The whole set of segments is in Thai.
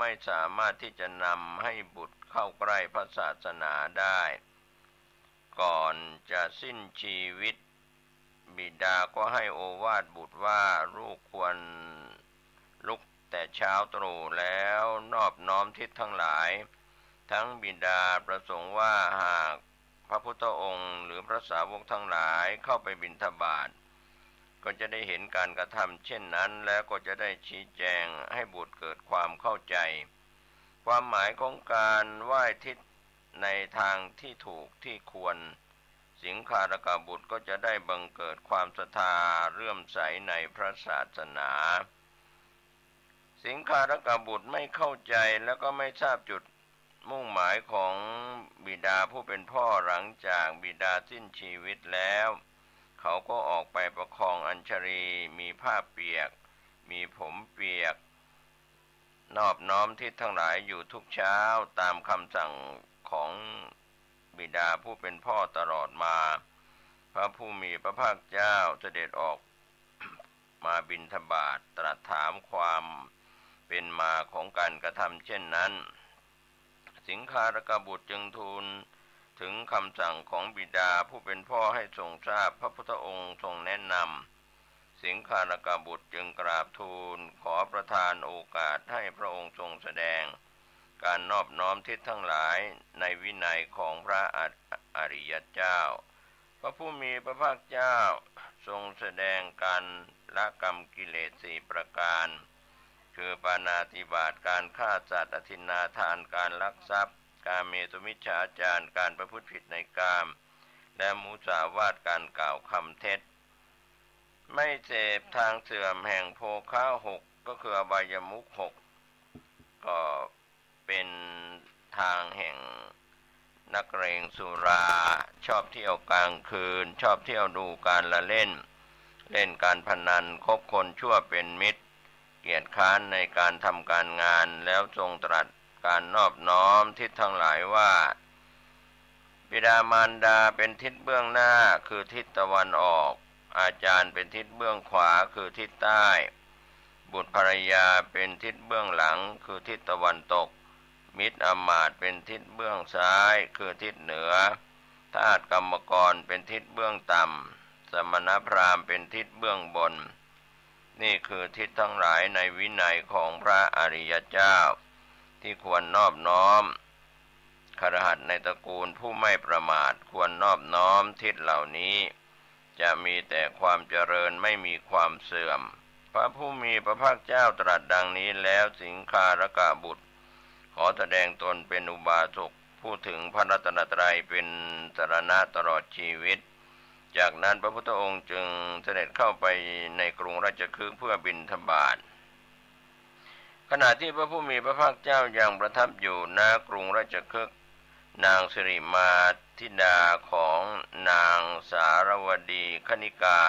ไม่สามารถที่จะนำให้บุตรเข้าใกล้พระศาสนาได้ก่อนจะสิ้นชีวิตบิดาก็ให้โอวาทบุตรว่าลูกควรลุกแต่เช้าตรู่แล้วนอบน้อมทิศทั้งหลายทั้งบิดาประสงค์ว่าหากพระพุทธองค์หรือพระสาวกทั้งหลายเข้าไปบิณฑบาตก็จะได้เห็นการกระทำเช่นนั้นแล้วก็จะได้ชี้แจงให้บุตรเกิดความเข้าใจความหมายของการไหว้ทิศในทางที่ถูกที่ควรสิงคารกบุตรก็จะได้บังเกิดความศรัทธาเลื่อมใสในพระศาสนาสิงคารกบุตรไม่เข้าใจแล้วก็ไม่ทราบจุดมุ่งหมายของบิดาผู้เป็นพ่อหลังจากบิดาสิ้นชีวิตแล้วเขาก็ออกไปประคองอัญชลีมีผ้าเปียกมีผมเปียกนอบน้อมทิศทั้งหลายอยู่ทุกเช้าตามคำสั่งของบิดาผู้เป็นพ่อตลอดมาพระผู้มีพระภาคเจ้าเสด็จออกมาบิณฑบาตตรัสถามความเป็นมาของการกระทำเช่นนั้นสิงคารกบุตรจึงทูลถึงคำสั่งของบิดาผู้เป็นพ่อให้ทรงทราบพระพุทธองค์ทรงแนะนำสิงคารกบุตรจึงกราบทูลขอประทานโอกาสให้พระองค์ทรงแสดงการนอบน้อมทิศทั้งหลายในวินัยของพระอริยเจ้าพระผู้มีพระภาคเจ้าทรงแสดงการละกรรมกิเลส4ประการคือปาณาติบาตการฆ่าสัตว์อทินนาทานการลักทรัพย์การเมตุมิจฉาจารการประพฤติผิดในกามและมุสาวาทการกล่าวคำเท็จไม่เสพทางเสื่อมแห่งโภคะ6ก็คืออบายมุข6ก็เป็นทางแห่งนักเลงสุราชอบเที่ยวกลางคืนชอบเที่ยวดูการละเล่นการพนันคบคนชั่วเป็นมิตรเกียจคร้านในการทำการงานแล้วทรงตรัสการนอบน้อมทิศทั้งหลายว่าบิดามารดาเป็นทิศเบื้องหน้าคือทิศตะวันออกอาจารย์เป็นทิศเบื้องขวาคือทิศใต้บุตรภรรยาเป็นทิศเบื้องหลังคือทิศตะวันตกมิตรอมาตย์เป็นทิศเบื้องซ้ายคือทิศเหนือทาสกรรมกรเป็นทิศเบื้องต่ำสมณพราหมณ์เป็นทิศเบื้องบนนี่คือทิศทั้งหลายในวินัยของพระอริยเจ้าที่ควรนอบน้อมคฤหัสถ์ในตระกูลผู้ไม่ประมาทควรนอบน้อมทิศเหล่านี้จะมีแต่ความเจริญไม่มีความเสื่อมพระผู้มีพระภาคเจ้าตรัสดังนี้แล้วสิงคารกบุตรขอแสดงตนเป็นอุบาสกพูดถึงพระรัตนตรัยเป็นสรณะตลอดชีวิตจากนั้นพระพุทธองค์จึงเสด็จเข้าไปในกรุงราชคฤห์เพื่อบิณฑบาตขณะที่พระผู้มีพระภาคเจ้ายังประทับอยู่ณกรุงราชคฤห์นางสิริมาธิดาของนางสารวดีคณิกา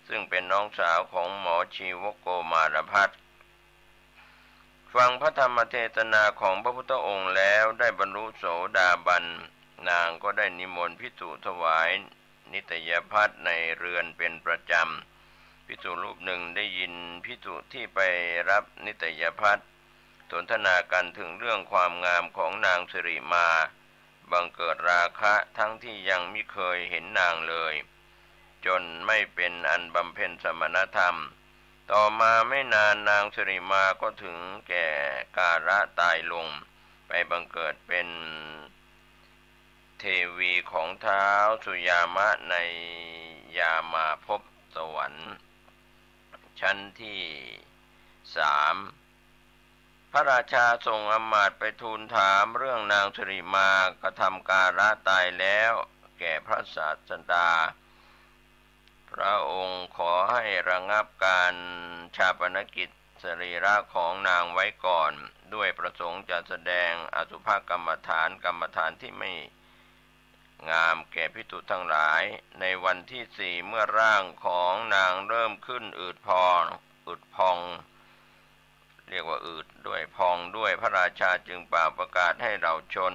ซึ่งเป็นน้องสาวของหมอชีวโกมารพัสฟังพระธรรมเทศนาของพระพุทธองค์แล้วได้บรรลุโสดาบันนางก็ได้นิมนต์ภิกษุถวายนิตยพัสในเรือนเป็นประจำภิกษุรูปหนึ่งได้ยินภิกษุที่ไปรับนิตยพัสสนทนากันถึงเรื่องความงามของนางสิริมาบังเกิดราคะทั้งที่ยังไม่เคยเห็นนางเลยจนไม่เป็นอันบำเพ็ญสมณธรรมต่อมาไม่นานนางสิริมาก็ถึงแก่กาละตายลงไปบังเกิดเป็นเทวีของท้าวสุยามะในยามาภพสวรรค์ชั้นที่3พระราชาส่งอมาตย์ไปทูลถามเรื่องนางสิริมากระทำกาละตายแล้วแก่พระศาสดาพระองค์ขอให้ระงับการชาปนกิจสรีระของนางไว้ก่อนด้วยประสงค์จะแสดงอสุภกรรมฐานที่ไม่งามแก่ภิกษุทั้งหลายในวันที่4เมื่อร่างของนางเริ่มขึ้นอืดพองเรียกว่าอืดด้วยพองด้วยพระราชาจึงประกาศให้เราชน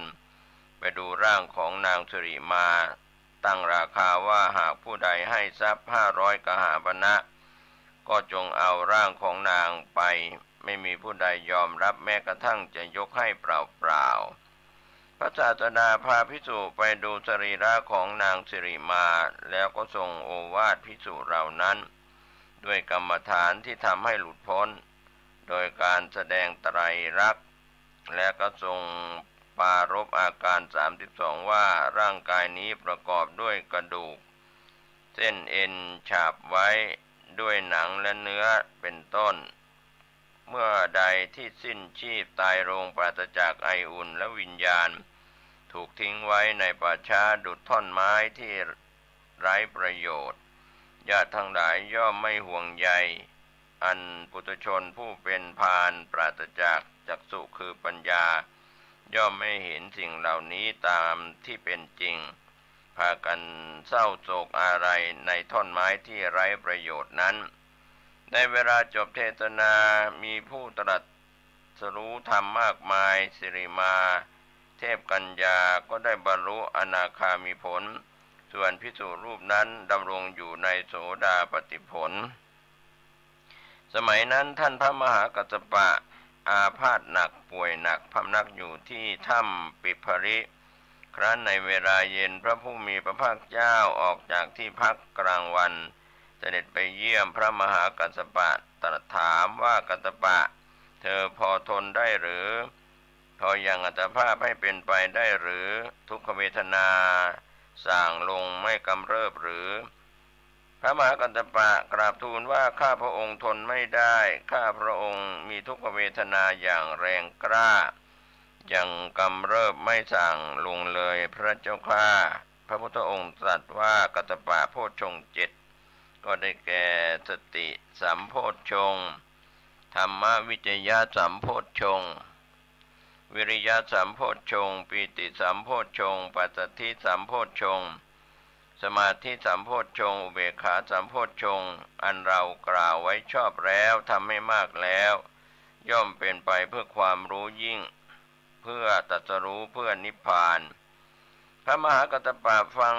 ไปดูร่างของนางสิริมาตั้งราคาว่าหากผู้ใดให้ทรัพย์500 กหาปณะก็จงเอาร่างของนางไป ไม่มีผู้ใดยอมรับแม้กระทั่งจะยกให้เปล่าๆพระศาสดาพาภิกษุไปดูสรีระของนางสิริมาแล้วก็ทรงโอวาทภิกษุเหล่านั้นด้วยกรรมฐานที่ทำให้หลุดพ้นโดยการแสดงไตรลักษณ์และก็ทรงปรารภอาการ32ว่าร่างกายนี้ประกอบด้วยกระดูกเส้นเอ็นฉาบไว้ด้วยหนังและเนื้อเป็นต้นเมื่อใดที่สิ้นชีพตายลงปราศจากไออุ่นและวิญญาณถูกทิ้งไว้ในป่าช้าดุจท่อนไม้ที่ไร้ประโยชน์ญาติทั้งหลายย่อมไม่ห่วงใยอันปุถุชนผู้เป็นพาลปราศจากจักษุคือปัญญาย่อมไม่เห็นสิ่งเหล่านี้ตามที่เป็นจริงพากันเศร้าโศกอะไรในท่อนไม้ที่ไร้ประโยชน์นั้นในเวลาจบเทศนามีผู้ตรัสรู้ธรรมมากมายสิริมาเทพกัญญาก็ได้บรรลุอนาคามิผลส่วนภิกษุรูปนั้นดำรงอยู่ในโสดาปัตติผลสมัยนั้นท่านพระมหากัสสปะอาพาธหนักป่วยหนักพำนักอยู่ที่ถ้ำปิภริครั้นในเวลาเย็นพระผู้มีพระภาคเจ้าออกจากที่พักกลางวันเสด็จไปเยี่ยมพระมหากัสสปะตรัสถามว่ากัสสปะเธอพอทนได้หรือพอยังอัตภาพให้เป็นไปได้หรือทุกขเวทนาส่างลงไม่กำเริบหรือพระมหากัสสปะกราบทูลว่าข้าพระองค์ทนไม่ได้ข้าพระองค์มีทุกขเวทนาอย่างแรงกล้ายังกำเริบไม่ส่างลงเลยพระเจ้าข้าพระพุทธองค์ตรัสว่ากัสสปะโพชฌงค์7ก็ได้แก่สติสัมโพชฌงค์ธรรมวิจยะสัมโพชฌงค์วิริยะสัมโพชฌงค์ปีติสัมโพชฌงค์ปัสสัทธิสัมโพชฌงค์สมาธิสัมโพชฌงค์อุเบกขาสัมโพชฌงค์อันเรากล่าวไว้ชอบแล้วทำให้มากแล้วย่อมเป็นไปเพื่อความรู้ยิ่งเพื่อตรัสรู้เพื่อนิพพานพระมหากัสสปะฟัง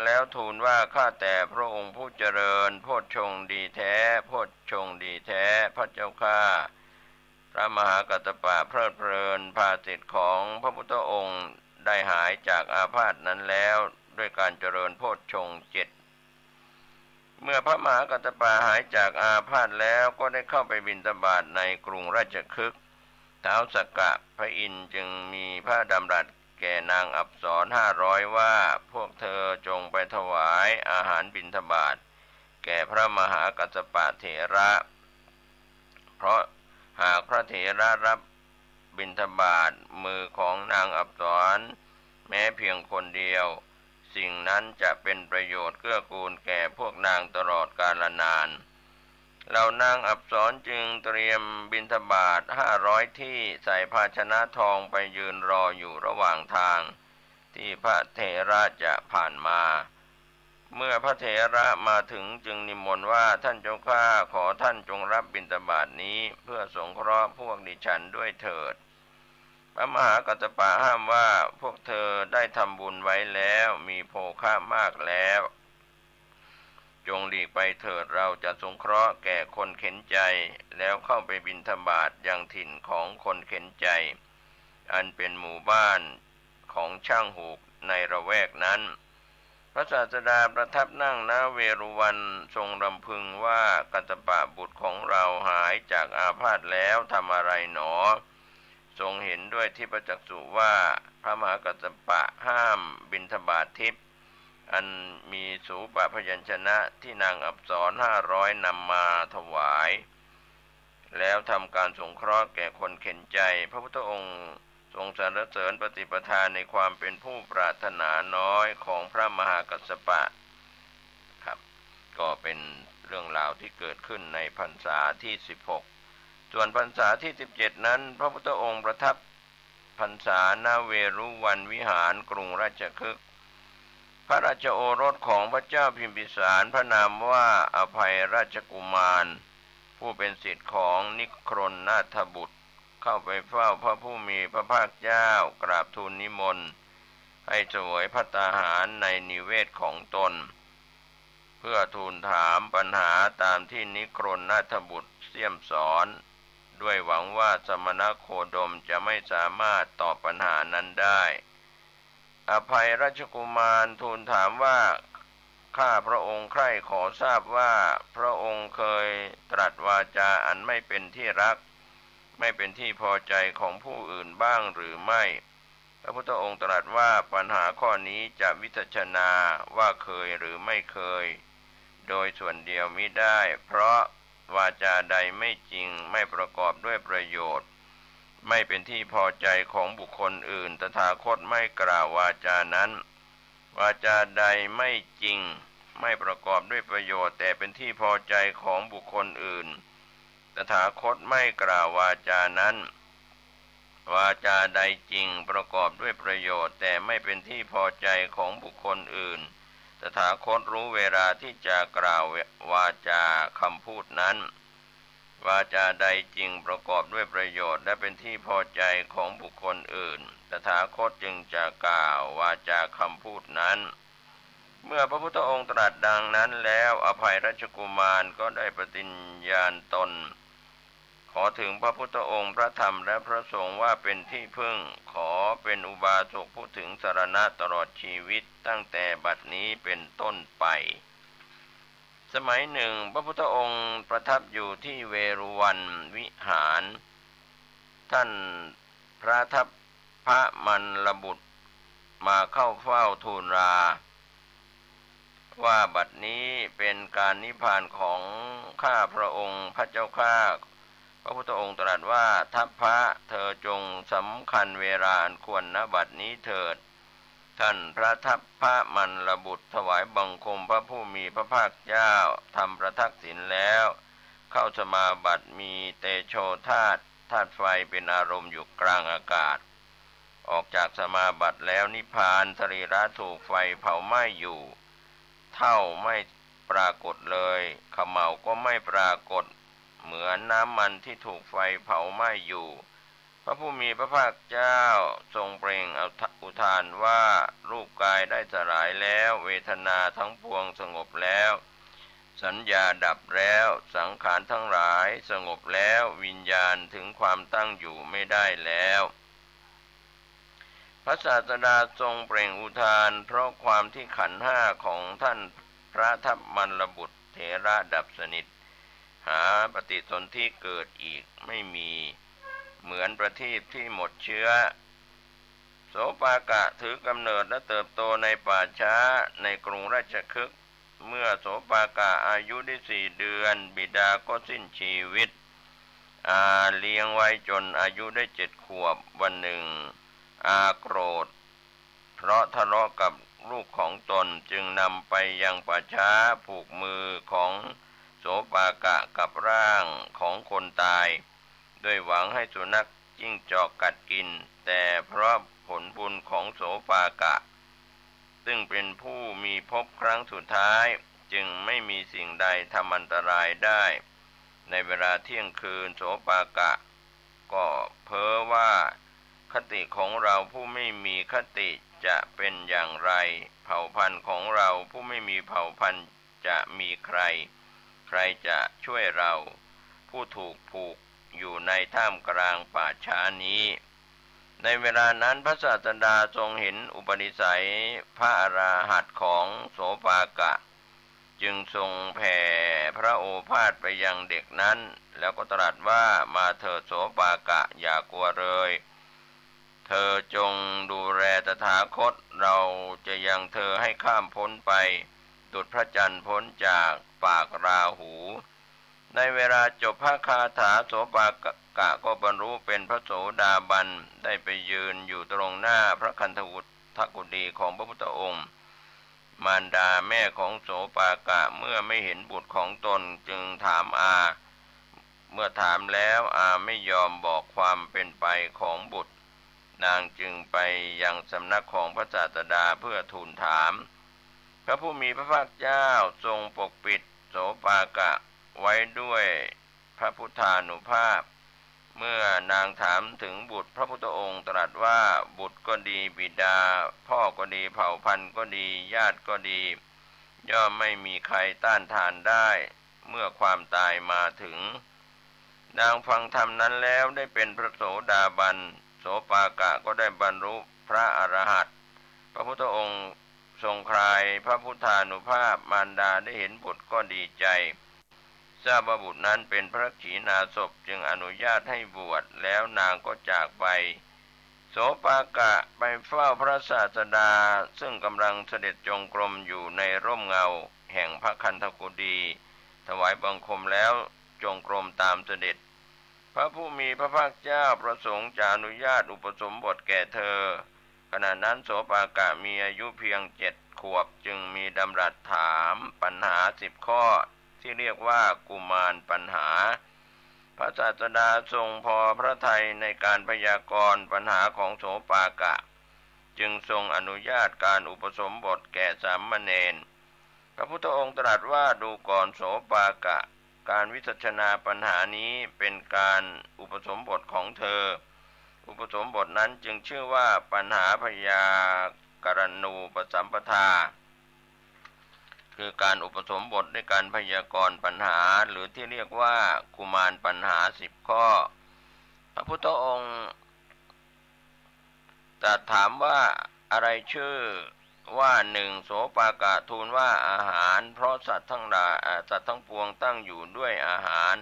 แล้วทูลว่าข้าแต่พระองค์ผู้เจริญโพชฌงค์ดีแท้โพชฌงค์ดีแท้พระเจ้าข้าพระมหากัสสปะเพลิดเพลินภาสิทธิ์ของพระพุทธองค์ได้หายจากอาพาธนั้นแล้วด้วยการเจริญโพชฌงค์7เมื่อพระมหากัสสปะหายจากอาพาธแล้วก็ได้เข้าไปบิณฑบาตในกรุงราชคฤห์ท้าวสักกะพระอินทร์จึงมีพระดำรัสแก่นางอัปสร500ว่าพวกเธอจงไปถวายอาหารบิณฑบาตแก่พระมหากัสสปะเถระเพราะหากพระเถระรับบิณฑบาตมือของนางอัปสรแม้เพียงคนเดียวสิ่งนั้นจะเป็นประโยชน์เกื้อกูลแก่พวกนางตลอดกาลนานเหล่านางอัปสรจึงเตรียมบิณฑบาต500ที่ใส่ภาชนะทองไปยืนรออยู่ระหว่างทางที่พระเถระจะผ่านมาเมื่อพระเถระมาถึงจึงนิมนต์ว่าท่านเจ้าข้าขอท่านจงรับบิณฑบาตนี้เพื่อสงเคราะห์พวกดิฉันด้วยเถิดพระมหากัสสปะห้ามว่าพวกเธอได้ทำบุญไว้แล้วมีโภคะมากแล้วจงหลีกไปเถิดเราจะสงเคราะห์แก่คนเข็นใจแล้วเข้าไปบิณฑบาตยังถิ่นของคนเข็นใจอันเป็นหมู่บ้านของช่างหูกในระแวกนั้นพระศาสดาประทับนั่งณเวรุวันทรงรำพึงว่ากัสสปะบุตรของเราหายจากอาพาธแล้วทำอะไรหนอทรงเห็นด้วยทิพจักษุว่าพระมหากัสสปะห้ามบิณฑบาตทิพย์อันมีสูปพยัญชนะที่นางอัปสร500นำมาถวายแล้วทำการสงเคราะห์แก่คนเข็นใจพระพุทธองค์ทรงสรรเสริญปฏิปทาในความเป็นผู้ปรารถนาน้อยของพระมหากัสสปะครับก็เป็นเรื่องราวที่เกิดขึ้นในพรรษาที่16ส่วนพรรษาที่17นั้นพระพุทธองค์ประทับพรรษาณเวรุวันวิหารกรุงราชคฤห์พระราชโอรสของพระเจ้าพิมพิสารพระนามว่าอภัยราชกุมารผู้เป็นศิษย์ของนิครนนาถบุตรเข้าไปเฝ้าพระผู้มีพระภาคเจ้ากราบทูลนิมนต์ให้เสวยภัตตาหารในนิเวศของตนเพื่อทูลถามปัญหาตามที่นิครนนาถบุตรเสี่ยมสอน ด้วยหวังว่าสมณโคดมจะไม่สามารถตอบปัญหานั้นได้อภัยราชกุมารทูลถามว่าข้าพระองค์ใคร่ขอทราบว่าพระองค์เคยตรัสวาจาอันไม่เป็นที่รักไม่เป็นที่พอใจของผู้อื่นบ้างหรือไม่พระพุทธองค์ตรัสว่าปัญหาข้อนี้จะวิจัชนาว่าเคยหรือไม่เคยโดยส่วนเดียวมิได้เพราะวาจาใดไม่จริงไม่ประกอบด้วยประโยชน์ไม่เป็นที่พอใจของบุคคลอื่นตถาคตไม่กล่าววาจานั้นวาจาใดไม่จริงไม่ประกอบด้วยประโยชน์แต่เป็นที่พอใจของบุคคลอื่นตถาคตไม่กล่าววาจานั้นวาจาใดจริงประกอบด้วยประโยชน์แต่ไม่เป็นที่พอใจของบุคคลอื่นตถาคตรู้เวลาที่จะกล่าววาจาคำพูดนั้นวาจาใดจริงประกอบด้วยประโยชน์และเป็นที่พอใจของบุคคลอื่นตถาคตจึงจะกล่าววาจาคำพูดนั้นเมื่อพระพุทธองค์ตรัสดังนั้นแล้วอภัยราชกุมารก็ได้ปฏิญญาณตนขอถึงพระพุทธองค์พระธรรมและพระสงฆ์ว่าเป็นที่พึ่งขอเป็นอุบาสกผู้ถึงสรณะตลอดชีวิตตั้งแต่บัดนี้เป็นต้นไปสมัยหนึ่งพระพุทธองค์ประทับอยู่ที่เวรุวันวิหารท่านพระทัพพระมันลบุตรมาเข้าเฝ้าทูลลาว่าบัดนี้เป็นการนิพพานของข้าพระองค์พระเจ้าข้าพระพุทธองค์ตรัสว่าทัพพระเธอจงสำคัญเวลาอันควรณบัดนี้เถิดท่านพระทัพพระมันลบุตรถวายบังคมพระผู้มีพระภาคเจ้าทำประทักษิณแล้วเข้าสมาบัติมีเตโชธาตุไฟเป็นอารมณ์อยู่กลางอากาศออกจากสมาบัติแล้วนิพพานสรีระถูกไฟเผาไหม้อยู่เท่าไม่ปรากฏเลยเขม่าก็ไม่ปรากฏเหมือนน้ำมันที่ถูกไฟเผาไหม้อยู่พระผู้มีพระภาคเจ้าทรงเปล่งอุทานว่ารูปกายได้สลายแล้วเวทนาทั้งปวงสงบแล้วสัญญาดับแล้วสังขารทั้งหลายสงบแล้ววิญญาณถึงความตั้งอยู่ไม่ได้แล้วพระศาสดาทรงเปล่งอุทานเพราะความที่ขันธ์ห้าของท่านพระทัพมันลบุตรเถระดับสนิทหาปฏิสนธิเกิดอีกไม่มีเหมือนประทีปที่หมดเชื้อโสปากะถือกำเนิดและเติบโตในป่าช้าในกรุงราชคฤห์เมื่อโสปากะอายุได้4 เดือนบิดาก็สิ้นชีวิตเลี้ยงไว้จนอายุได้7 ขวบวันหนึ่งโกรธเพราะทะเลาะกับลูกของตนจึงนำไปยังป่าช้าผูกมือของโสปากะกับร่างของคนตายด้วยหวังให้สุนัขจิ้งจอกกัดกินแต่เพราะผลบุญของโสปากะซึ่งเป็นผู้มีภพครั้งสุดท้ายจึงไม่มีสิ่งใดทำอันตรายได้ในเวลาเที่ยงคืนโสปากะก็เพ้อว่าคติของเราผู้ไม่มีคติจะเป็นอย่างไรเผ่าพันธุ์ของเราผู้ไม่มีเผ่าพันธุ์จะมีใครจะช่วยเราผู้ถูกผูกอยู่ในท่ามกลางป่าช้านี้ในเวลานั้นพระศาสดาทรงเห็นอุปนิสัยพระอราหันต์ของโสปากะจึงทรงแผ่พระโอภาสไปยังเด็กนั้นแล้วก็ตรัสว่ามาเถิดโสปากะอย่ากลัวเลยเธอจงดูแลตถาคตเราจะยังเธอให้ข้ามพ้นไปดุจพระจันทร์พ้นจากปากราหูในเวลาจบพระคาถาโสปากะก็บรรลุเป็นพระโสดาบันได้ไปยืนอยู่ตรงหน้าพระคันธกุฎีของพระพุทธองค์มารดาแม่ของโสปากะเมื่อไม่เห็นบุตรของตนจึงถามเมื่อถามแล้วไม่ยอมบอกความเป็นไปของบุตรนางจึงไปยังสำนักของพระศาสดาเพื่อทูลถามพระผู้มีพระภาคเจ้าทรงปกปิดโสปากะไว้ด้วยพระพุทธานุภาพเมื่อนางถามถึงบุตรพระพุทธองค์ตรัสว่าบุตรก็ดีบิดาพ่อก็ดีเผ่าพันธุ์ก็ดีญาติก็ดีย่อมไม่มีใครต้านทานได้เมื่อความตายมาถึง นางฟังธรรมนั้นแล้วได้เป็นพระโสดาบันโสปากะก็ได้บรรลุพระอรหันต์พระพุทธองค์ทรงคลายพระพุทธานุภาพมารดาได้เห็นบุตรก็ดีใจทราบว่าบุตรนั้นเป็นพระขีณาสพจึงอนุญาตให้บวชแล้วนางก็จากไปโสปากะไปเฝ้าพระศาสดาซึ่งกำลังเสด็จจงกรมอยู่ในร่มเงาแห่งพระคันธกุฎีถวายบังคมแล้วจงกรมตามเสด็จพระผู้มีพระภาคเจ้าประสงค์จะอนุญาตอุปสมบทแก่เธอขณะนั้นโสปากะมีอายุเพียง7 ขวบจึงมีดำรัสถามปัญหา10 ข้อที่เรียกว่ากุมารปัญหาพระศาสดาทรงพอพระทัยในการพยากรณ์ปัญหาของโสปากะจึงทรงอนุญาตการอุปสมบทแก่สามเณรพระพุทธองค์ตรัสว่าดูก่อนโสปากะการวิสัชนาปัญหานี้เป็นการอุปสมบทของเธออุปสมบทนั้นจึงชื่อว่าปัญหาพยากรณูปสัมปทาคือการอุปสมบทด้วยการพยากรณ์ปัญหาหรือที่เรียกว่ากุมารปัญหา10 ข้อพระพุทธองค์ตรัสถามว่าอะไรชื่อว่า1โสปากะทูลว่าอาหารเพราะสัตว์ทั้งหลายสัตว์ทั้งปวงตั้งอยู่ด้วยอาหาร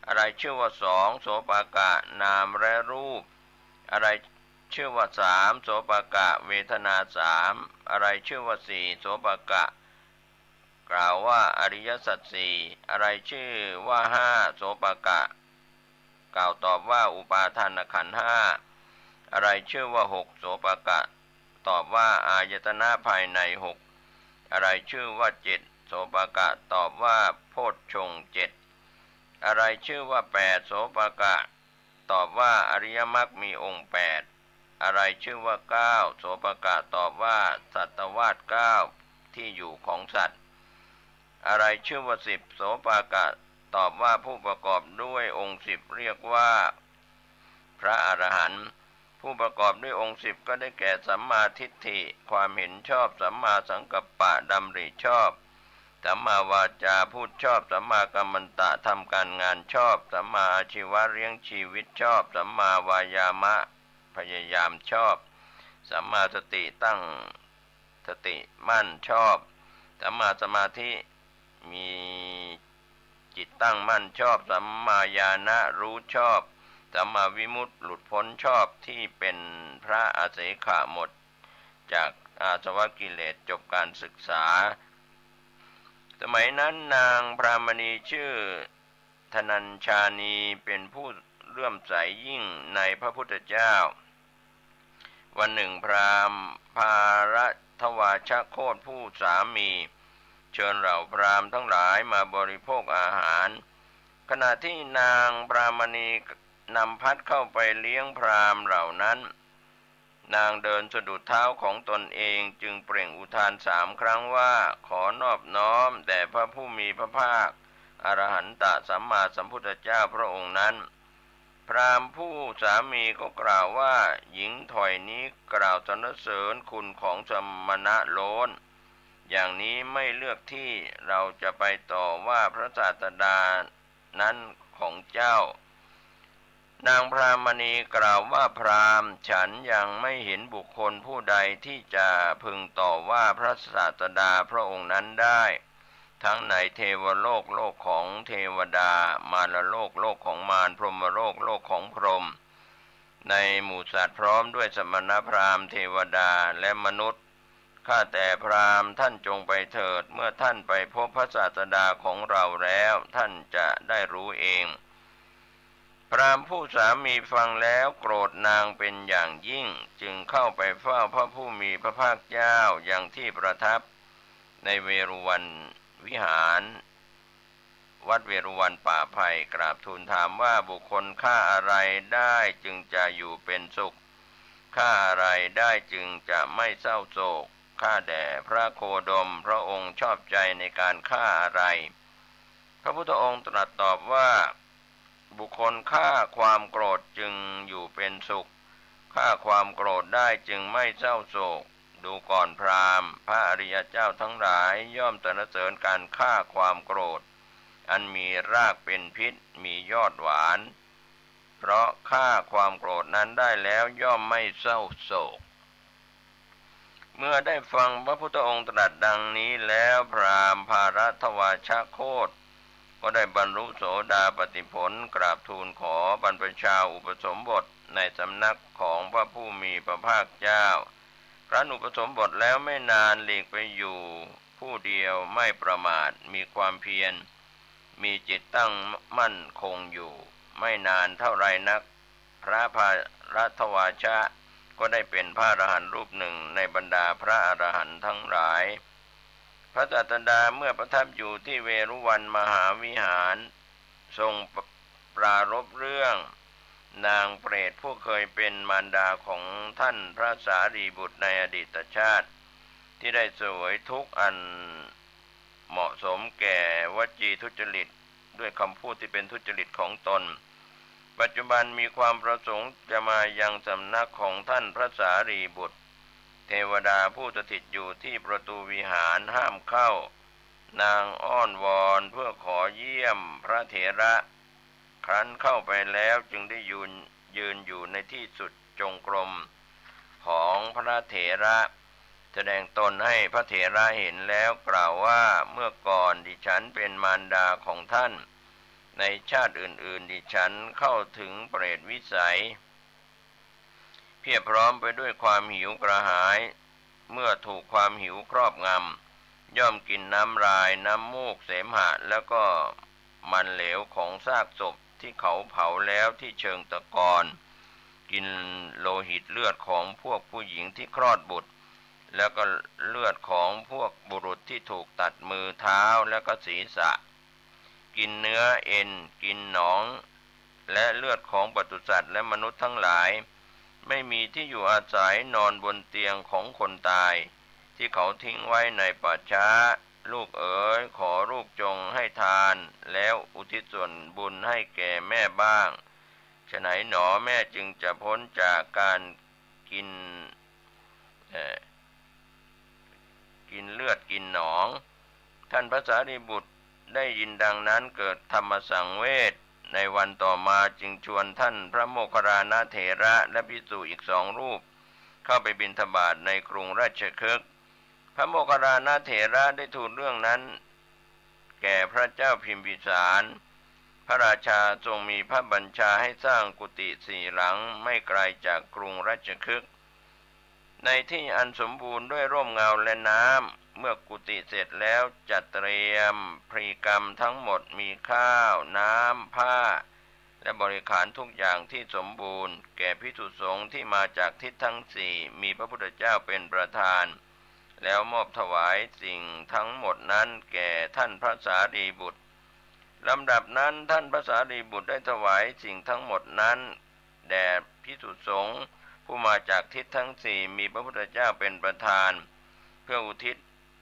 อะไรชื่อว่า2โสปากะนามและรูปอะไรชื่อว่า3โสปากะเวทนา3อะไรชื่อว่า4โสปากะกล่าวว่าอริยสัจ4อะไรชื่อว่า5โสปากะกล่าวตอบว่าอุปาทานขันธ์5อะไรชื่อว่า6โสปากะตอบว่าอายตนะภายใน6อะไรชื่อว่า7โสปากะตอบว่าโพชฌงค์7อะไรชื่อว่า8โสปากะตอบว่าอริยมรรคมีองค์8อะไรชื่อว่า9โสปากะตอบว่าสัตวาส9ที่อยู่ของสัตว์อะไรชื่อว่า10โสปากะตอบว่าผู้ประกอบด้วยองค์10เรียกว่าพระอรหันต์ผู้ประกอบด้วยองค์10ก็ได้แก่สัมมาทิฏฐิความเห็นชอบสัมมาสังกัปปะดำริชอบสัมมาวาจาพูดชอบสัมมากัมมันตะทำการงานชอบสัมมาอาชีวะเลี้ยงชีวิตชอบสัมมาวายามะพยายามชอบสัมมาสติตั้งสติมั่นชอบสัมมาสมาธิมีจิตตั้งมั่นชอบสัมมาญาณะรู้ชอบสัมมาวิมุตติหลุดพ้นชอบที่เป็นพระอาเสขะหมดจากอาสวะกิเลสจบการศึกษาสมัยนั้นนางพรามณีชื่อธนัญชานีเป็นผู้เลื่อมใสยิ่งในพระพุทธเจ้าวันหนึ่งพราหมณ์ภารทวาชโคตผู้สามีเชิญเหล่าพราหมณ์ทั้งหลายมาบริโภคอาหารขณะที่นางพรามณีนำพัดเข้าไปเลี้ยงพราหมณ์เหล่านั้นนางเดินสะดุดเท้าของตนเองจึงเปล่งอุทาน3 ครั้งว่าขอนอบน้อมแด่พระผู้มีพระภาคอรหันตสัมมาสัมพุทธเจ้าพระองค์นั้นพราหมณ์ผู้สามีก็กล่าวว่าหญิงถอยนี้กล่าวสรรเสริญคุณของสมณะโลนอย่างนี้ไม่เลือกที่เราจะไปต่อว่าพระศาสดานั้นของเจ้านางพรามณีกล่าวว่าพราหมณ์ฉันยังไม่เห็นบุคคลผู้ใดที่จะพึงต่อว่าพระศาสดาพระองค์นั้นได้ทั้งในเทวโลกโลกของเทวดามารโลกโลกของมารพรหมโลกโลกของพรหมในหมู่สัตว์พร้อมด้วยสมณพราหมณ์เทวดาและมนุษย์ข้าแต่พราหมณ์ท่านจงไปเถิดเมื่อท่านไปพบพระศาสดาของเราแล้วท่านจะได้รู้เองพราหมณ์ผู้สามีฟังแล้วโกรธนางเป็นอย่างยิ่งจึงเข้าไปเฝ้าพระผู้มีพระภาคเจ้าอย่างที่ประทับในเวรุวันวิหารวัดเวรุวันป่าไผ่กราบทูลถามว่าบุคคลฆ่าอะไรได้จึงจะอยู่เป็นสุขฆ่าอะไรได้จึงจะไม่เศร้าโศกข้าแด่พระโคดมพระองค์ชอบใจในการฆ่าอะไรพระพุทธองค์ตรัสตอบว่าบุคคลฆ่าความโกรธจึงอยู่เป็นสุขฆ่าความโกรธได้จึงไม่เศร้าโศกดูก่อนพราหมณ์พระอริยเจ้าทั้งหลายย่อมสรรเสริญการฆ่าความโกรธ อันมีรากเป็นพิษมียอดหวานเพราะฆ่าความโกรธนั้นได้แล้วย่อมไม่เศร้าโศกเมื่อได้ฟังพระพุทธองค์ตรัสดังนี้แล้วพราหมณ์ภารัตวาชโคตก็ได้บรรลุโสดาปัตติผลกราบทูลขอบรรพชาอุปสมบทในสำนักของพระผู้มีพระภาคเจ้าครั้นอุปสมบทแล้วไม่นานหลีกไปอยู่ผู้เดียวไม่ประมาทมีความเพียรมีจิตตั้งมั่นคงอยู่ไม่นานเท่าไรนักพระภารัตวาชะก็ได้เป็นพระอรหันต์รูปหนึ่งในบรรดาพระอรหันต์ทั้งหลายพระศาสดาเมื่อประทับอยู่ที่เวรุวันมหาวิหารทรงปรารภเรื่องนางเปรตผู้เคยเป็นมารดาของท่านพระสารีบุตรในอดีตชาติที่ได้เสวยทุกข์อันเหมาะสมแก่วจีทุจริตด้วยคำพูดที่เป็นทุจริตของตนปัจจุบันมีความประสงค์จะมายังสำนักของท่านพระสารีบุตรเทวดาผู้สถิตอยู่ที่ประตูวิหารห้ามเข้านางอ้อนวอนเพื่อขอเยี่ยมพระเถระครั้นเข้าไปแล้วจึงได้ยืนอยู่ในที่สุดจงกรมของพระเถระแสดงตนให้พระเถระเห็นแล้วกล่าวว่าเมื่อก่อนดิฉันเป็นมารดาของท่านในชาติอื่นๆดิฉันเข้าถึงเปรตวิสัยเพียบพร้อมไปด้วยความหิวกระหายเมื่อถูกความหิวครอบงำย่อมกินน้ำลายน้ำมูกเสมหะแล้วก็มันเหลวของซากศพที่เขาเผาแล้วที่เชิงตะกอนกินโลหิตเลือดของพวกผู้หญิงที่คลอดบุตรแล้วก็เลือดของพวกบุรุษที่ถูกตัดมือเท้าแล้วก็ศีรษะกินเนื้อเอ็นกินหนองและเลือดของปศุสัตว์และมนุษย์ทั้งหลายไม่มีที่อยู่อาศัยนอนบนเตียงของคนตายที่เขาทิ้งไว้ในป่าช้าลูกเอ๋ยขอลูกจงให้ทานแล้วอุทิศส่วนบุญให้แก่แม่บ้างฉะไหนหนอแม่จึงจะพ้นจากการกินเลือดกินหนองท่านพระสารีบุตรได้ยินดังนั้นเกิดธรรมสังเวชในวันต่อมาจึงชวนท่านพระโมคคัลลานะเถระและภิกษุอีก2 รูปเข้าไปบิณฑบาตในกรุงราชคฤห์พระโมคคัลลานะเถระได้ทูลเรื่องนั้นแก่พระเจ้าพิมพิสารพระราชาทรงมีพระบัญชาให้สร้างกุฏิ4 หลังไม่ไกลจากกรุงราชคฤห์ในที่อันสมบูรณ์ด้วยร่มเงาและน้ำเมื่อกุฏิเสร็จแล้วจัดเตรียมพรีกรรมทั้งหมดมีข้าวน้ำผ้าและบริขารทุกอย่างที่สมบูรณ์แก่ภิกษุสงฆ์ที่มาจากทิศทั้ง4มีพระพุทธเจ้าเป็นประธานแล้วมอบถวายสิ่งทั้งหมดนั้นแก่ท่านพระสารีบุตรลำดับนั้นท่านพระสารีบุตรได้ถวายสิ่งทั้งหมดนั้นแด่ภิกษุสงฆ์ผู้มาจากทิศทั้ง4มีพระพุทธเจ้าเป็นประธานเพื่ออุทิศ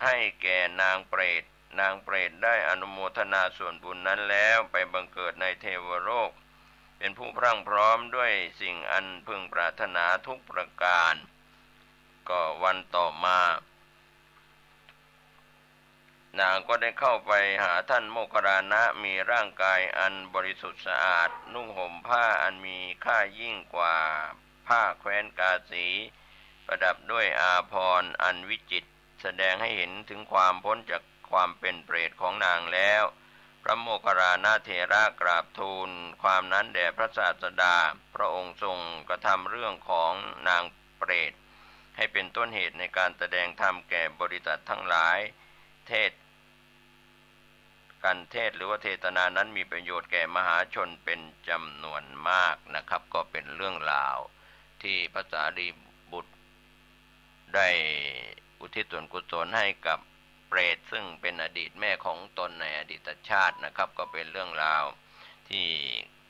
ให้แก่นางเปรตนางเปรตได้อนุโมทนาส่วนบุญนั้นแล้วไปบังเกิดในเทวโลกเป็นผู้พรั่งพร้อมด้วยสิ่งอันพึงปรารถนาทุกประการก็วันต่อมานางก็ได้เข้าไปหาท่านโมคคัลลานะมีร่างกายอันบริสุทธิ์สะอาดนุ่งห่มผ้าอันมีค่ายิ่งกว่าผ้าแคว้นกาสีประดับด้วยอาภรณ์อันวิจิตรแสดงให้เห็นถึงความพ้นจากความเป็นเปรตของนางแล้วพระโมคคัลลานะเถระกราบทูลความนั้นแด่พระศาสดาพระองค์ทรงกระทำเรื่องของนางเปรตให้เป็นต้นเหตุในการแสดงธรรมแก่บริษัททั้งหลายการเทศหรือว่าเทศนานั้นมีประโยชน์แก่มหาชนเป็นจำนวนมากนะครับก็เป็นเรื่องราวที่พระสารีบุตรได้อุทิศส่วนกุศลให้กับเปรตซึ่งเป็นอดีตแม่ของตนในอดีตชาตินะครับก็เป็นเรื่องราวที่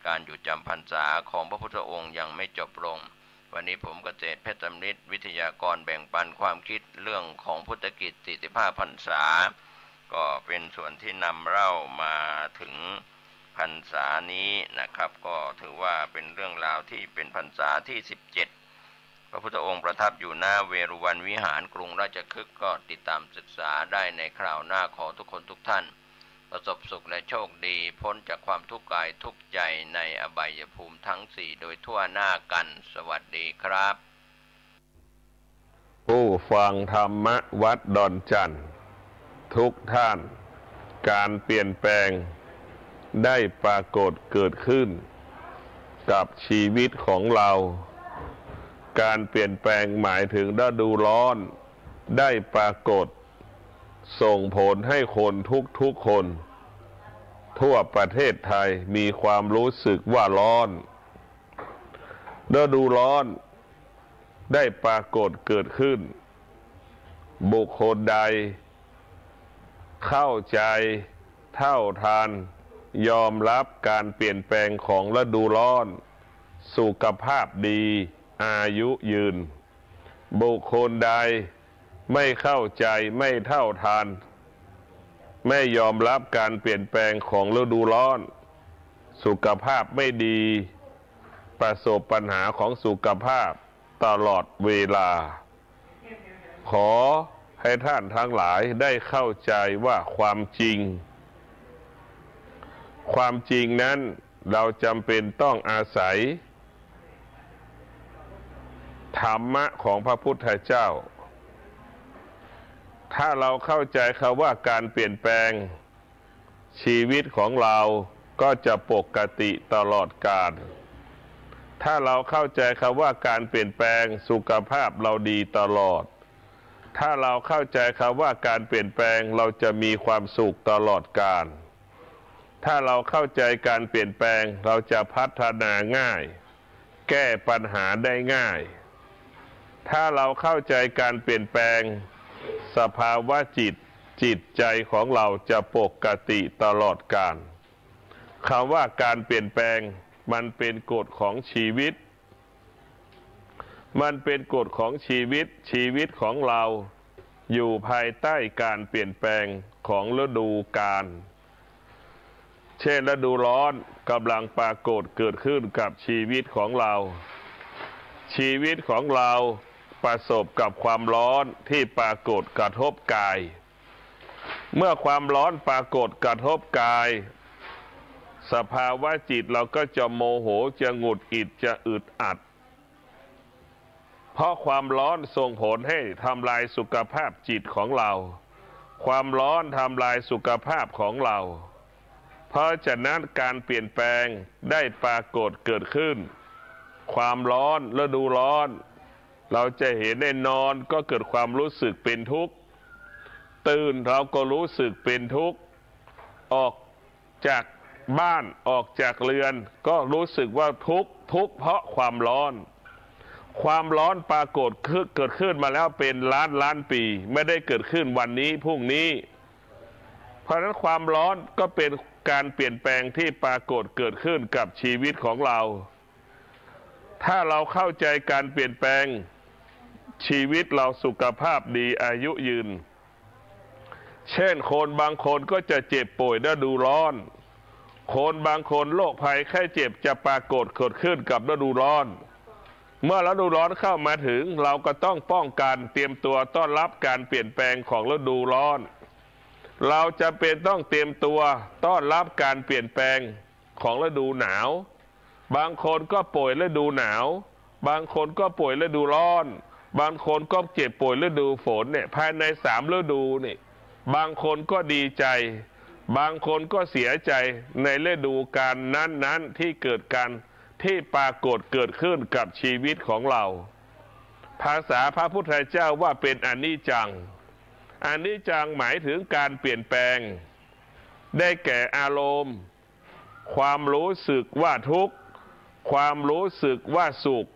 การอยู่จำพรรษาของพระพุทธองค์ยังไม่จบลงวันนี้ผมเกษตรเพชรสำริดวิทยากรแบ่งปันความคิดเรื่องของพุทธกิจ45 พรรษาก็เป็นส่วนที่นำเล่ามาถึงพรรษานี้นะครับก็ถือว่าเป็นเรื่องราวที่เป็นพรรษาที่17พระพุทธองค์ประทับอยู่หน้าเวรุวันวิหารกรุงราชคฤห์ก็ติดตามศึกษาได้ในคราวหน้าขอทุกคนทุกท่าน ประสบสุขและโชคดีพ้นจากความทุกข์กายทุกข์ใจในอบายภูมิทั้งสี่โดยทั่วหน้ากันสวัสดีครับผู้ฟังธรรมวัดดอนจันทร์ทุกท่านการเปลี่ยนแปลงได้ปรากฏเกิดขึ้นกับชีวิตของเราการเปลี่ยนแปลงหมายถึงฤดูร้อนได้ปรากฏส่งผลให้คนทุกคนทั่วประเทศไทยมีความรู้สึกว่าร้อนฤดูร้อนได้ปรากฏเกิดขึ้นบุคคลใดเข้าใจเท่าทันยอมรับการเปลี่ยนแปลงของฤดูร้อนสุขภาพดีอายุยืนบุคคลใดไม่เข้าใจไม่เท่าทันไม่ยอมรับการเปลี่ยนแปลงของฤดูร้อนสุขภาพไม่ดีประสบปัญหาของสุขภาพตลอดเวลาขอให้ท่านทั้งหลายได้เข้าใจว่าความจริงนั้นเราจำเป็นต้องอาศัยธรรมะของพระพุทธเจ้าถ้าเราเข้าใจคำว่าการเปลี่ยนแปลงชีวิตของเราก็จะปกติตลอดกาลถ้าเราเข้าใจคำว่าการเปลี่ยนแปลงสุขภาพเราดีตลอดถ้าเราเข้าใจคำว่าการเปลี่ยนแปลงเราจะมีความสุขตลอดกาลถ้าเราเข้าใจการเปลี่ยนแปลงเราจะพัฒนาง่ายแก้ปัญหาได้ง่ายถ้าเราเข้าใจการเปลี่ยนแปลงสภาวะจิตใจของเราจะปกติตลอดกาลคำว่าการเปลี่ยนแปลงมันเป็นกฎของชีวิตมันเป็นกฎของชีวิตของเราอยู่ภายใต้การเปลี่ยนแปลงของฤดูกาลเช่นฤดูร้อนกำลังปรากฏเกิดขึ้นกับชีวิตของเราชีวิตของเราประสบกับความร้อนที่ปรากฏกระทบกายเมื่อความร้อนปรากฏกระทบกายสภาวะจิตเราก็จะโมโหจะหงุดหงิดจะอึดอัดเพราะความร้อนส่งผลให้ทำลายสุขภาพจิตของเราความร้อนทำลายสุขภาพของเราเพราะฉะนั้นการเปลี่ยนแปลงได้ปรากฏเกิดขึ้นความร้อนฤดูร้อนเราจะเห็นได้นอนก็เกิดความรู้สึกเป็นทุกข์ตื่นเราก็รู้สึกเป็นทุกข์ออกจากบ้านออกจากเรือนก็รู้สึกว่าทุกข์เพราะความร้อนปรากฏเกิดขึ้นมาแล้วเป็นล้านปีไม่ได้เกิดขึ้นวันนี้พรุ่งนี้เพราะฉะนั้นความร้อนก็เป็นการเปลี่ยนแปลงที่ปรากฏเกิดขึ้นกับชีวิตของเราถ้าเราเข้าใจการเปลี่ยนแปลงชีวิตเราสุขภาพดีอายุยืนเช่นคนบางคนก็จะเจ็บป่วยฤดูร้อนคนบางคนโรคภัยไข้เจ็บจะปรากฏเกิดขึ้นกับฤดูร้อนเมื่อฤดูร้อนเข้ามาถึงเราก็ต้องป้องกันเตรียมตัวต้อนรับการเปลี่ยนแปลงของฤดูร้อนเราจะเป็นต้องเตรียมตัวต้อนรับการเปลี่ยนแปลงของฤดูหนาวบางคนก็ป่วยฤดูหนาวบางคนก็ป่วยฤดูร้อนบางคนก็เจ็บป่วยฤดูฝนเนี่ยภายใน3 ฤดูนี่บางคนก็ดีใจบางคนก็เสียใจในฤดูกาลนั้นที่เกิดการที่ปรากฏเกิดขึ้นกับชีวิตของเราภาษาพระพุทธเจ้าว่าเป็นอนิจจังหมายถึงการเปลี่ยนแปลงได้แก่อารมณ์ความรู้สึกว่าทุกข์ความรู้สึกว่าสุข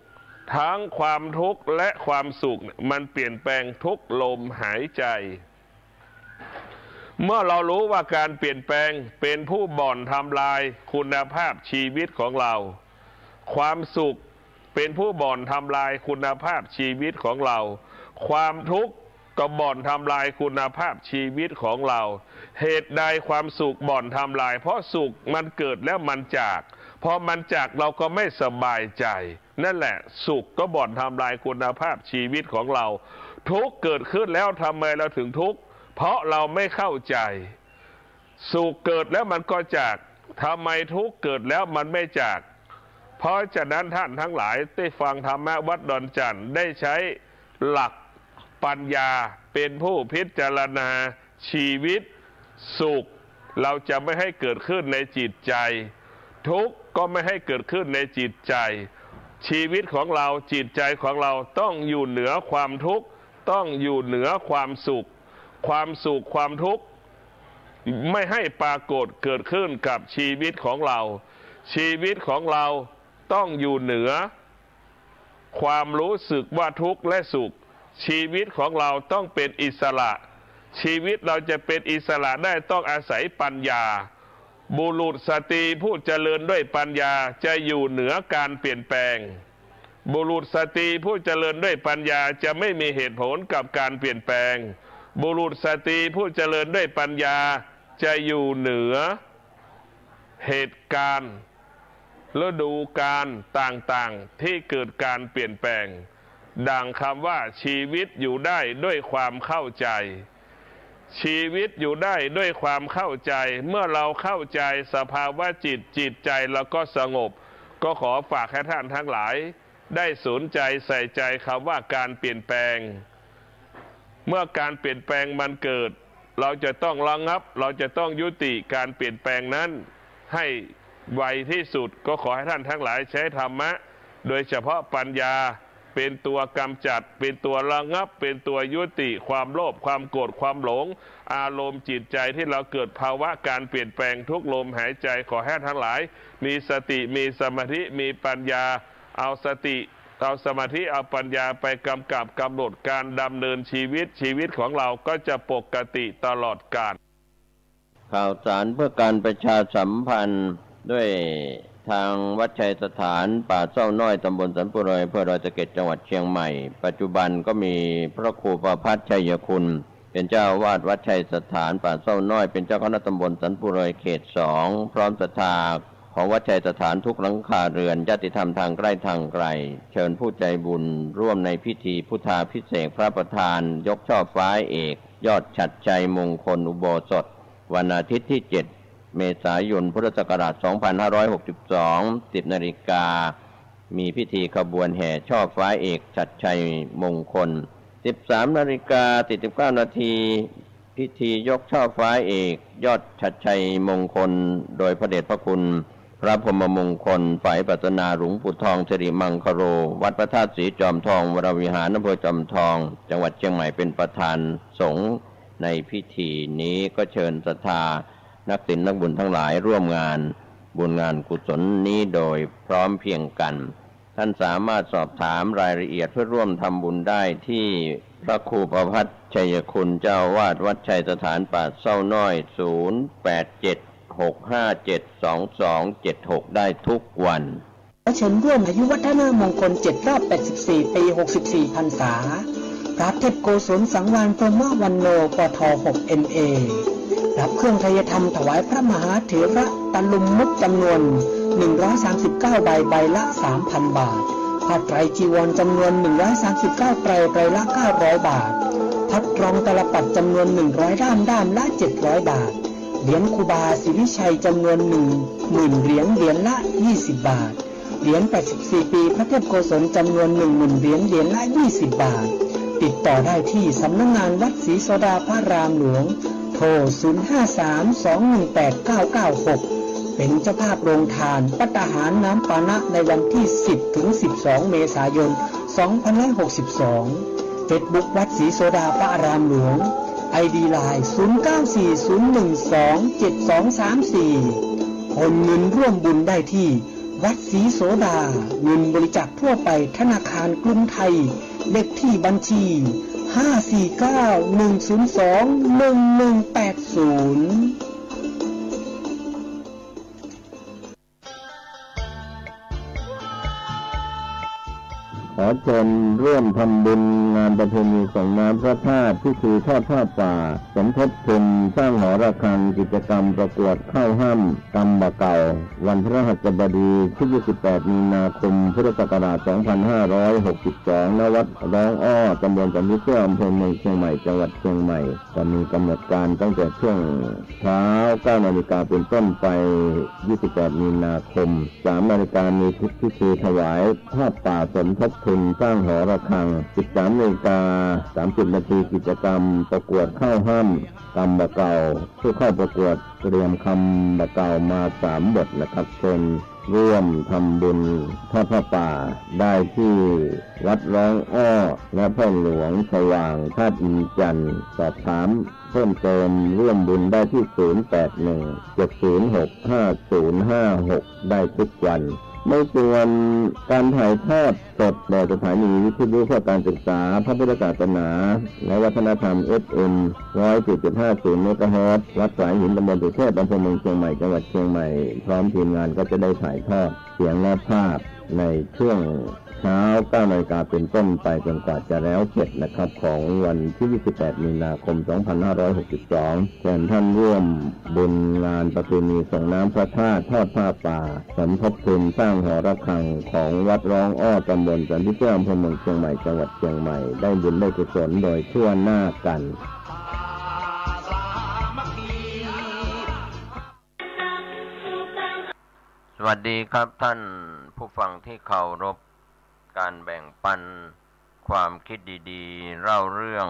ทั้งความทุกข์และความสุขมันเปลี่ยนแปลงทุกลมหายใจเมื่อเรารู้ว่าการเปลี่ยนแปลงเป็นผู้บ่อนทำลายคุณภาพชีวิตของเราความสุขเป็นผู้บ่อนทำลายคุณภาพชีวิตของเราความทุกข์ก็บ่อนทำลายคุณภาพชีวิตของเราเหตุใดความสุขบ่อนทำลายเพราะสุขมันเกิดแล้วมันจากพอมันจากเราก็ไม่สบายใจนั่นแหละสุขก็บ่อนทำลายคุณภาพชีวิตของเราทุกข์เกิดขึ้นแล้วทำไมเราถึงทุกข์เพราะเราไม่เข้าใจ สุขเกิดแล้วมันก็จากทำไมทุกข์เกิดแล้วมันไม่จากเพราะฉะนั้นท่านทั้งหลายได้ฟังธรรมะวัดดอนจันทร์ได้ใช้หลักปัญญาเป็นผู้พิจารณาชีวิตสุขเราจะไม่ให้เกิดขึ้นในจิตใจทุกข์ก็ไม่ให้เกิดขึ้นในจิตใจชีวิตของเราจิตใจของเราต้องอยู่เหนือความทุกข์ต้องอยู่เหนือความสุขความสุขความทุกข์ไม่ให้ปรากฏเกิดขึ้นกับชีวิตของเราชีวิตของเราต้องอยู่เหนือความรู้สึกว่าทุกข์และสุขชีวิตของเราต้องเป็นอิสระชีวิตเราจะเป็นอิสระได้ต้องอาศัยปัญญาบุรุษสตรีผู้เจริญด้วยปัญญาจะอยู่เหนือการเปลี่ยนแปลงบุรุษสตรีผู้เจริญด้วยปัญญาจะไม่มีเหตุผลกับการเปลี่ยนแปลงบุรุษสตรีผู้เจริญด้วยปัญญาจะอยู่เหนือเหตุการณ์ฤดูกาลต่างๆที่เกิดการเปลี่ยนแปลงดังคำว่าชีวิตอยู่ได้ด้วยความเข้าใจชีวิตอยู่ได้ด้วยความเข้าใจเมื่อเราเข้าใจสภาวะจิตใจแล้วก็สงบก็ขอฝากให้ท่านทั้งหลายได้สนใจใส่ใจคำว่าการเปลี่ยนแปลงเมื่อการเปลี่ยนแปลงมันเกิดเราจะต้องระงับเราจะต้องยุติการเปลี่ยนแปลงนั้นให้ไวที่สุดก็ขอให้ท่านทั้งหลายใช้ธรรมะโดยเฉพาะปัญญาเป็นตัวกำจัดเป็นตัวระงับเป็นตัวยุติความโลภความโกรธความหลงอารมณ์จิตใจที่เราเกิดภาวะการเปลี่ยนแปลงทุกลมหายใจขอให้ทั้งหลายมีสติมีสมาธิมีปัญญาเอาสติเอาสมาธิเอาปัญญาไปกำกับกำหนดการดำเนินชีวิตของเราก็จะปกติตลอดกาลข่าวสารเพื่อการประชาสัมพันธ์ด้วยทางวัดชัยสถานป่าเจ้าน้อยตำบลสันปุโรยอำเภอดอยสะเก็ดจังหวัดเชียงใหม่ปัจจุบันก็มีพระครูประภัสชัยคุณเป็นเจ้าอาวาสวัดชัยสถานป่าเจ้าน้อยเป็นเจ้าคณะตำบลสันปุโรยเขต 2พร้อมศรัทธาของวัดชัยสถานทุกหลังคาเรือนญาติธรรมทางใกล้ทางไกลเชิญผู้ใจบุญร่วมในพิธีพุทธาภิเษกพระประธานยกช่อฟ้าเอกยอดฉัตรชัยมงคลอุโบสถวันอาทิตย์ที่ 7 เมษายนพุทธศักราช 2562 10 นาฬิกามีพิธีขบวนแห่ช่อฟ้าเอกฉัตรชัยมงคล 13 นาฬิกา 49 นาทีพิธียกช่อฟ้าเอกยอดฉัตรชัยมงคลโดยพระเดชพระคุณพระพรหมมงคลฝ่ายปัตนาหลวงปู่ทองสิริมังคโรวัดพระธาตุศรีจอมทองวรวิหารอำเภอจอมทองจังหวัดเชียงใหม่เป็นประธานสงฆ์ในพิธีนี้ก็เชิญศรัทธานักศีลนักบุญทั้งหลายร่วมงานบุญงานกุศลนี้โดยพร้อมเพรียงกันท่านสามารถสอบถามรายละเอียดเพื่อร่วมทำบุญได้ที่พระครูประภัสชัยคุณเจ้าวาดวัดชัยสถานป่าเศร้าน้อย0876572276ได้ทุกวันเชิญร่วมอายุวัฒนมงคล7 รอบ 84 ปี 64 พรรษาพระเทพโกศลสังวาลพรหมวันโนปท 6 MA รับเครื่องไทยธรรมถวายพระมหาเถระตะลุมมุกจำนวน139 ใบละ 3,000 บาทผ้าไตรจีวรจำนวน139 ไตรละ 900 บาทพัดรองตลปัดจำนวน100 ด้ามละ 700 บาทเหรียญครูบาศิริชัยจำนวน10,000 เหรียญละ 20 บาทเหรียญ84 ปีพระเทพโกศลจำนวน10,000 เหรียญละ 20 บาทติดต่อได้ที่สำนักงานวัดศรีโสดาพระรามหลวงโทร 053-218-996 เป็นเจ้าภาพโรงทานภัตตาหารน้ำปานะในวันที่ 10-12 เมษายน 2562 เฟซบุ๊กวัดศรีโสดาพระรามหลวง ID ไลน์ 0940127234 โอนเงินร่วมบุญได้ที่วัดศรีโสดาเงินบริจาคทั่วไปธนาคารกรุงไทยเลขที่บัญชี549-102-1180ขอ ชนร่วมทำบุญงานประเพณีส่งน้ำพระธาตุพิธีทอดผ้าป่าสมทบทุนสร้างหอระฆังกิจกรรมประกวดเข้าห้ำกำบะเก่าวันพฤหัสบดีที่28 มีนาคมพุทธศักราช 2562 ณ วัดร้องอ้อตำบลสันติเชื่ออำเภอเมืองเชียงใหม่จังหวัดเชียงใหม่จะมีกำหนดการตั้งแต่ช่วงเช้า 9 นาฬิกาเป็นต้นไป 28 มีนาคม 3 นาฬิกามีพิธีถวายผ้าป่าสมทบทุนสร้างหอระฆัง 13 นาฬิกา 30 นาทีกิจกรรมประกวดเข้าห้ำกำบะเก่าผู้เข้าประกวดเตรียมคำบะเก่ามา3 บทนะครับเชิญร่วมทำบุญทอดผ้าป่าได้ที่วัดร้องอ้อและพ่อหลวงสว่างธาตุอินจันทร์สอบถามเพิ่มเติมร่วมบุญได้ที่ 0817065056 ได้ทุกวันในส่วนการถ่ายทอดสดในสถานีวิทยุเพื่อการศึกษาพระพุทธศาสนาและวัฒนธรรม FM 104.50 เมกะเฮิรตซ์วัดสายหินตำบลสุเทพอำเภอเมืองเชียงใหม่จังหวัดเชียงใหม่พร้อมทีมงานก็จะได้ถ่ายทอดเสียงและภาพในช่วงเช้า 9 นาฬิกาเป็นต้นไปจนกว่าจะแล้วเสร็จนะครับของวันที่ 28 มีนาคม 2562เชิญท่านร่วมบุญงานประเพณีส่งน้ำพระธาตุทอดผ้าป่าสมทบทุนสร้างหอระฆังของวัดร้องอ้อตำบลสันติเชื่ออำเภอเมืองเชียงใหม่จังหวัดเชียงใหม่ได้บุญได้กุศลโดยทั่วหน้ากันสวัสดีครับท่านผู้ฟังที่เคารพการแบ่งปันความคิดดีๆเล่าเรื่อง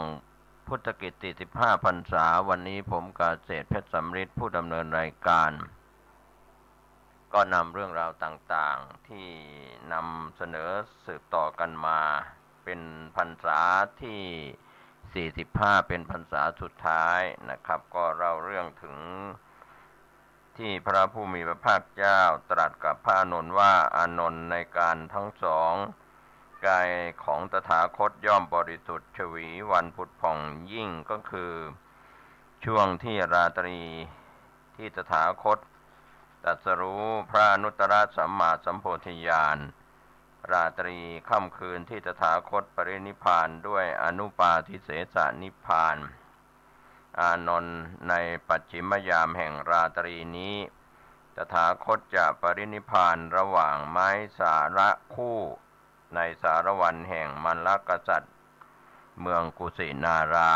พุทธกิจ45 พรรษาวันนี้ผมกาเศษเพชรสำริดผู้ดำเนินรายการก็นำเรื่องราวต่างๆที่นำเสนอสืบต่อกันมาเป็นพรรษาที่45เป็นพรรษาสุดท้ายนะครับก็เล่าเรื่องถึงที่พระผู้มีพระภาคเจ้าตรัสกับพระอานนท์ว่าอานนท์ในการทั้งสองกายของตถาคตย่อมบริสุทธิ์ฉวีวันผุดผ่องยิ่งก็คือช่วงที่ราตรีที่ตถาคตตรัสรู้พระอนุตตรสัมมาสัมโพธิญาณราตรีค่ำคืนที่ตถาคตปรินิพพานด้วยอนุปาทิเสสนิพพานอานนท์ในปัจฉิมยามแห่งราตรีนี้ตถาคตจะปรินิพพานระหว่างไม้สาระคู่ในสารวันแห่งมัลลกษัตริย์เมืองกุสินารา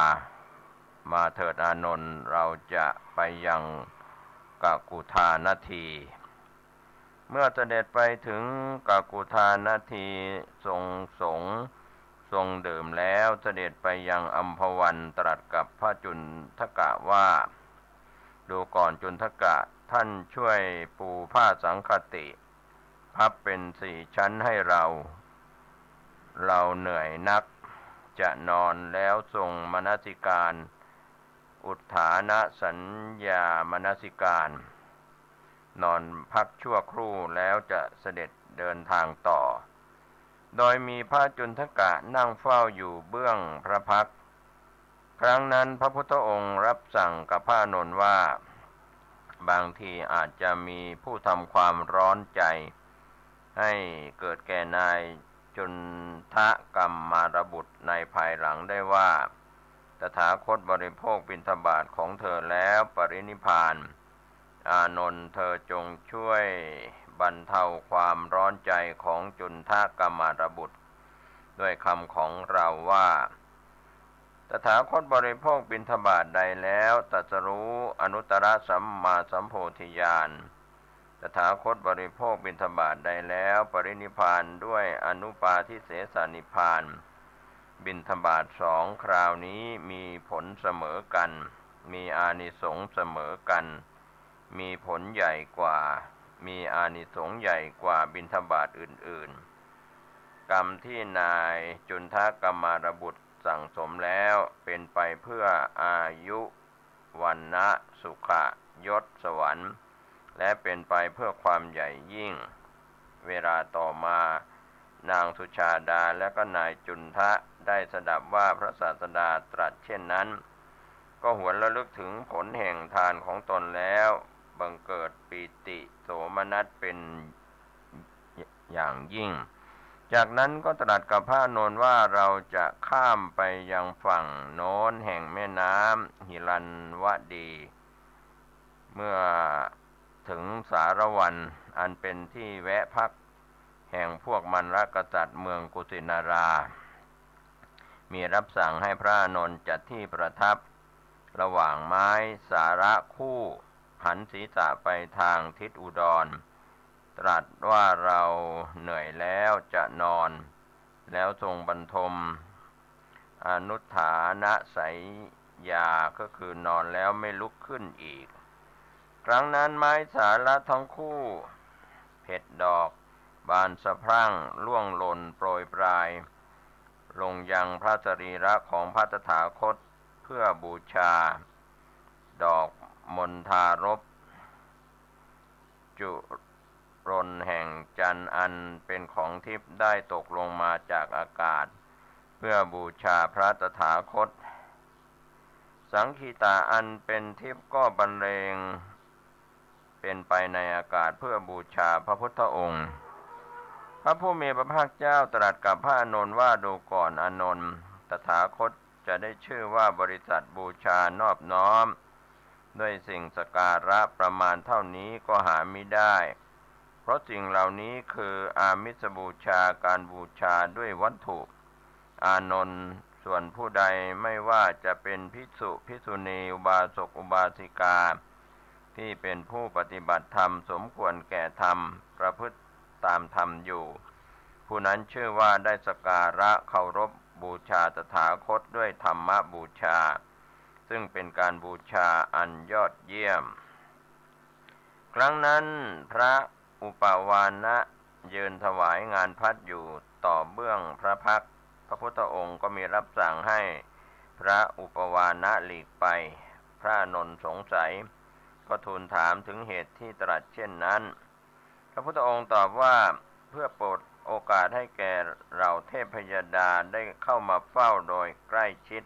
มาเถิดอานนท์เราจะไปยังกกุฑานาทีเมื่อเสด็จไปถึงกกุฑานาทีทรงสงฆ์ทรงดื่มแล้วเสด็จไปยังอัมพวันตรัสกับพระจุนทกะว่าดูก่อนจุนทกะท่านช่วยปูผ้าสังคติพับเป็น4 ชั้นให้เราเหนื่อยนักจะนอนแล้วทรงมนสิการอุทธานสัญญามนสิการนอนพักชั่วครู่แล้วจะเสด็จเดินทางต่อโดยมีพระจุนทกะนั่งเฝ้าอยู่เบื้องพระพักตร์ครั้งนั้นพระพุทธองค์รับสั่งกับพระอานนท์ว่าบางทีอาจจะมีผู้ทำความร้อนใจให้เกิดแก่นายจุนทะกัมมารบุตรในภายหลังได้ว่าตถาคตบริโภคบิณฑบาตของเธอแล้วปรินิพพานอานนท์เธอจงช่วยบรรเทาความร้อนใจของจุนทะกัมมารบุตรด้วยคำของเราว่าตถาคตบริโภคบิณฑบาตใดแล้วตรัสรู้อนุตตรสัมมาสัมโพธิญาณตถาคตบริโภคบิณฑบาตใดแล้วปรินิพพานด้วยอนุปาทิเสสนิพพานบิณฑบาต2 คราวนี้มีผลเสมอกันมีอานิสงส์เสมอกันมีผลใหญ่กว่ามีอานิสงส์ใหญ่กว่าบิณฑบาตอื่นๆกรรมที่นายจุนทกมารบุตรสั่งสมแล้วเป็นไปเพื่ออายุวันนะสุขยศสวรรค์และเป็นไปเพื่อความใหญ่ยิ่งเวลาต่อมานางสุชาดาและก็นายจุนทะได้สดับว่าพระศาสดาตรัสเช่นนั้นก็หวนระลึกถึงผลแห่งทานของตนแล้วบังเกิดปีติโสมนัสเป็นอย่างยิ่ง จากนั้นก็ตรัสกับพระอานนท์ว่าเราจะข้ามไปยังฝั่งโน้นแห่งแม่น้ำหิรัญวดี เมื่อถึงสารวันอันเป็นที่แวะพักแห่งพวกมันรกษัตริย์เมืองกุสินารา มีรับสั่งให้พระอานนท์จัดที่ประทับระหว่างไม้สาระคู่หันศีรษะไปทางทิศอุดร ตรัสว่าเราเหนื่อยแล้วจะนอนแล้วทรงบรรทมอนุฐานะไสยาก็คือนอนแล้วไม่ลุกขึ้นอีกครั้งนั้นไม้สาระทั้งคู่เผ็ดดอกบานสะพรั่งร่วงหล่นโปรยปลายลงยังพระสรีระของพระตถาคตเพื่อบูชาดอกมณฑารพจุรนแห่งจันทร์อันเป็นของทิพย์ได้ตกลงมาจากอากาศเพื่อบูชาพระตถาคตสังคีตาอันเป็นทิพย์ก็บรรเลงเป็นไปในอากาศเพื่อบูชาพระพุทธองค์พระผู้มีพระภาคเจ้าตรัสกับพระอานนท์ว่าดูก่อนอานนท์ตถาคตจะได้ชื่อว่าบริษัทบูชานอบน้อมด้วยสิ่งสักการะประมาณเท่านี้ก็หามิได้เพราะสิ่งเหล่านี้คืออามิสบูชาการบูชาด้วยวัตถุอานนท์ส่วนผู้ใดไม่ว่าจะเป็นภิกษุภิกษุณีอุบาสกอุบาสิกาที่เป็นผู้ปฏิบัติธรรมสมควรแก่ธรรมประพฤติตามธรรมอยู่ผู้นั้นชื่อว่าได้สักการะเคารพบูชาตถาคตด้วยธรรมบูชาซึ่งเป็นการบูชาอันยอดเยี่ยมครั้งนั้นพระอุปาวานะยืนถวายงานพัดอยู่ต่อเบื้องพระพักตร์พระพุทธองค์ก็มีรับสั่งให้พระอุปวานะหลีกไปพระอานนท์สงสัยก็ทูลถามถึงเหตุที่ตรัสเช่นนั้นพระพุทธองค์ตอบว่าเพื่อโปรดโอกาสให้แก่เราเทพยดาได้เข้ามาเฝ้าโดยใกล้ชิด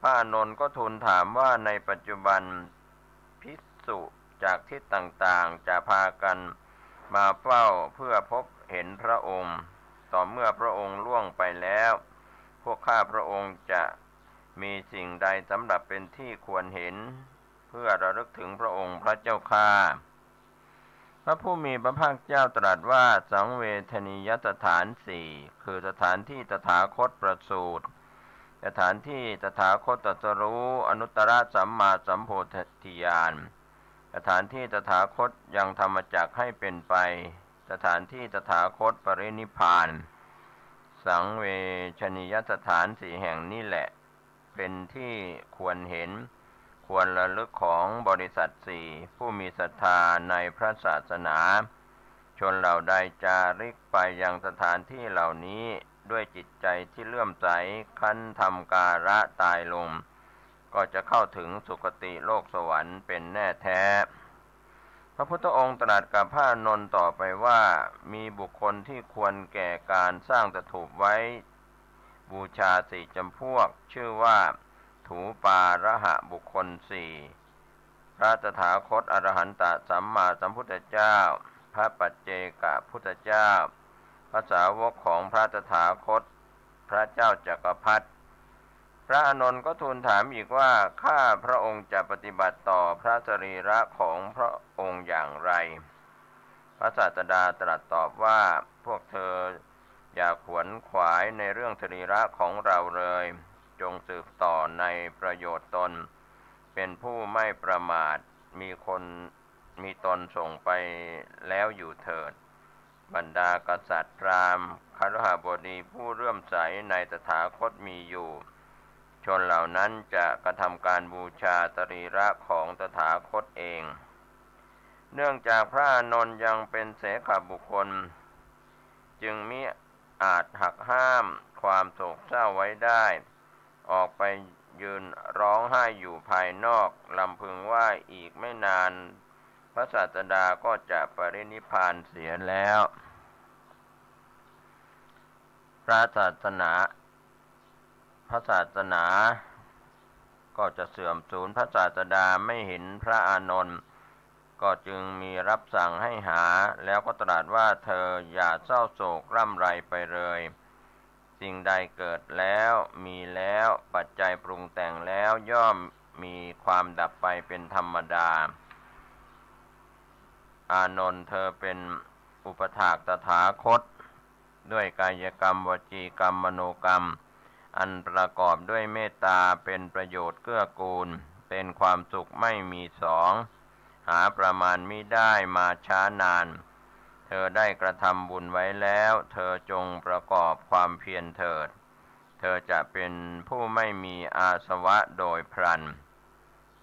พระอานนท์ก็ทูลถามว่าในปัจจุบันภิกษุจากทิศต่างๆจะพากันมาเฝ้าเพื่อพบเห็นพระองค์ต่อเมื่อพระองค์ล่วงไปแล้วพวกข้าพระองค์จะมีสิ่งใดสำหรับเป็นที่ควรเห็นเพื่อระลึกถึงพระองค์พระเจ้าข้าพระผู้มีพระภาคเจ้าตรัสว่าสังเวทนียสถานสี่คือสถานที่ตถาคตประสูติสถานที่ตถาคตตรัสรู้อนุตตรสัมมาสัมโพธิญาณสถานที่ตถาคตยังธรรมจักให้เป็นไปสถานที่ตถาคตปรินิพพานสังเวชนียสถานสี่แห่งนี้แหละเป็นที่ควรเห็นควรระลึกของบริษัทสี่ผู้มีศรัทธาในพระศาสนาชนเหล่าใดจาริกไปยังสถานที่เหล่านี้ด้วยจิตใจที่เลื่อมใสคั้นทำการะตายลงก็จะเข้าถึงสุคติโลกสวรรค์เป็นแน่แท้พระพุทธองค์ตรัสกับพระอานนท์ต่อไปว่ามีบุคคลที่ควรแก่การสร้างสถูปไว้บูชาสี่จำพวกชื่อว่าถูปาระหะบุคคลสี่พระตถาคตอรหันตสัมมาสัมพุทธเจ้าพระปัจเจกพุทธเจ้าพระสาวกของพระตถาคตพระเจ้าจักรพรรดิพระอานนท์ก็ทูลถามอีกว่าข้าพระองค์จะปฏิบัติต่อพระสรีระของพระองค์อย่างไรพระศาสดาตรัสตอบว่าพวกเธออย่าขวนขวายในเรื่องสรีระของเราเลยจงสืบต่อในประโยชน์ตนเป็นผู้ไม่ประมาทมีตนส่งไปแล้วอยู่เถิดบรรดากษัตริย์พราหมณ์คฤหบดีผู้เลื่อมใสในตถาคตมีอยู่ชนเหล่านั้นจะกระทำการบูชาสรีระของตถาคตเองเนื่องจากพระอานนท์ยังเป็นเสขบุคคลจึงมิอาจหักห้ามความโศกเศร้าไว้ได้ออกไปยืนร้องไห้อยู่ภายนอกลำพึงว่าอีกไม่นานพระศาสดาก็จะปรินิพพานเสียแล้วพระศาสนาก็จะเสื่อมสูญพระศาสดาไม่เห็นพระอานนท์ ก็จึงมีรับสั่งให้หาแล้วก็ตรัสว่าเธออย่าเศร้าโศกร่ำไรไปเลยสิ่งใดเกิดแล้วมีแล้วปัจจัยปรุงแต่งแล้วย่อมมีความดับไปเป็นธรรมดาอานนท์เธอเป็นอุปถากตถาคตด้วยกายกรรมวจีกรรมมโนกรรมอันประกอบด้วยเมตตาเป็นประโยชน์เกื้อกูลเป็นความสุขไม่มีสองหาประมาณมิได้มาช้านานเธอได้กระทำบุญไว้แล้วเธอจงประกอบความเพียรเถิดเธอจะเป็นผู้ไม่มีอาสวะโดยพลัน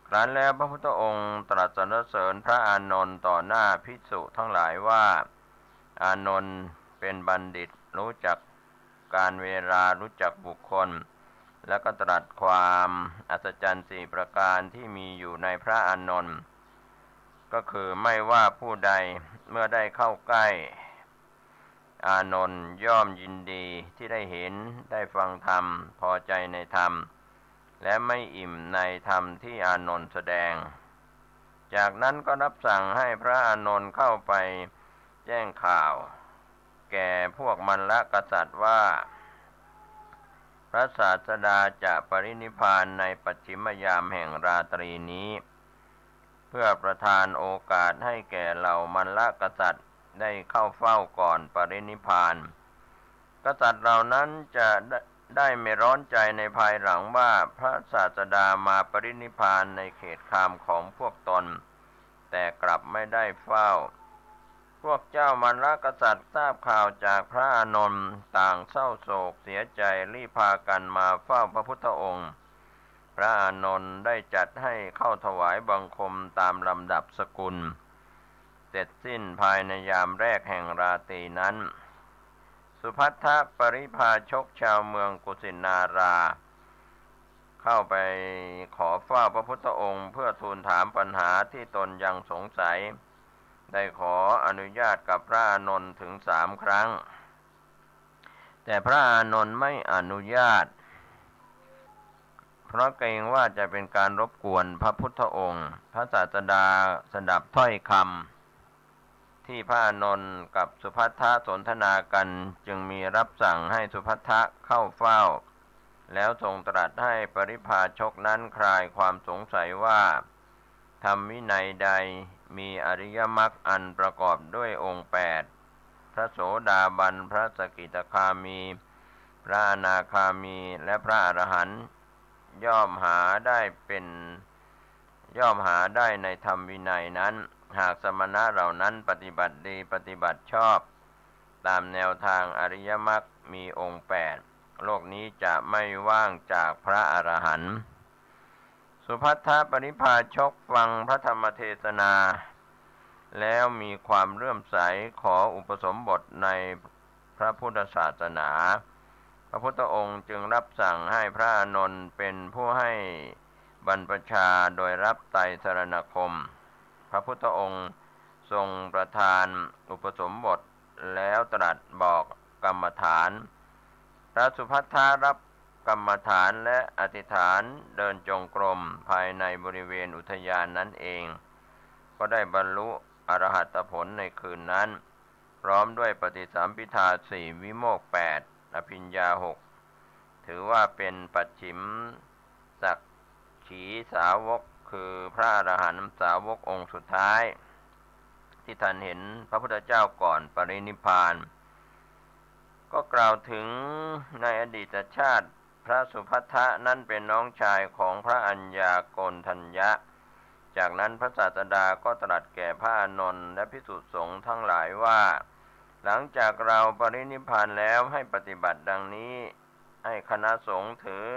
ครั้นแล้วพระพุทธองค์ตรัสสรรเสริญพระอานนท์ต่อหน้าภิกษุทั้งหลายว่าอานนท์เป็นบัณฑิตรู้จักการเวลารู้จักบุคคลแล้วก็ตรัสความอัศจรรย์4ประการที่มีอยู่ในพระอานนท์ก็คือไม่ว่าผู้ใดเมื่อได้เข้าใกล้อานนท์ย่อมยินดีที่ได้เห็นได้ฟังธรรมพอใจในธรรมและไม่อิ่มในธรรมที่อานนท์แสดงจากนั้นก็รับสั่งให้พระอานนท์เข้าไปแจ้งข่าวแก่พวกมัลลกษัตริย์ว่าพระศาสดาจะปรินิพพานในปัจฉิมยามแห่งราตรีนี้เพื่อประทานโอกาสให้แก่เหล่ามัลลกษัตริย์ได้เข้าเฝ้าก่อนปรินิพพานกษัตริย์เหล่านั้นจะได้ไม่ร้อนใจในภายหลังว่าพระศาสดามาปรินิพพานในเขตคามของพวกตนแต่กลับไม่ได้เฝ้าพวกเจ้ามัลลกษัตริย์ทราบข่าวจากพระอานนท์ต่างเศร้าโศกเสียใจรีบพากันมาเฝ้าพระพุทธองค์พระอานนท์ได้จัดให้เข้าถวายบังคมตามลำดับสกุลเสร็จสิ้นภายในยามแรกแห่งราตรีนั้นสุภัททปริภาชกชาวเมืองกุสินาราเข้าไปขอเฝ้าพระพุทธองค์เพื่อทูลถามปัญหาที่ตนยังสงสัยได้ขออนุญาตกับพระอานนท์ถึง3 ครั้งแต่พระอานนท์ไม่อนุญาตเพราะเกรงว่าจะเป็นการรบกวนพระพุทธองค์พระศาสดาสดับถ้อยคำที่พระอานนท์กับสุภัททะสนทนากันจึงมีรับสั่งให้สุภัททะเข้าเฝ้าแล้วทรงตรัสให้ปริภาชกนั้นคลายความสงสัยว่าธรรมวินัยใดมีอริยมรรคอันประกอบด้วยองค์8พระโสดาบันพระสกิทาคามีพระอนาคามีและพระอรหันต์ย่อมหาได้ในธรรมวินัยนั้นหากสมณะเหล่านั้นปฏิบัติดีปฏิบัติชอบตามแนวทางอริยมรรคมีองค์8โลกนี้จะไม่ว่างจากพระอรหันต์สุภัททปริภาชกฟังพระธรรมเทศนาแล้วมีความเลื่อมใสขออุปสมบทในพระพุทธศาสนาพระพุทธองค์จึงรับสั่งให้พระอานนท์เป็นผู้ให้บรรพชาโดยรับไตรสรณคมพระพุทธองค์ทรงประทานอุปสมบทแล้วตรัสบอกกรรมฐานพระสุภัททะรับกรรมฐานและอธิษฐานเดินจงกรมภายในบริเวณอุทยานนั้นเองก็ได้บรรลุอรหัตผลในคืนนั้นพร้อมด้วยปฏิสัมภิทา4วิโมกข์8อภิญญา6ถือว่าเป็นปัจฉิมสักขีสาวกคือพระอรหันต์สาวกองค์สุดท้ายที่ท่านเห็นพระพุทธเจ้าก่อนปรินิพพานก็กล่าวถึงในอดีตชาติพระสุภัททะนั้นเป็นน้องชายของพระอัญญาโกณฑัญญะจากนั้นพระศาสดาก็ตรัสแก่พระอานนท์และภิกษุสงฆ์ทั้งหลายว่าหลังจากเราปรินิพพานแล้วให้ปฏิบัติดังนี้ให้คณะสงฆ์ถือ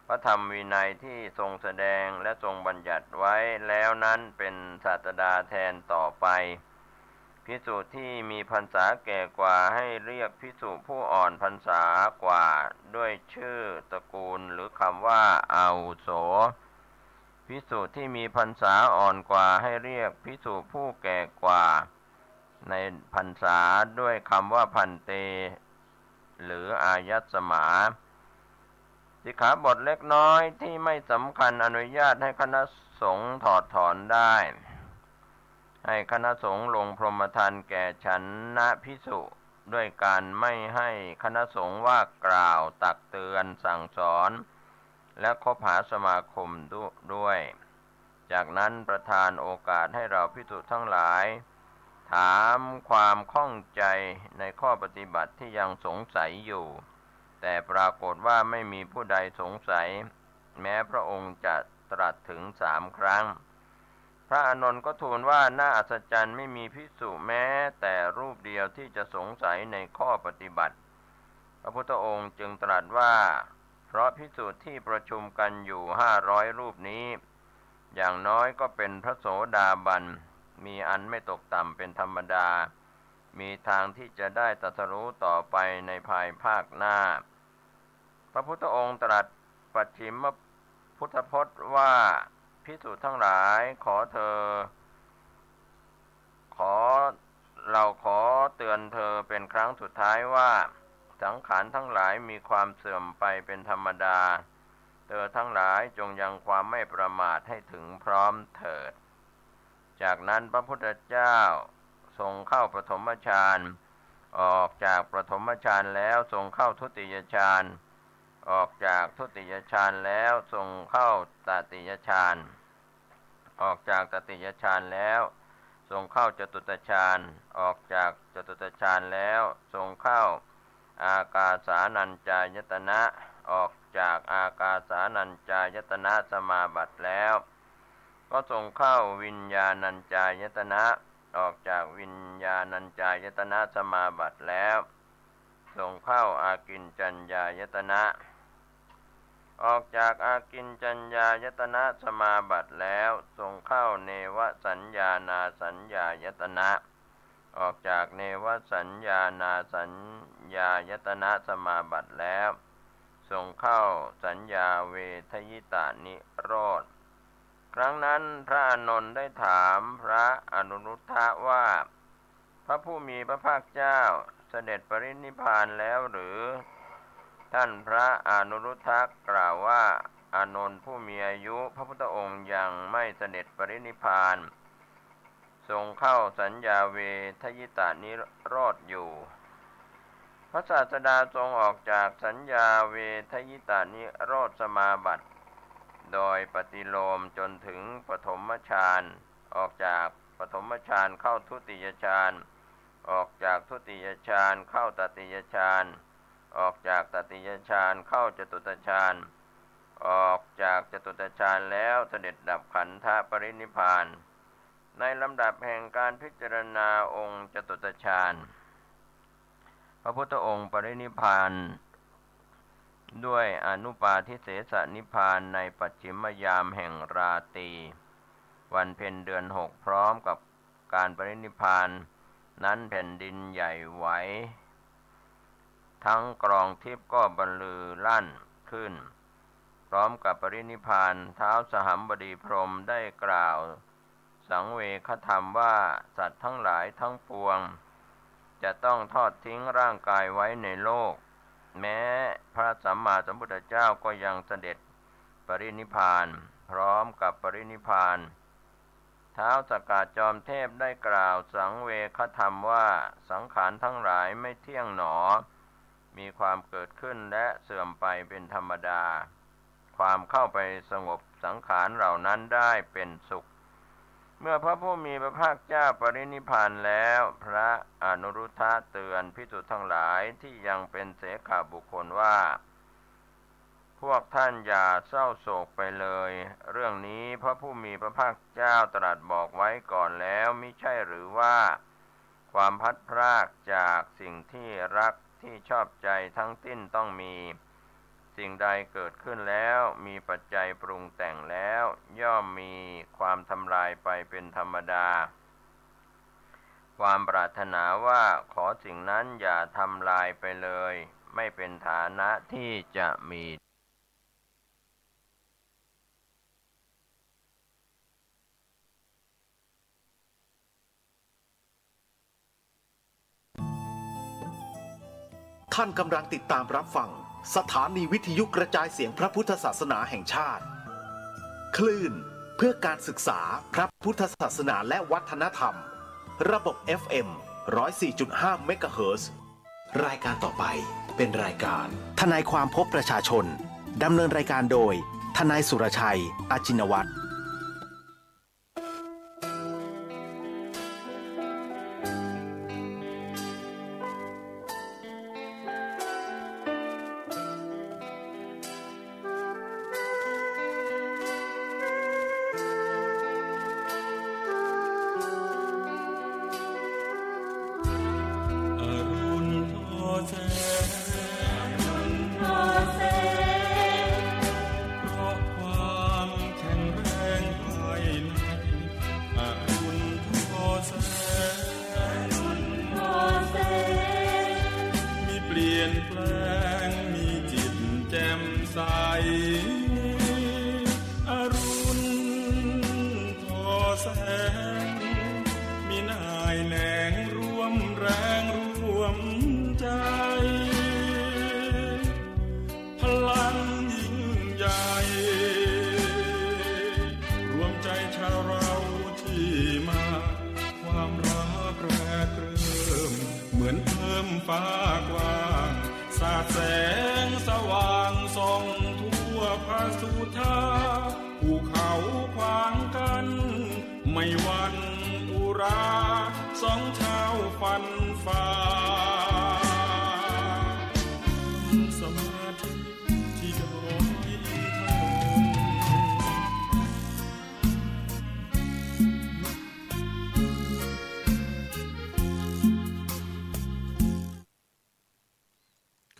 พระธรรมวินัยที่ทรงแสดงและทรงบัญญัติไว้แล้วนั้นเป็นศาสดาแทนต่อไปภิกษุที่มีพรรษาแก่กว่าให้เรียกภิกษุผู้อ่อนพรรษากว่าด้วยชื่อตระกูลหรือคำว่าอาวุโสภิกษุที่มีพรรษาอ่อนกว่าให้เรียกภิกษุผู้แก่กว่าในพรรษาด้วยคำว่าพันเตหรืออายัสสมาสิกขาบทเล็กน้อยที่ไม่สำคัญอนุญาตให้คณะสงฆ์ถอดถอนได้ ให้คณะสงฆ์ลงพรหมทานแก่ฉันนะภิกษุด้วยการไม่ให้คณะสงฆ์ว่ากล่าวตักเตือนสั่งสอนและคบหาสมาคมด้วยจากนั้นประทานโอกาสให้เราภิกษุทั้งหลายถามความข้องใจในข้อปฏิบัติที่ยังสงสัยอยู่แต่ปรากฏว่าไม่มีผู้ใดสงสัยแม้พระองค์จะตรัสถึง3 ครั้งพระอานนท์ก็ทูลว่าน่าอัศจรรย์ไม่มีภิกษุแม้แต่รูปเดียวที่จะสงสัยในข้อปฏิบัติพระพุทธองค์จึงตรัสว่าเพราะภิกษุที่ประชุมกันอยู่500 รูปนี้อย่างน้อยก็เป็นพระโสดาบันมีอันไม่ตกต่ำเป็นธรรมดามีทางที่จะได้ตรัสรู้ต่อไปในภายภาคหน้าพระพุทธองค์ตรัสปัจฉิมพุทธพจน์ว่าภิกษุทั้งหลายเราขอเตือนเธอเป็นครั้งสุดท้ายว่าสังขารทั้งหลายมีความเสื่อมไปเป็นธรรมดาเธอทั้งหลายจงยังความไม่ประมาทให้ถึงพร้อมเถิดจากนั้นพระพุทธเจ้าทรงเข้าปฐมฌานออกจากปฐมฌานแล้วทรงเข้าทุติยฌานออกจากทุติยฌานแล้วทรงเข้าตติยฌานออกจากตติยฌานแล้วทรงเข้าจตุตฌานออกจากจตุตฌานแล้วทรงเข้าอากาสานัญจายตนะออกจากอากาสานัญจายตนะสมาบัติแล้วก็ทรงเข้าวิญญาณัญจายตนะออกจากวิญญาณัญจายตนะสมาบัติแล้วทรงเข้าอากิญจัญญายตนะออกจากอากิญจัญญายตนะสมาบัติแล้วทรงเข้าเนวสัญญานาสัญญายตนะออกจากเนวสัญญานาสัญญายตนะสมาบัติแล้วทรงเข้าสัญญาเวทยิตานิโรธครั้งนั้นพระอานนท์ได้ถามพระอนุรุทธะว่าพระผู้มีพระภาคเจ้าเสด็จปรินิพพานแล้วหรือท่านพระอนุรุทธะกล่าวว่าอานนท์ผู้มีอายุพระพุทธองค์ยังไม่เสด็จปรินิพพานทรงเข้าสัญญาเวทยิตานิโรธอยู่พระศาสดาทรงออกจากสัญญาเวทยิตานิโรธสมาบัติโดยปฏิโลมจนถึงปฐมฌานออกจากปฐมฌานเข้าทุติยฌานออกจากทุติยฌานเข้าตติยฌานออกจากตติยฌานเข้าจตุตฌานออกจากจตุตฌานแล้วเสด็จดับขันธปรินิพพานในลำดับแห่งการพิจารณาองค์จตุตฌานพระพุทธองค์ปรินิพพานด้วยอนุปาทิเสสนิพพานในปัจฉิมยามแห่งราตรีวันเพ็ญเดือน6พร้อมกับการปรินิพพานนั้นแผ่นดินใหญ่ไหวทั้งกรองทิพย์ก็บรรลือลั่นขึ้นพร้อมกับปรินิพพานท้าวสหัมบดีพรหมได้กล่าวสังเวคธรรมว่าสัตว์ทั้งหลายทั้งปวงจะต้องทอดทิ้งร่างกายไว้ในโลกแม้พระสัมมาสัมพุทธเจ้าก็ยังเสด็จปรินิพพานพร้อมกับปรินิพพานท้าวสกาจอมเทพได้กล่าวสังเวคธรรมว่าสังขารทั้งหลายไม่เที่ยงหนอมีความเกิดขึ้นและเสื่อมไปเป็นธรรมดาความเข้าไปสงบสังขารเหล่านั้นได้เป็นสุขเมื่อพระผู้มีพระภาคเจ้าปรินิพพานแล้วพระอนุรุทธะเตือนภิกษุทั้งหลายที่ยังเป็นเสขบุคคลว่าพวกท่านอย่าเศร้าโศกไปเลยเรื่องนี้พระผู้มีพระภาคเจ้าตรัสบอกไว้ก่อนแล้วมิใช่หรือว่าความพัดพรากจากสิ่งที่รักที่ชอบใจทั้งสิ้นต้องมีสิ่งใดเกิดขึ้นแล้วมีปัจจัยปรุงแต่งแล้วย่อมมีความทำลายไปเป็นธรรมดาความปรารถนาว่าขอสิ่งนั้นอย่าทำลายไปเลยไม่เป็นฐานะที่จะมีท่านกำลังติดตามรับฟังสถานีวิทยุกระจายเสียงพระพุทธศาสนาแห่งชาติคลื่น เพื่อการศึกษาพระพุทธศาสนาและวัฒนธรรมระบบ FM 104.5 เมกะเฮิรตซ์ รายการต่อไปเป็นรายการทนายความพบประชาชนดำเนินรายการโดยทนายสุรชัย อาจินวัตร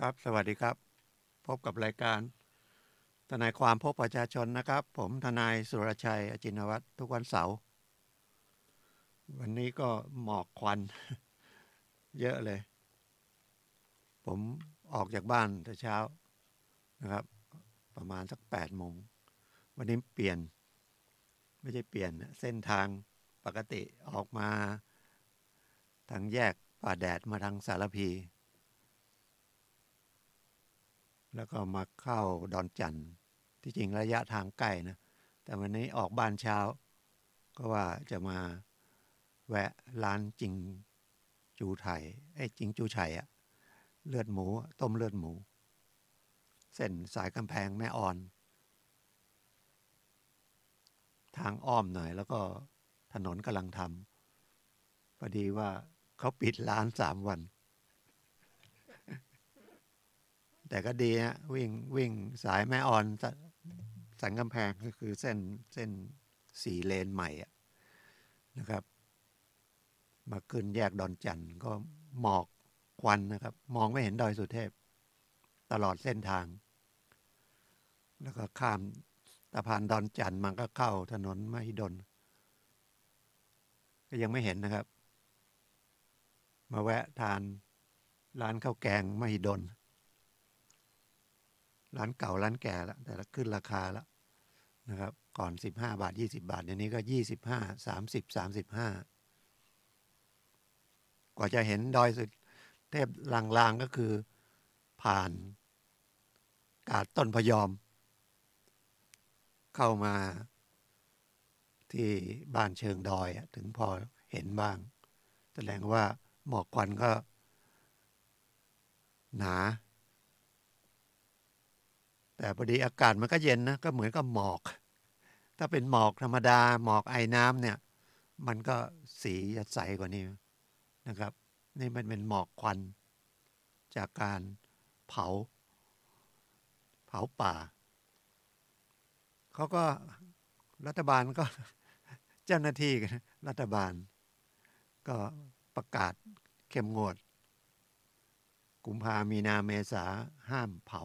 ครับสวัสดีครับพบกับรายการทนายความพบประชาชนนะครับผมทนายสุรชัย อจินวัตรทุกวันเสาร์วันนี้ก็หมอกควัน เยอะเลยผมออกจากบ้านแต่เช้านะครับประมาณสัก8 โมงวันนี้เปลี่ยนไม่ใช่เปลี่ยนเส้นทางปกติออกมาทางแยกป่าแดดมาทางสารพีแล้วก็มาเข้าดอนจันทร์ที่จริงระยะทางใกล้นะแต่วันนี้ออกบ้านเช้าก็ว่าจะมาแวะร้านจิงจูไถจิงจูไฉอะเลือดหมูต้มเลือดหมูเส้นสายกำแพงแม่ออนทางอ้อมหน่อยแล้วก็ถนนกำลังทำพอดีว่าเขาปิดร้าน3 วันแต่ก็ดีนะวิ่งสายแม่ออนสันกำแพงก็คือเส้น4 เลนใหม่นะครับมาขึ้นแยกดอนจันทร์ก็หมอกควันนะครับมองไม่เห็นดอยสุเทพตลอดเส้นทางแล้วก็ข้ามสะพานดอนจันทร์มันก็เข้าถนนมหิดลก็ยังไม่เห็นนะครับมาแวะทานร้านข้าวแกงมหิดลร้านเก่าร้านแก่แล้วแต่ละขึ้นราคาแล้วนะครับก่อน15 บาท20 บาทเดี๋ยวนี้ก็25 30 35กว่าจะเห็นดอยสุเทพลางๆก็คือผ่านกาดต้นพยอมเข้ามาที่บ้านเชิงดอยถึงพอเห็นบ้างแสดงว่าหมอกควันก็หนาแต่พอดีอากาศมันก็เย็นนะก็เหมือนกับหมอกถ้าเป็นหมอกธรรมดาหมอกไอน้ำเนี่ยมันก็สีจะใสกว่านี้นะครับนี่มันเป็นหมอกควันจากการเผาป่าเขาก็รัฐบาลก็เจ้าหน้าที่รัฐบาลก็ประกาศเข้มงวดกุมภามีนาเมษาห้ามเผา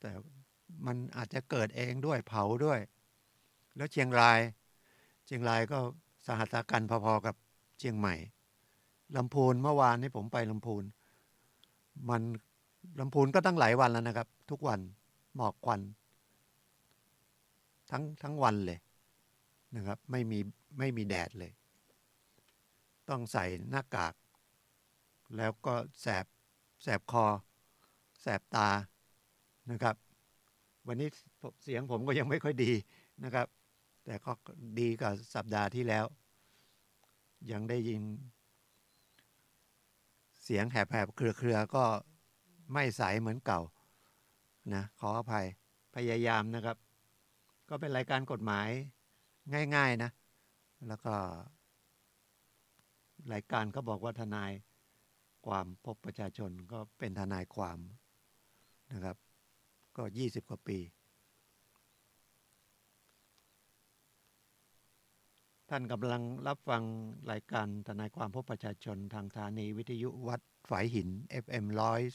แต่มันอาจจะเกิดเองด้วยเผาด้วยแล้วเชียงรายก็สหัสกันพอๆกับเชียงใหม่ลำพูนเมื่อวานนี้ผมไปลำพูนก็ตั้งหลายวันแล้วนะครับทุกวันหมอกควันทั้งวันเลยนะครับไม่มีแดดเลยต้องใส่หน้ากากแล้วก็แสบคอแสบตานะครับวันนี้เสียงผมก็ยังไม่ค่อยดีนะครับ แต่ก็ดีกว่าสัปดาห์ที่แล้ว ยังได้ยินเสียงแหบๆเครือๆก็ไม่ใสเหมือนเก่านะขออภัยพยายามนะครับก็เป็นรายการกฎหมายง่ายๆนะแล้วก็รายการก็บอกว่าทนายความพบประชาชนก็เป็นทนายความนะครับก็20 กว่าปีท่านกำลังรับฟังรายการทนายความพบประชาชนทางสถานีวิทยุวัดฝายหิน FM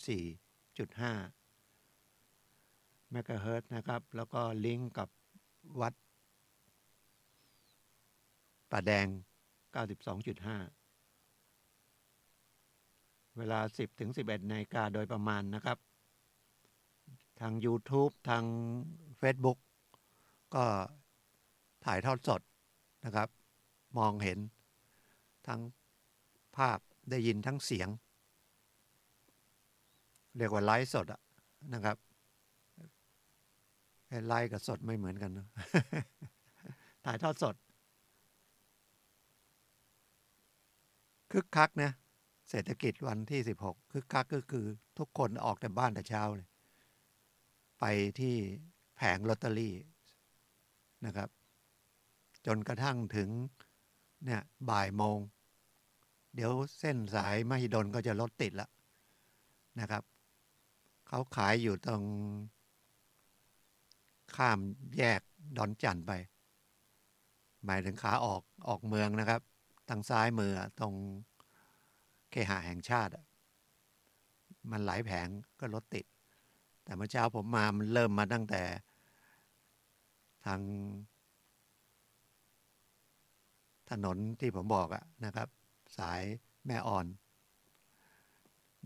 104.5 เมกะเฮิรตซ์นะครับแล้วก็ลิงก์กับวัดป่าแดง 92.5 เวลา 10 ถึง 11 นาฬิกาโดยประมาณนะครับทาง YouTube ทาง Facebook ก็ถ่ายทอดสดนะครับมองเห็นทั้งภาพได้ยินทั้งเสียงเรียกว่าไลฟ์สดนะครับไลฟ์กับสดไม่เหมือนกันนะ ถ่ายทอดสดคึกคักนะเศรษฐกิจวันที่16คึกคักก็คือทุกคนออกจากบ้านแต่เช้าเลยไปที่แผงลอตเตอรี่นะครับจนกระทั่งถึงเนี่ยบ่ายโมงเดี๋ยวเส้นสายมหิดลก็จะรถติดแล้วนะครับเขาขายอยู่ตรงข้ามแยกดอนจันทน์ไปหมายถึงขาออกเมืองนะครับทางซ้ายมือตรงเคหะแห่งชาติมันหลายแผงก็รถติดแต่เมื่อเช้าผมมามันเริ่มมาตั้งแต่ทางถนนที่ผมบอกนะครับสายแม่อ่อน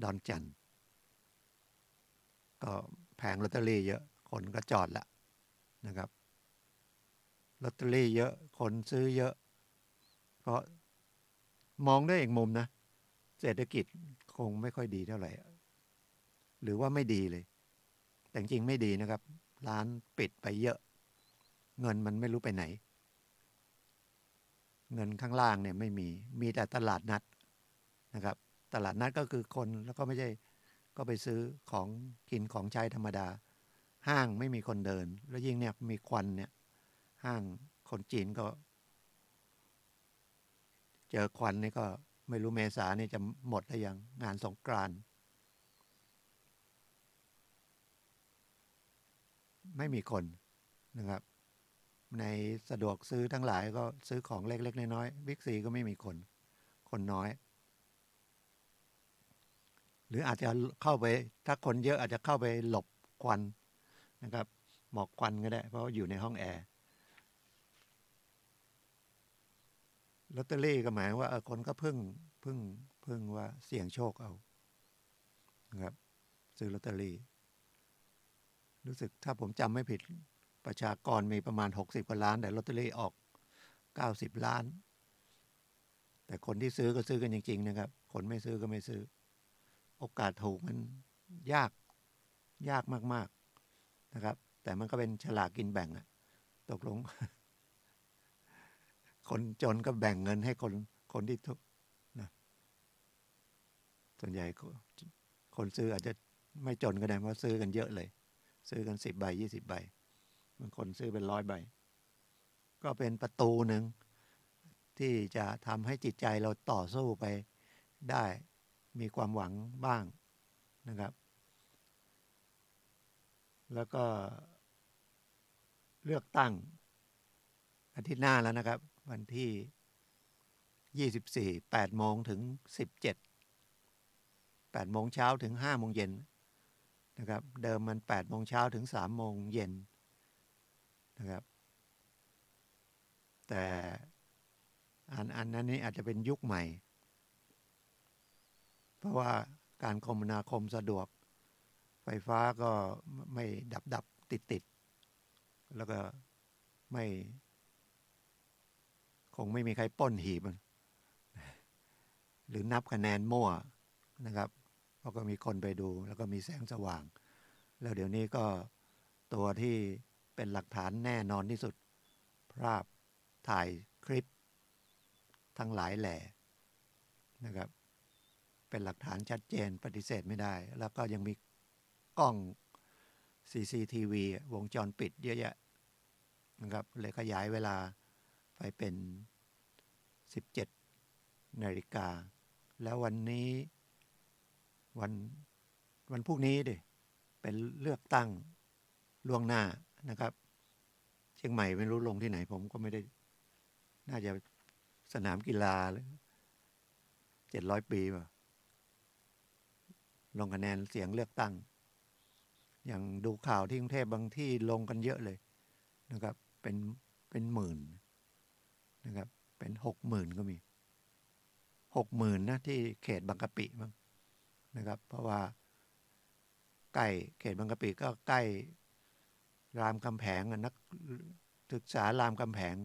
ดอนจันทน์ก็แผงลอตเตอรี่เยอะคนก็จอดละนะครับลอตเตอรี่เยอะคนซื้อเยอะเพราะมองได้อีกมุมนะเศรษฐกิจคงไม่ค่อยดีเท่าไหร่หรือว่าไม่ดีเลยแต่จริงไม่ดีนะครับร้านปิดไปเยอะเงินมันไม่รู้ไปไหนเงินข้างล่างเนี่ยไม่มีแต่ตลาดนัดนะครับตลาดนัดก็คือคนแล้วก็ไม่ใช่ก็ไปซื้อของกินของใช้ธรรมดาห้างไม่มีคนเดินแล้วยิ่งเนี่ยมีควันเนี่ยห้างคนจีนก็เจอควันนี่ก็ไม่รู้เมษานี่จะหมดหรือยังงานสงกรานต์ไม่มีคนนะครับในสะดวกซื้อทั้งหลายก็ซื้อของเล็กๆน้อยๆบิ๊กซีก็ไม่มีคนน้อยหรืออาจจะเข้าไปถ้าคนเยอะอาจจะเข้าไปหลบควันนะครับหมอกควันก็ได้เพราะอยู่ในห้องแอร์ลอตเตอรี่ก็หมายว่าคนก็พึ่งว่าเสี่ยงโชคเอานะครับซื้อลอตเตอรี่รู้สึกถ้าผมจำไม่ผิดประชากรมีประมาณ60 กว่าล้านแต่ลอตเตอรี่ออก90 ล้านแต่คนที่ซื้อก็ซื้อกันจริงๆนะครับคนไม่ซื้อก็ไม่ซื้อโอกาสถูกมันยากมากๆนะครับแต่มันก็เป็นฉลากกินแบ่งตกลง คนจนก็แบ่งเงินให้คนที่ทุกนะส่วนใหญ่คนซื้ออาจจะไม่จนก็ได้เพราะซื้อกันเยอะเลยซื้อกัน10 ใบ 20 ใบบางคนซื้อเป็น100 ใบก็เป็นประตูหนึ่งที่จะทำให้จิตใจเราต่อสู้ไปได้มีความหวังบ้างนะครับแล้วก็เลือกตั้งอาทิตย์หน้าแล้วนะครับวันที่24 8 โมงถึง 17 8 โมงเช้าถึง 5 โมงเย็นนะครับเดิมมัน8 โมงเช้าถึง 3 โมงเย็นนะครับแต่อันนั้นนี้อาจจะเป็นยุคใหม่เพราะว่าการคมนาคมสะดวกไฟฟ้าก็ไม่ดับติดแล้วก็คงไม่มีใครปล้นหีบมันหรือนับคะแนนมั่วนะครับเพราะก็มีคนไปดูแล้วก็มีแสงสว่างแล้วเดี๋ยวนี้ก็ตัวที่เป็นหลักฐานแน่นอนที่สุดภาพ ถ่ายคลิปทั้งหลายแหล่นะครับเป็นหลักฐานชัดเจนปฏิเสธไม่ได้แล้วก็ยังมีกล้อง CCTV วงจรปิดเยอะแยะนะครับเลยขยายเวลาไปเป็น17 นาฬิกาแล้ววันนี้วันพรุ่งนี้ดิเป็นเลือกตั้งล่วงหน้านะครับเชียงใหม่ไม่รู้ลงที่ไหนผมก็ไม่ได้น่าจะสนามกีฬาเลย700 ปีป่ะลงคะแนนเสียงเลือกตั้งอย่างดูข่าวที่กรุงเทพบางที่ลงกันเยอะเลยนะครับเป็นหมื่นนะครับเป็น60,000ก็มี60,000นะที่เขตบางกะปิมั้งนะครับเพราะว่าใกล้เขตบางกะปิก็ใกล้รามคำแหงนักศึกษารามคำแหง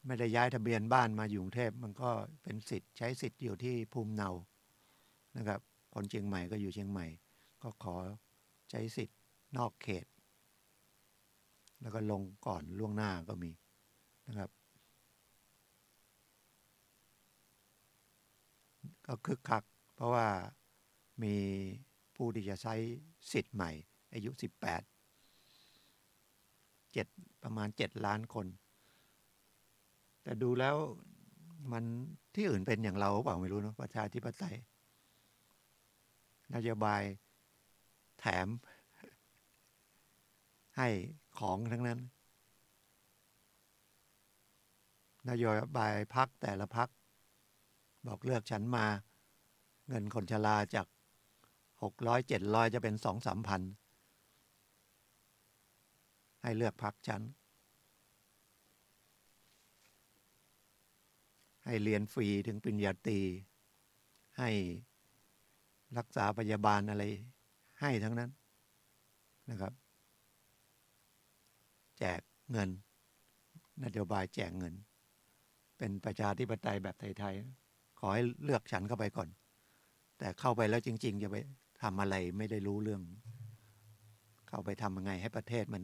ไม่ได้ย้ายทะเบียนบ้านมาอยู่กรุงเทพมันก็เป็นสิทธิ์ใช้สิทธิ์อยู่ที่ภูมิเนานะครับคนเชียงใหม่ก็อยู่เชียงใหม่ก็ขอใช้สิทธิ์นอกเขตแล้วก็ลงก่อนล่วงหน้าก็มีนะครับก็คึกคักเพราะว่ามีผู้ที่จะใช้สิทธิ์ใหม่อายุ18ประมาณ7 ล้านคนแต่ดูแล้วมันที่อื่นเป็นอย่างเราเปล่าไม่รู้เนาะประชาธิปไตยนโยบายแถมให้ของทั้งนั้นนโยบายพรรคแต่ละพรรคบอกเลือกฉันมาเงินคนชราจาก600-700จะเป็น 2-3 พันให้เลือกพรรคฉันให้เรียนฟรีถึงปริญญาตรีให้รักษาพยาบาลอะไรให้ทั้งนั้นนะครับแจกเงินนโยบายแจกเงินเป็นประชาธิปไตยแบบไทยๆขอให้เลือกฉันเข้าไปก่อนแต่เข้าไปแล้วจริงๆจะไปทำอะไรไม่ได้รู้เรื่องเข้าไปทำยังไงให้ประเทศมัน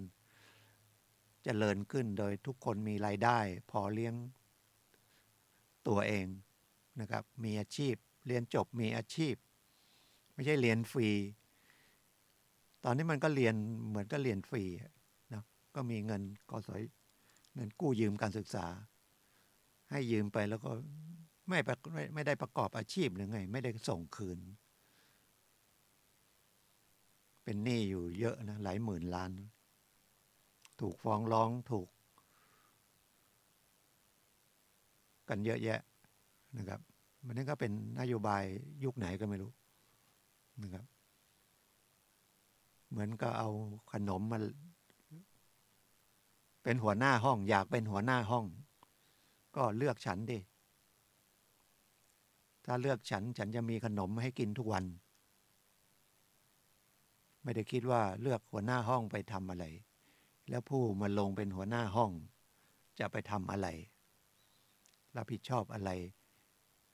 เจริญขึ้นโดยทุกคนมีรายได้พอเลี้ยงตัวเองนะครับมีอาชีพเรียนจบมีอาชีพไม่ใช่เรียนฟรีตอนนี้มันก็เรียนเหมือนก็เรียนฟรีนะก็มีเงินกสศเงินกู้ยืมการศึกษาให้ยืมไปแล้วก็ไม่ได้ประกอบอาชีพหรือไงไม่ได้ส่งคืนเป็นหนี้อยู่เยอะนะหลายหมื่นล้านถูกฟ้องร้องถูกกันเยอะแยะนะครับมันนี่ก็เป็นนโยบายยุคไหนก็ไม่รู้นะครับเหมือนก็เอาขนมมาเป็นหัวหน้าห้องอยากเป็นหัวหน้าห้องก็เลือกฉันดิถ้าเลือกฉันจะมีขนมให้กินทุกวันไม่ได้คิดว่าเลือกหัวหน้าห้องไปทำอะไรแล้วผู้มาลงเป็นหัวหน้าห้องจะไปทำอะไรรับผิดชอบอะไร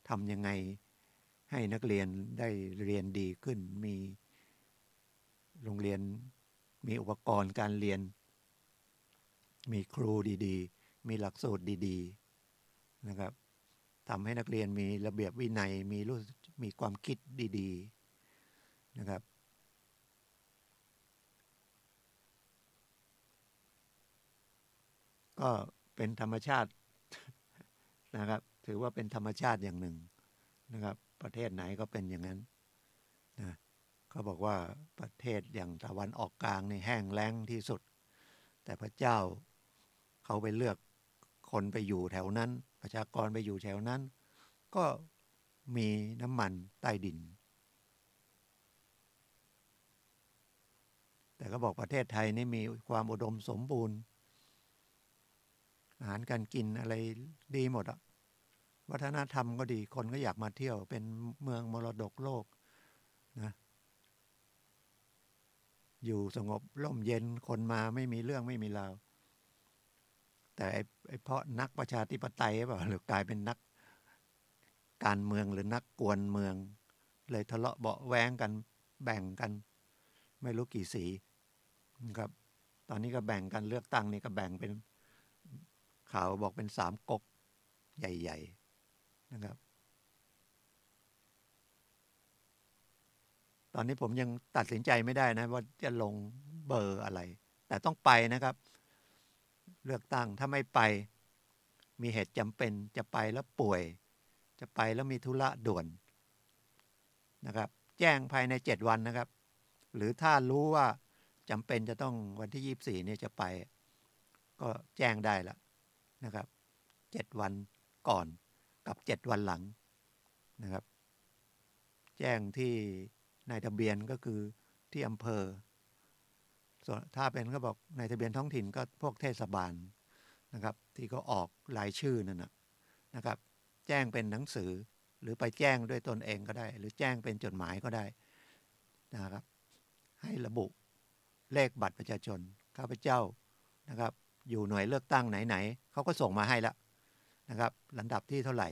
ทำยังไงให้นักเรียนได้เรียนดีขึ้นมีโรงเรียนมีอุปกรณ์การเรียนมีครูดีๆมีหลักสูตรดีๆนะครับทำให้นักเรียนมีระเบียบวินัยมีความคิดดีๆนะครับก็เป็นธรรมชาตินะครับถือว่าเป็นธรรมชาติอย่างหนึ่งนะครับประเทศไหนก็เป็นอย่างนั้นนะเขาบอกว่าประเทศอย่างตะวันออกกลางนี่แห้งแล้งที่สุดแต่พระเจ้าเขาไปเลือกคนไปอยู่แถวนั้นประชากรไปอยู่แถวนั้นก็มีน้ำมันใต้ดินแต่ก็บอกประเทศไทยนี่มีความอุดมสมบูรณ์อาหารการกินอะไรดีหมดอะวัฒนธรรมก็ดีคนก็อยากมาเที่ยวเป็นเมืองมรดกโลกนะอยู่สงบร่มเย็นคนมาไม่มีเรื่องไม่มีราวแต่ไอ้เพราะนักประชาธิปไตยเปล่าหรือกลายเป็นนักการเมืองหรือนักกวนเมืองเลยทะเลาะเบาะแว้งกันแบ่งกันไม่รู้กี่สีนะครับตอนนี้ก็แบ่งกันเลือกตั้งนี่ก็แบ่งเป็น ข่าวบอกเป็น3 ก๊กใหญ่ๆนะครับตอนนี้ผมยังตัดสินใจไม่ได้นะว่าจะลงเบอร์อะไร แต่ต้องไปนะครับเลือกตั้งถ้าไม่ไปมีเหตุจำเป็นจะไปแล้วป่วยจะไปแล้วมีธุระด่วนนะครับแจ้งภายใน7 วันนะครับหรือถ้ารู้ว่าจำเป็นจะต้องวันที่24เนี่ยจะไปก็แจ้งได้ละนะครับ7 วันก่อนกับ7 วันหลังนะครับแจ้งที่นายทะเบียนก็คือที่อำเภอส่วนถ้าเป็นเขาบอกนายทะเบียนท้องถิ่นก็พวกเทศบาลนะครับที่เขาออกรายชื่อนั่นนะครับแจ้งเป็นหนังสือหรือไปแจ้งด้วยตนเองก็ได้หรือแจ้งเป็นจดหมายก็ได้นะครับให้ระบุเลขบัตรประชาชนข้าพเจ้านะครับอยู่หน่วยเลือกตั้งไหนๆเขาก็ส่งมาให้แล้วนะครับลำดับที่เท่าไหร่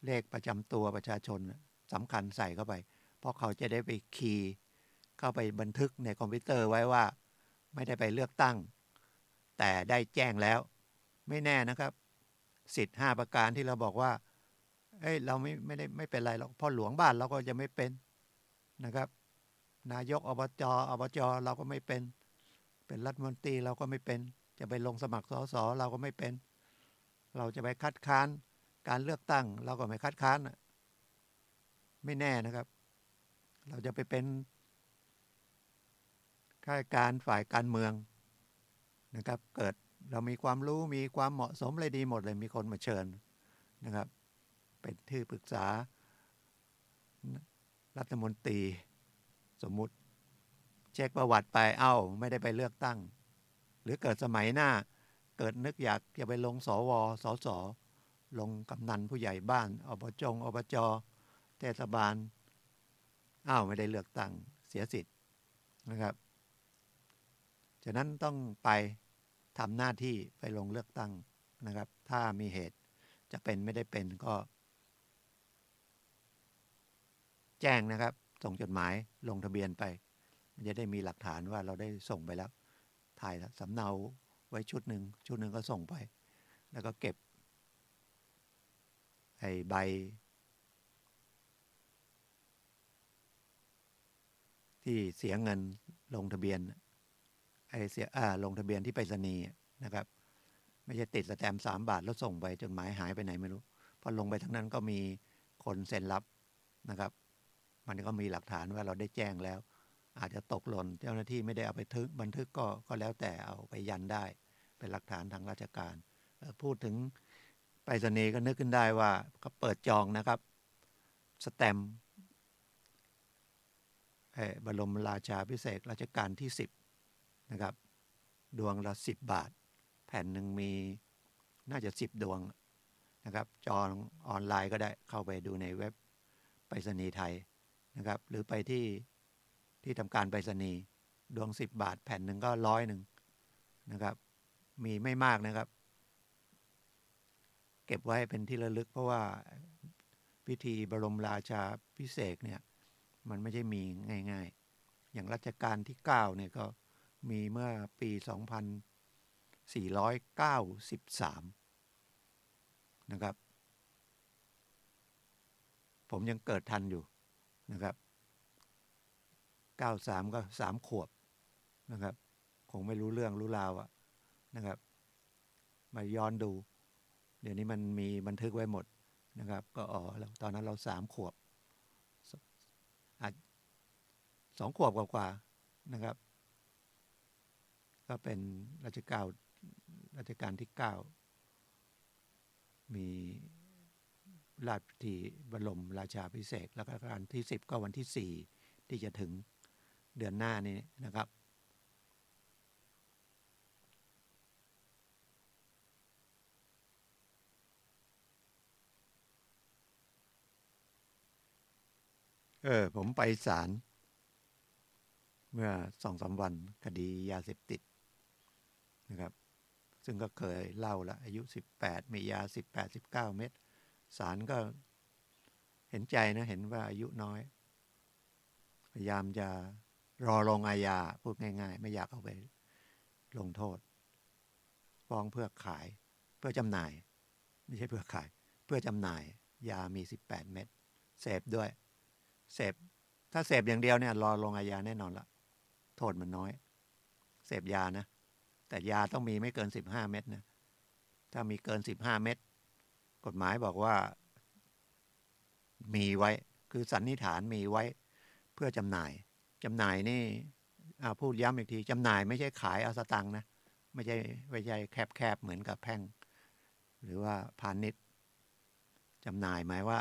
เลขประจำตัวประชาชนสำคัญใส่เข้าไปเพราะเขาจะได้ไปคีย์เข้าไปบันทึกในคอมพิวเตอร์ไว้ว่าไม่ได้ไปเลือกตั้งแต่ได้แจ้งแล้วไม่แน่นะครับสิทธิ์5 ประการที่เราบอกว่าเราไม่เป็นไรหรอกพ่อหลวงบ้านเราก็จะไม่เป็นนะครับนายกอบจเราก็ไม่เป็นรัฐมนตรีเราก็ไม่เป็นจะไปลงสมัครสสเราก็ไม่เป็นเราจะไปคัดค้านการเลือกตั้งเราก็ไม่คัดค้านไม่แน่นะครับเราจะไปเป็นข้าราชการฝ่ายการเมืองนะครับเกิดเรามีความรู้มีความเหมาะสมเลยดีหมดเลยมีคนมาเชิญนะครับเป็นที่ปรึกษารัฐมนตรีสมมุติเช็คประวัติไปไม่ได้ไปเลือกตั้งหรือเกิดสมัยหน้าเกิดนึกอยากจะไปลงสวสสลงกำนันผู้ใหญ่บ้านอบจเทศบาลไม่ได้เลือกตั้งเสียสิทธิ์นะครับฉะนั้นต้องไปทำหน้าที่ไปลงเลือกตั้งนะครับถ้ามีเหตุจะเป็นไม่ได้เป็นก็แจ้งนะครับส่งจดหมายลงทะเบียนไปมันจะได้มีหลักฐานว่าเราได้ส่งไปแล้วถ่ายสำเนาไว้ชุดหนึ่งก็ส่งไปแล้วก็เก็บใบที่เสียเงินลงทะเบียนลงทะเบียนที่ไปรษณีย์นะครับไม่ใช่ติดสแตมป์3 บาทแล้วส่งไปจดหมายหายไปไหนไม่รู้พอลงไปทั้งนั้นก็มีคนเซ็นรับนะครับมันก็มีหลักฐานว่าเราได้แจ้งแล้วอาจจะตกหล่นเจ้าหน้าที่ไม่ได้เอาไปบันทึกก็แล้วแต่เอาไปยันได้เป็นหลักฐานทางราชการพูดถึงไปรษณีย์ก็นึกขึ้นได้ว่าเขาเปิดจองนะครับสแตมป์บรมราชาภิเษกรัชกาลที่10นะครับดวงละ10 บาทแผ่นหนึ่งมีน่าจะ10 ดวงนะครับจองออนไลน์ก็ได้เข้าไปดูในเว็บไปรษณีย์ไทยนะครับหรือไปที่ทำการไปรษณีย์ดวง10 บาทแผ่นหนึ่งก็100นะครับมีไม่มากนะครับเก็บไว้เป็นที่ระลึกเพราะว่าพิธีบรมราชาภิเษกเนี่ยมันไม่ใช่มีง่ายๆอย่างรัชกาลที่9เนี่ยก็มีเมื่อปี2493นะครับผมยังเกิดทันอยู่นะครับ93ก็3 ขวบนะครับคงไม่รู้เรื่องรู้ราวนะครับมาย้อนดูเดี๋ยวนี้มันมีบันทึกไว้หมดนะครับก็แล้วตอนนั้นเรา3 ขวบ2 ขวบกว่านะครับก็เป็นรัชกาลที่9มีราชพิธีบรมราชาภิเษกแล้วก็รัชกาลที่10ก็วันที่4ที่จะถึงเดือนหน้านี้นะครับผมไปศาลเมื่อ 2-3 วันคดียาเสพติดนะครับซึ่งก็เคยเล่าละอายุ18มียา18-19 เม็ดศาลก็เห็นใจนะเห็นว่าอายุน้อยพยายามจะรอลงอาญาพูดง่ายๆไม่อยากเอาไปลงโทษฟ้องเพื่อขาย พื่อจำหน่ายไม่ใช่เพื่อขายเพื่อจำหน่ายยามี18เม็ดเสพด้วยเสพถ้าเสพอย่างเดียวเนี่ยรอลงอาญาแน่นอนละโทษมันน้อยเสพยานะแต่ยาต้องมีไม่เกิน15เม็ดนะถ้ามีเกิน15เม็ดกฎหมายบอกว่ามีไว้คือสันนิษฐานมีไว้เพื่อจำหน่ายนี่พูดย้ำอีกทีจำหน่ายไม่ใช่ขายเอาสตังค์นะไม่ใช่แคบเหมือนกับแพ่งหรือว่าพาณิชย์จำหน่ายหมายว่า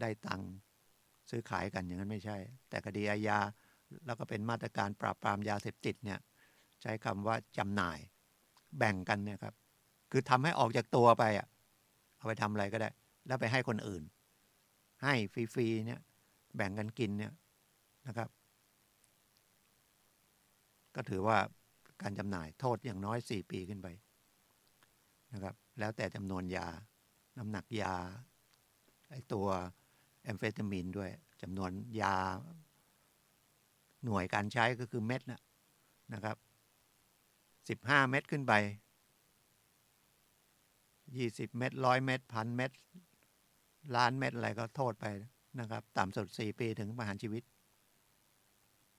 ได้ตังค์ซื้อขายกันอย่างนั้นไม่ใช่แต่คดีอาญาแล้วก็เป็นมาตรการปราบปรามยาเสพติดเนี่ยใช้คำว่าจำหน่ายแบ่งกันเนี่ยครับคือทำให้ออกจากตัวไปเอาไปทำอะไรก็ได้แล้วไปให้คนอื่นให้ฟรีๆเนี่ยแบ่งกันกินเนี่ยนะครับก็ถือว่าการจำหน่ายโทษอย่างน้อย4ปีขึ้นไปนะครับแล้วแต่จำนวนยาน้ำหนักยาไอตัวแอมเฟตามีนด้วยจำนวนยาหน่วยการใช้ก็คือเม็ดนะครับ15เม็ดขึ้นไป20เม็ด100เม็ด1,000เม็ดล้านเม็ดอะไรก็โทษไปนะครับต่ำสุด4ปีถึงประหารชีวิต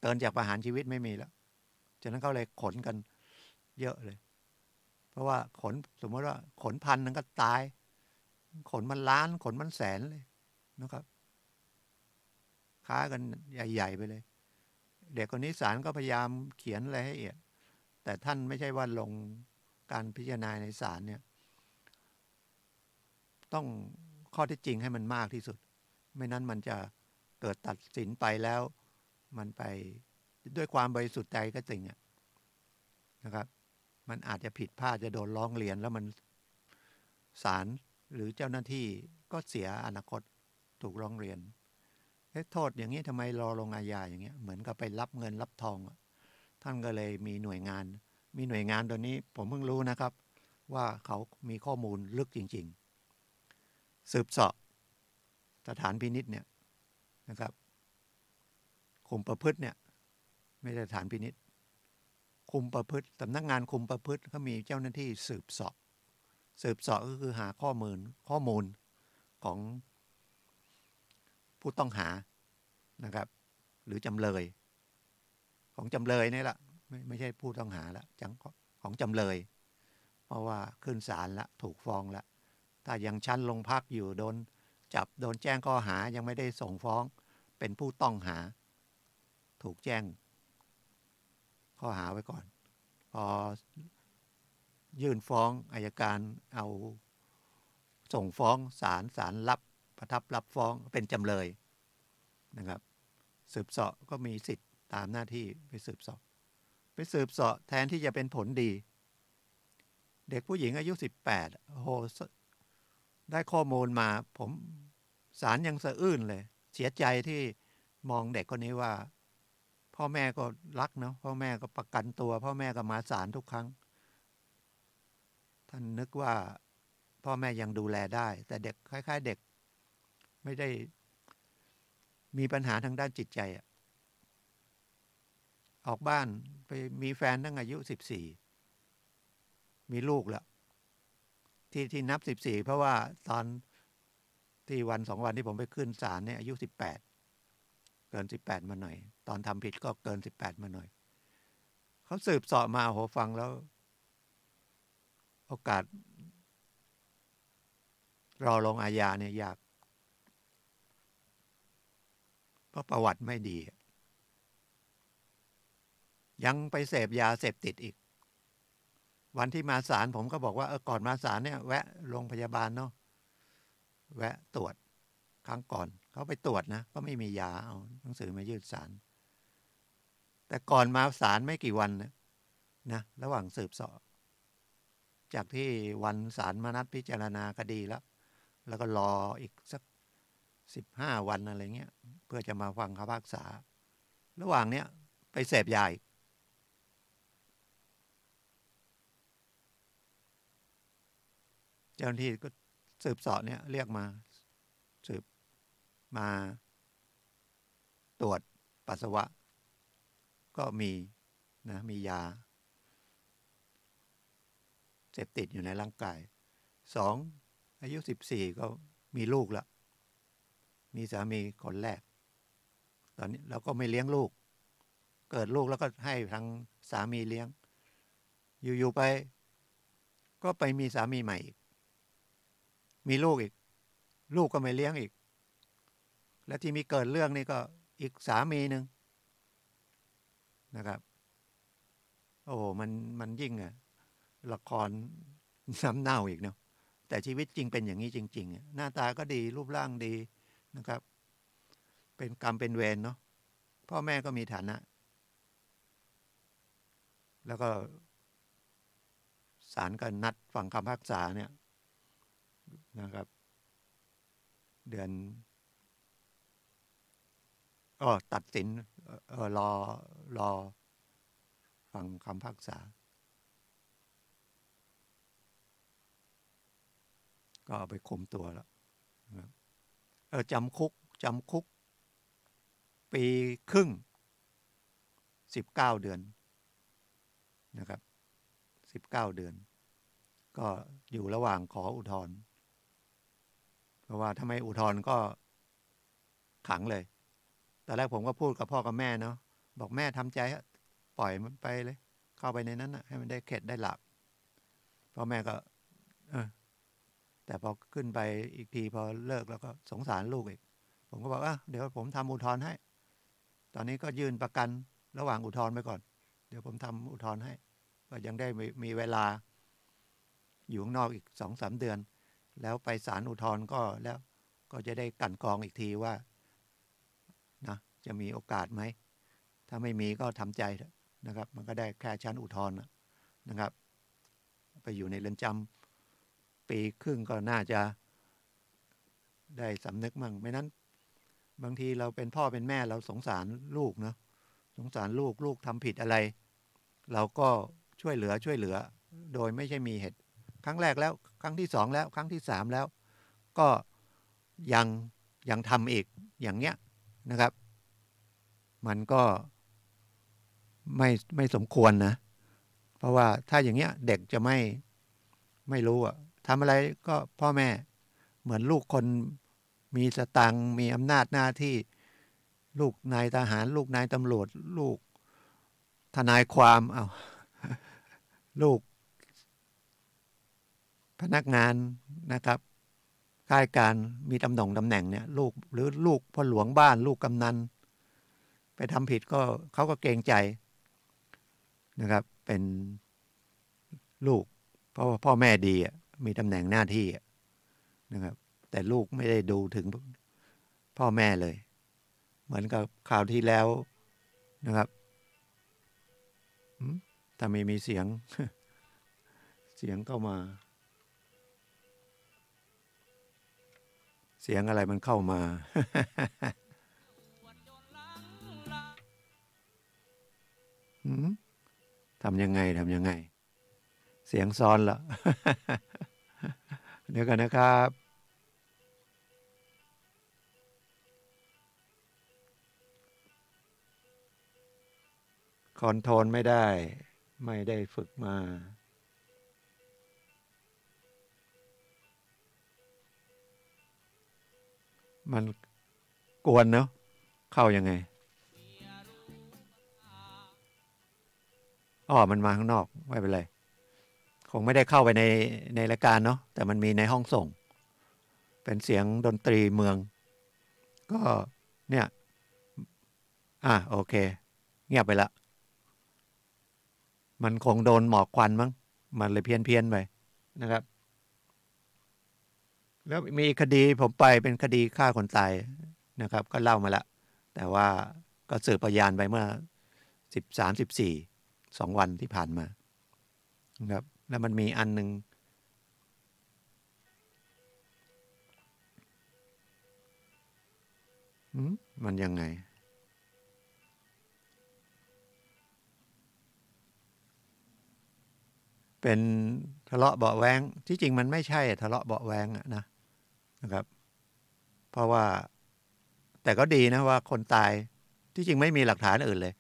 เกินจากประหารชีวิตไม่มีแล้วฉะนั้นเขาเลยขนกันเยอะเลยเพราะว่าสมมติว่าขน1,000นึงก็ตายขนมันล้านขนมันแสนเลยนะครับค้ากันใหญ่ๆไปเลยเด็กคนนี้ศาลก็พยายามเขียนอะไรให้ละเอียดแต่ท่านไม่ใช่ว่าลงการพิจารณาในศาลเนี่ยต้องข้อเท็จจริงให้มันมากที่สุดไม่นั้นมันจะเกิดตัดสินไปแล้วมันไปด้วยความบริสุทธิ์ใจก็จริงนะครับมันอาจจะผิดพลาดจะโดนร้องเรียนแล้วมันศาลหรือเจ้าหน้าที่ก็เสียอนาคตถูกร้องเรียนโทษอย่างนี้ทำไมรอลงอาญาอย่างเงี้ยเหมือนกับไปรับเงินรับทองท่านก็เลยมีหน่วยงานตัวนี้ผมเพิ่งรู้นะครับว่าเขามีข้อมูลลึกจริงๆสืบเสาะสถานพินิจเนี่ยนะครับคุมประพฤติเนี่ยไม่ใช่สถานพินิจคุมประพฤติสำนักงานคุมประพฤติเขามีเจ้าหน้าที่สืบเสาะก็คือหาข้อมูลของผู้ต้องหานะครับหรือจำเลยของจำเลยนี่แหละไม่ใช่ผู้ต้องหาละของจำเลยเพราะว่าขึ้นศาลละถูกฟ้องละถ้ายังชั้นลงพักอยู่โดนจับโดนแจ้งข้อหายังไม่ได้ส่งฟ้องเป็นผู้ต้องหาถูกแจ้งข้อหาไว้ก่อนพอยื่นฟ้องอัยการเอาส่งฟ้องศาลรับประทับรับฟ้องเป็นจำเลยนะครับสืบเสาะก็มีสิทธิ์ตามหน้าที่ไปสืบเสาะแทนที่จะเป็นผลดีเด็กผู้หญิงอายุ18โอ้โหได้ข้อมูลมาผมศาลยังสะอื้นเลยเสียใจที่มองเด็กคนนี้ว่าพ่อแม่ก็รักเนาะพ่อแม่ก็ประกันตัวพ่อแม่ก็มาศาลทุกครั้งท่านนึกว่าพ่อแม่ยังดูแลได้แต่เด็กคล้ายๆเด็กไม่ได้มีปัญหาทางด้านจิตใจออกบ้านไปมีแฟนตั้งอายุ14มีลูกแล้วที่นับ14เพราะว่าตอนที่วัน2วันที่ผมไปขึ้นศาลเนี่ยอายุ18เกิน18มาหน่อยตอนทำผิดก็เกิน18มาหน่อยเขาสืบเสาะมาโหฟังแล้วโอกาสรอลงอาญาเนี่ยยากเพราะประวัติไม่ดียังไปเสพยาเสพติดอีกวันที่มาศาลผมก็บอกว่าก่อนมาศาลเนี่ยแวะโรงพยาบาลเนาะแวะตรวจครั้งก่อนเขาไปตรวจนะก็ไม่มียาเอาหนังสือมายื่นศาลแต่ก่อนมาศาลไม่กี่วันนะระหว่างสืบเสาะจากที่วันศาลมานัดพิจารณาคดีแล้วก็รออีกสัก15วันอะไรเงี้ยเพื่อจะมาฟังคำพิพากษาระหว่างเนี้ยไปเสพยาอีกเจ้าหน้าที่ก็สืบเสาะเนี่ยเรียกมาสืบมาตรวจปัสสาวะก็มียาเสพติดอยู่ในร่างกาย 12อายุ14ก็มีลูกแล้วมีสามีคนแรกตอนนี้เราก็ไม่เลี้ยงลูกเกิดลูกแล้วก็ให้ทางสามีเลี้ยงอยู่ๆไปก็ไปมีสามีใหม่อีกมีลูกอีกลูกก็ไม่เลี้ยงอีกและที่มีเกิดเรื่องนี้ก็อีกสามีหนึ่งนะครับโอ้มันยิ่งอะละครน้ำเน่าอีกเนาะแต่ชีวิตจริงเป็นอย่างนี้จริงๆหน้าตาก็ดีรูปร่างดีนะครับเป็นกรรมเป็นเวรเนาะพ่อแม่ก็มีฐานะแล้วก็ศาลก็นัดฟังคำพิพากษาเนี่ยนะครับเดือนตัดสินรอฟังคำพิพากษาก็เอาไปคุมตัวแล้วนะครับจำคุกปีครึ่ง19 เดือนนะครับ19 เดือนก็อยู่ระหว่างขออุทธรณ์เพราะว่าถ้าไม่อุทธรณ์ก็ขังเลยตอนแรกผมก็พูดกับพ่อกับแม่เนาะบอกแม่ทำใจปล่อยมันไปเลยเข้าไปในนั้นนะให้มันได้เข็ดได้หลับพ่อแม่ก็แต่พอขึ้นไปอีกทีพอเลิกแล้วก็สงสารลูกอีกผมก็บอกเดี๋ยวผมทำอุทธรณ์ให้ตอนนี้ก็ยื่นประกันระหว่างอุทธรณ์ไปก่อนเดี๋ยวผมทำอุทธรณ์ให้ก็ยังได้มีเวลาอยู่ข้างนอกอีก 2-3 เดือนแล้วไปศาลอุทธรณ์ก็แล้วก็จะได้กั่นกรองอีกทีว่านะจะมีโอกาสไหมถ้าไม่มีก็ทำใจนะครับมันก็ได้แค่ชั้นอุทธรณ์นะครับไปอยู่ในเรือนจำปีครึ่งก็น่าจะได้สำนึกมั่งไม่นั้นบางทีเราเป็นพ่อเป็นแม่เราสงสารลูกเนาะสงสารลูกทำผิดอะไรเราก็ช่วยเหลือโดยไม่ใช่มีเหตุครั้งแรกแล้วครั้งที่2แล้วครั้งที่3แล้วก็ยังทำอีกอย่างเงี้ยนะครับมันก็ไม่สมควรนะเพราะว่าถ้าอย่างเงี้ยเด็กจะไม่รู้ทำอะไรก็พ่อแม่เหมือนลูกคนมีสตังค์มีอำนาจหน้าที่ลูกนายทหารลูกนายตำรวจลูกทนายความลูกพนักงานนะครับข้าราชการมีตำแหน่งเนี่ยลูกหรือลูกพ่อหลวงบ้านลูกกำนันไปทำผิดก็เขาก็เกรงใจนะครับเป็นลูกเพราะว่าพ่อแม่ดีมีตำแหน่งหน้าที่นะครับแต่ลูกไม่ได้ดูถึงพ่อแม่เลยเหมือนกับข่าวที่แล้วนะครับถ้าไม่มีเสียง เข้ามาเสียงอะไรมันเข้ามา ทำยังไงเสียงซ้อนละ เดี๋ยวกันนะครับคอนโทรลไม่ได้ฝึกมามันกวนเนาะเข้ายังไงมันมาข้างนอกไม่เป็นไรคงไม่ได้เข้าไปในรายการเนาะแต่มันมีในห้องส่งเป็นเสียงดนตรีเมืองก็เนี่ยโอเคเงียบไปละมันคงโดนหมอกควันมั้งมันเลยเพี้ยนไปนะครับแล้วมีคดีผมไปเป็นคดีฆ่าคนตายนะครับก็เล่ามาละแต่ว่าก็สืบพยานไปเมื่อ13-14 วันที่ผ่านมานะครับแล้วมันมีอันหนึ่งมันยังไงเป็นทะเลาะเบาะแว้งที่จริงมันไม่ใช่ทะเลาะเบาะแว้งนะครับเพราะว่าแต่ก็ดีนะว่าคนตายที่จริงไม่มีหลักฐานอื่นเลย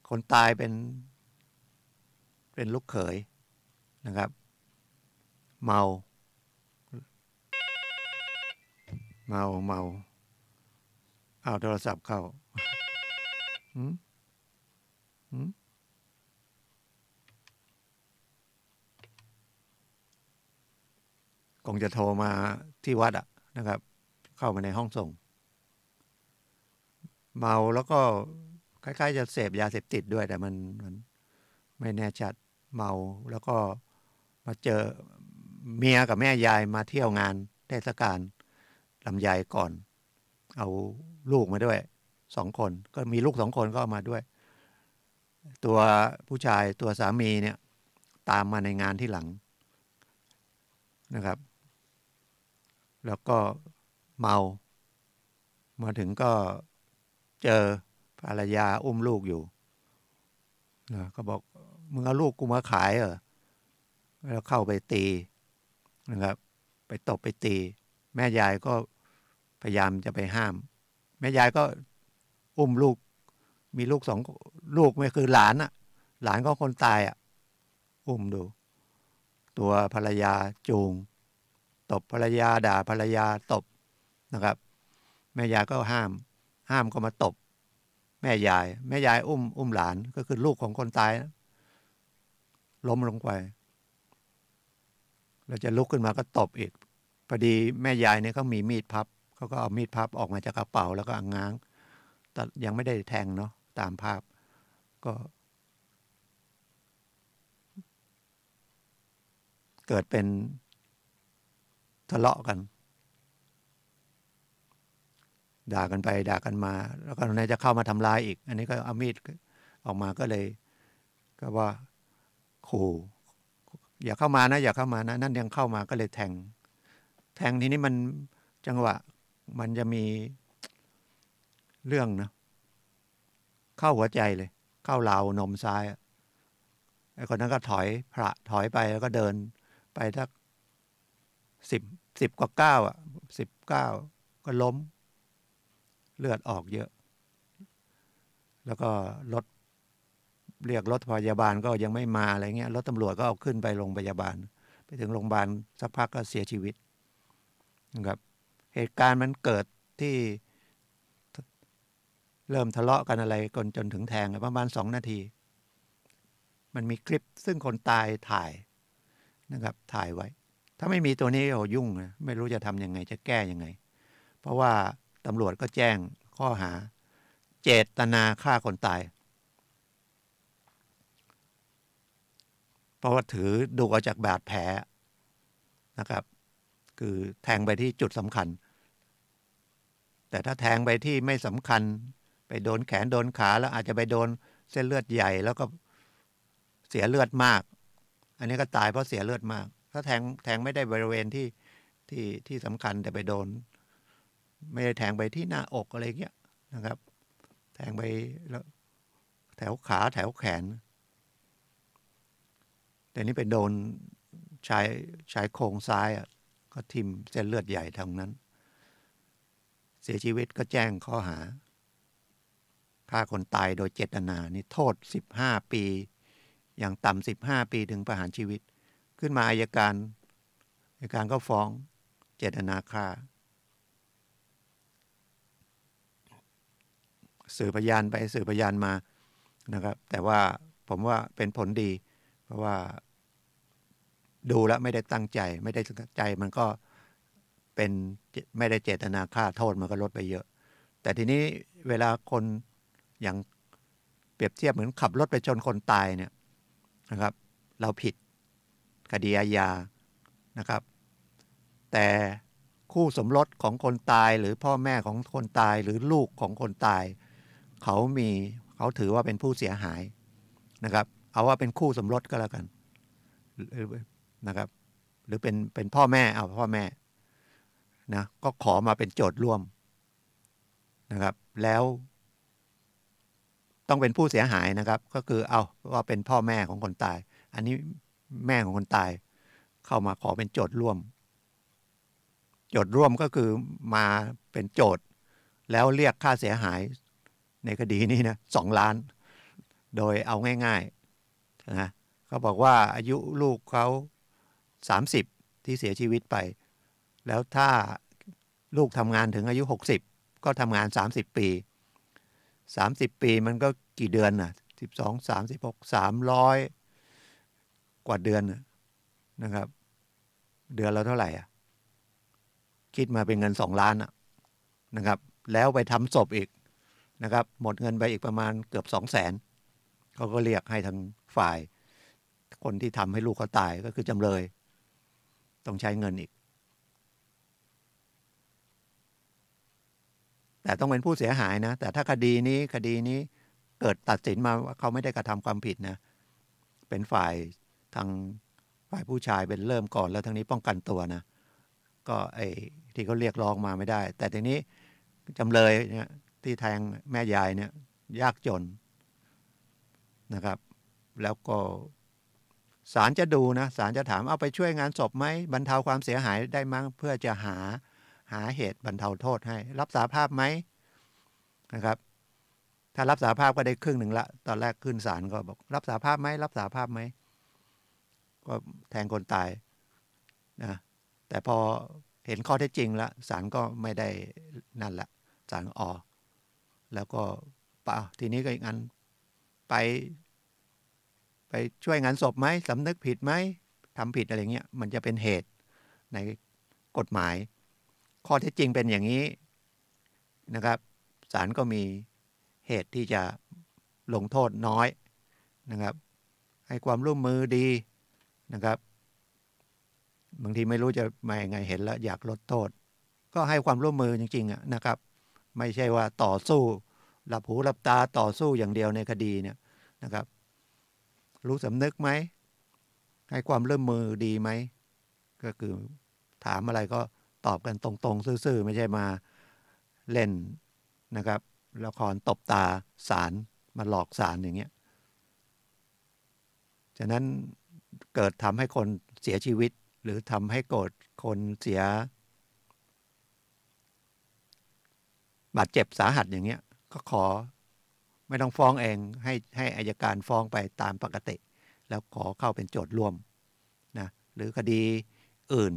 คนตายเป็นลูกเขยนะครับเมา เมาเอาโทรศัพท์เข้าคงจะโทรมาที่วัดนะครับเข้ามาในห้องส่งเมาแล้วก็คล้ายๆจะเสพยาเสพติดด้วยแต่มันไม่แน่ชัดเมาแล้วก็มาเจอเมียกับแม่ยายมาเที่ยวงานเทศกาลลำไยก่อนเอาลูกมาด้วย2 คนก็มีลูก2 คนก็เอามาด้วยตัวผู้ชายตัวสามีเนี่ยตามมาในงานที่หลังนะครับแล้วก็เมามาถึงก็เจอภรรยาอุ้มลูกอยู่นะก็บอกมึงเอาลูกกูมาขายเหรอแล้วเข้าไปตีนะครับไปตบไปตีแม่ยายก็พยายามจะไปห้ามแม่ยายก็อุ้มลูกมีลูก2 ลูกไม่คือหลานหลานก็คนตายอุ้มดูตัวภรรยาจูงตบภรรยาด่าภรรยาตบนะครับแม่ยายก็ห้ามก็มาตบแม่ยายอุ้มหลานก็คือลูกของคนตายนะล้มลงไปเราจะลุกขึ้นมาก็ตบอีกพอดีแม่ยายเนี่ยเขามีมีดพับเขาก็เอามีดพับออกมาจากกระเป๋าแล้วก็ง้างแต่ยังไม่ได้แทงเนาะตามภาพก็เกิดเป็นทะเลาะกันด่ากันไปด่ากันมาแล้วก็นายจะเข้ามาทำร้ายอีกอันนี้ก็เอามีดออกมาก็เลยก็ว่าขู่อย่าเข้ามานะนั่นยังเข้ามาก็เลยแทงทีนี้มันจังหวะมันจะมีเรื่องนะเข้าหัวใจเลยเข้าราวนมซ้ายไอ้คนนั้นก็ถอยไปแล้วก็เดินไปทัก10 กว่าก้าว10 ก้าวก็ล้มเลือดออกเยอะแล้วก็เรียกรถพยาบาลก็ยังไม่มาอะไรเงี้ยรถตำรวจก็เอาขึ้นไปโรงพยาบาลไปถึงโรงพยาบาลสักพักก็เสียชีวิตนะครับเหตุการณ์มันเกิดที่เริ่มทะเลาะกันอะไรจนถึงแทงประมาณ2 นาทีมันมีคลิปซึ่งคนตายถ่ายนะครับถ่ายไว้ถ้าไม่มีตัวนี้โอ้ยุ่งนะไม่รู้จะทำยังไงจะแก้ยังไงเพราะว่าตำรวจก็แจ้งข้อหาเจตนาฆ่าคนตายเพราะว่าถือดูเอาจากบาดแผลนะครับคือแทงไปที่จุดสำคัญแต่ถ้าแทงไปที่ไม่สำคัญไปโดนแขนโดนขาแล้วอาจจะไปโดนเส้นเลือดใหญ่แล้วก็เสียเลือดมากอันนี้ก็ตายเพราะเสียเลือดมากถ้าแทงไม่ได้บริเวณที่สำคัญแต่ไปโดนไม่ได้แทงไปที่หน้าอกอะไรเงี้ยนะครับแทงไปแล้วแถวขาแถวแขนแต่นี่ไปโดนชายโครงซ้ายก็ทิ่มเส้นเลือดใหญ่ทางนั้นเสียชีวิตก็แจ้งข้อหาฆ่าคนตายโดยเจตนานี่โทษ15 ปีอย่างต่ำ15 ปีถึงประหารชีวิตขึ้นมาอัยการก็ฟ้องเจตนาฆ่าสื่อพยานไปสื่อพยานมานะครับแต่ว่าผมว่าเป็นผลดีเพราะว่าดูแล้วไม่ได้ตั้งใจไม่ได้ตั้งใจมันก็เป็นไม่ได้เจตนาฆ่าโทษมันก็ลดไปเยอะแต่ทีนี้เวลาคนอย่างเปรียบเทียบเหมือนขับรถไปชนคนตายเนี่ยนะครับเราผิดคดีอาญานะครับแต่คู่สมรสของคนตายหรือพ่อแม่ของคนตายหรือลูกของคนตายเขาถือว่าเป็นผู้เสียหายนะครับเอาว่าเป็นคู่สมรสก็แล้วกันนะครับหรือเป็นพ่อแม่เอาพ่อแม่นะก็ขอมาเป็นโจทย์ร่วมนะครับแล้วต้องเป็นผู้เสียหายนะครับก็คือเอาว่าเป็นพ่อแม่ของคนตายอันนี้แม่ของคนตายเข้ามาขอเป็นโจทย์ร่วมก็คือมาเป็นโจทย์แล้วเรียกค่าเสียหายในคดีนี้นะ2 ล้านโดยเอาง่ายๆนะเขาบอกว่าอายุลูกเขา30ที่เสียชีวิตไปแล้วถ้า ลูกทำงานถึงอายุ60ก็ทำงาน30 ปี30 ปีมันก็กี่เดือนน่ะ12 36 300 กว่าเดือนนะครับเดือนละเท่าไหร่คิดมาเป็นเงิน2 ล้านนะครับแล้วไปทำศพอีกนะครับหมดเงินไปอีกประมาณเกือบ200,000เขาก็เรียกให้ทางฝ่ายคนที่ทำให้ลูกเขาตายก็คือจำเลยต้องใช้เงินอีกแต่ต้องเป็นผู้เสียหายนะแต่ถ้าคดีนี้เกิดตัดสินมาว่าเขาไม่ได้กระทำความผิดนะเป็นฝ่ายผู้ชายเป็นเริ่มก่อนแล้วทางนี้ป้องกันตัวนะก็ไอ้ที่เขาเรียกร้องมาไม่ได้แต่ทีนี้จำเลยเนี่ยที่แทงแม่ยายเนี่ยยากจนนะครับแล้วก็ศาลจะดูนะศาลจะถามเอาไปช่วยงานศพไหมบรรเทาความเสียหายได้มั้งเพื่อจะหาเหตุบรรเทาโทษให้รับสารภาพไหมนะครับถ้ารับสารภาพก็ได้ครึ่งหนึ่งละตอนแรกขึ้นศาลก็บอกรับสารภาพไหมรับสารภาพไหมก็แทงคนตายนะแต่พอเห็นข้อเท็จจริงแล้วศาลก็ไม่ได้นั่นแหละศาลแล้วก็ทีนี้ก็อีกอันไปช่วยงานศพไหมสำนึกผิดไหมทำผิดอะไรเงี้ยมันจะเป็นเหตุในกฎหมายข้อเท็จจริงเป็นอย่างนี้นะครับศาลก็มีเหตุที่จะลงโทษน้อยนะครับให้ความร่วมมือดีนะครับบางทีไม่รู้จะมายังไงเห็นแล้วอยากลดโทษก็ให้ความร่วมมือจริงๆนะครับไม่ใช่ว่าต่อสู้หลับหูหลับตาต่อสู้อย่างเดียวในคดีเนี่ยนะครับรู้สำนึกไหมให้ความร่วมมือดีไหมก็คือถามอะไรก็ตอบกันตรงๆซื่อๆไม่ใช่มาเล่นนะครับละครตบตาศาลมาหลอกศาลอย่างเงี้ยฉะนั้นเกิดทำให้คนเสียชีวิตหรือทำให้โกรธคนเสียบาดเจ็บสาหัสอย่างเงี้ยก็ขอไม่ต้องฟ้องเองให้อัยการฟ้องไปตามปกติแล้วขอเข้าเป็นโจทย์ร่วมนะหรือคดีอื่น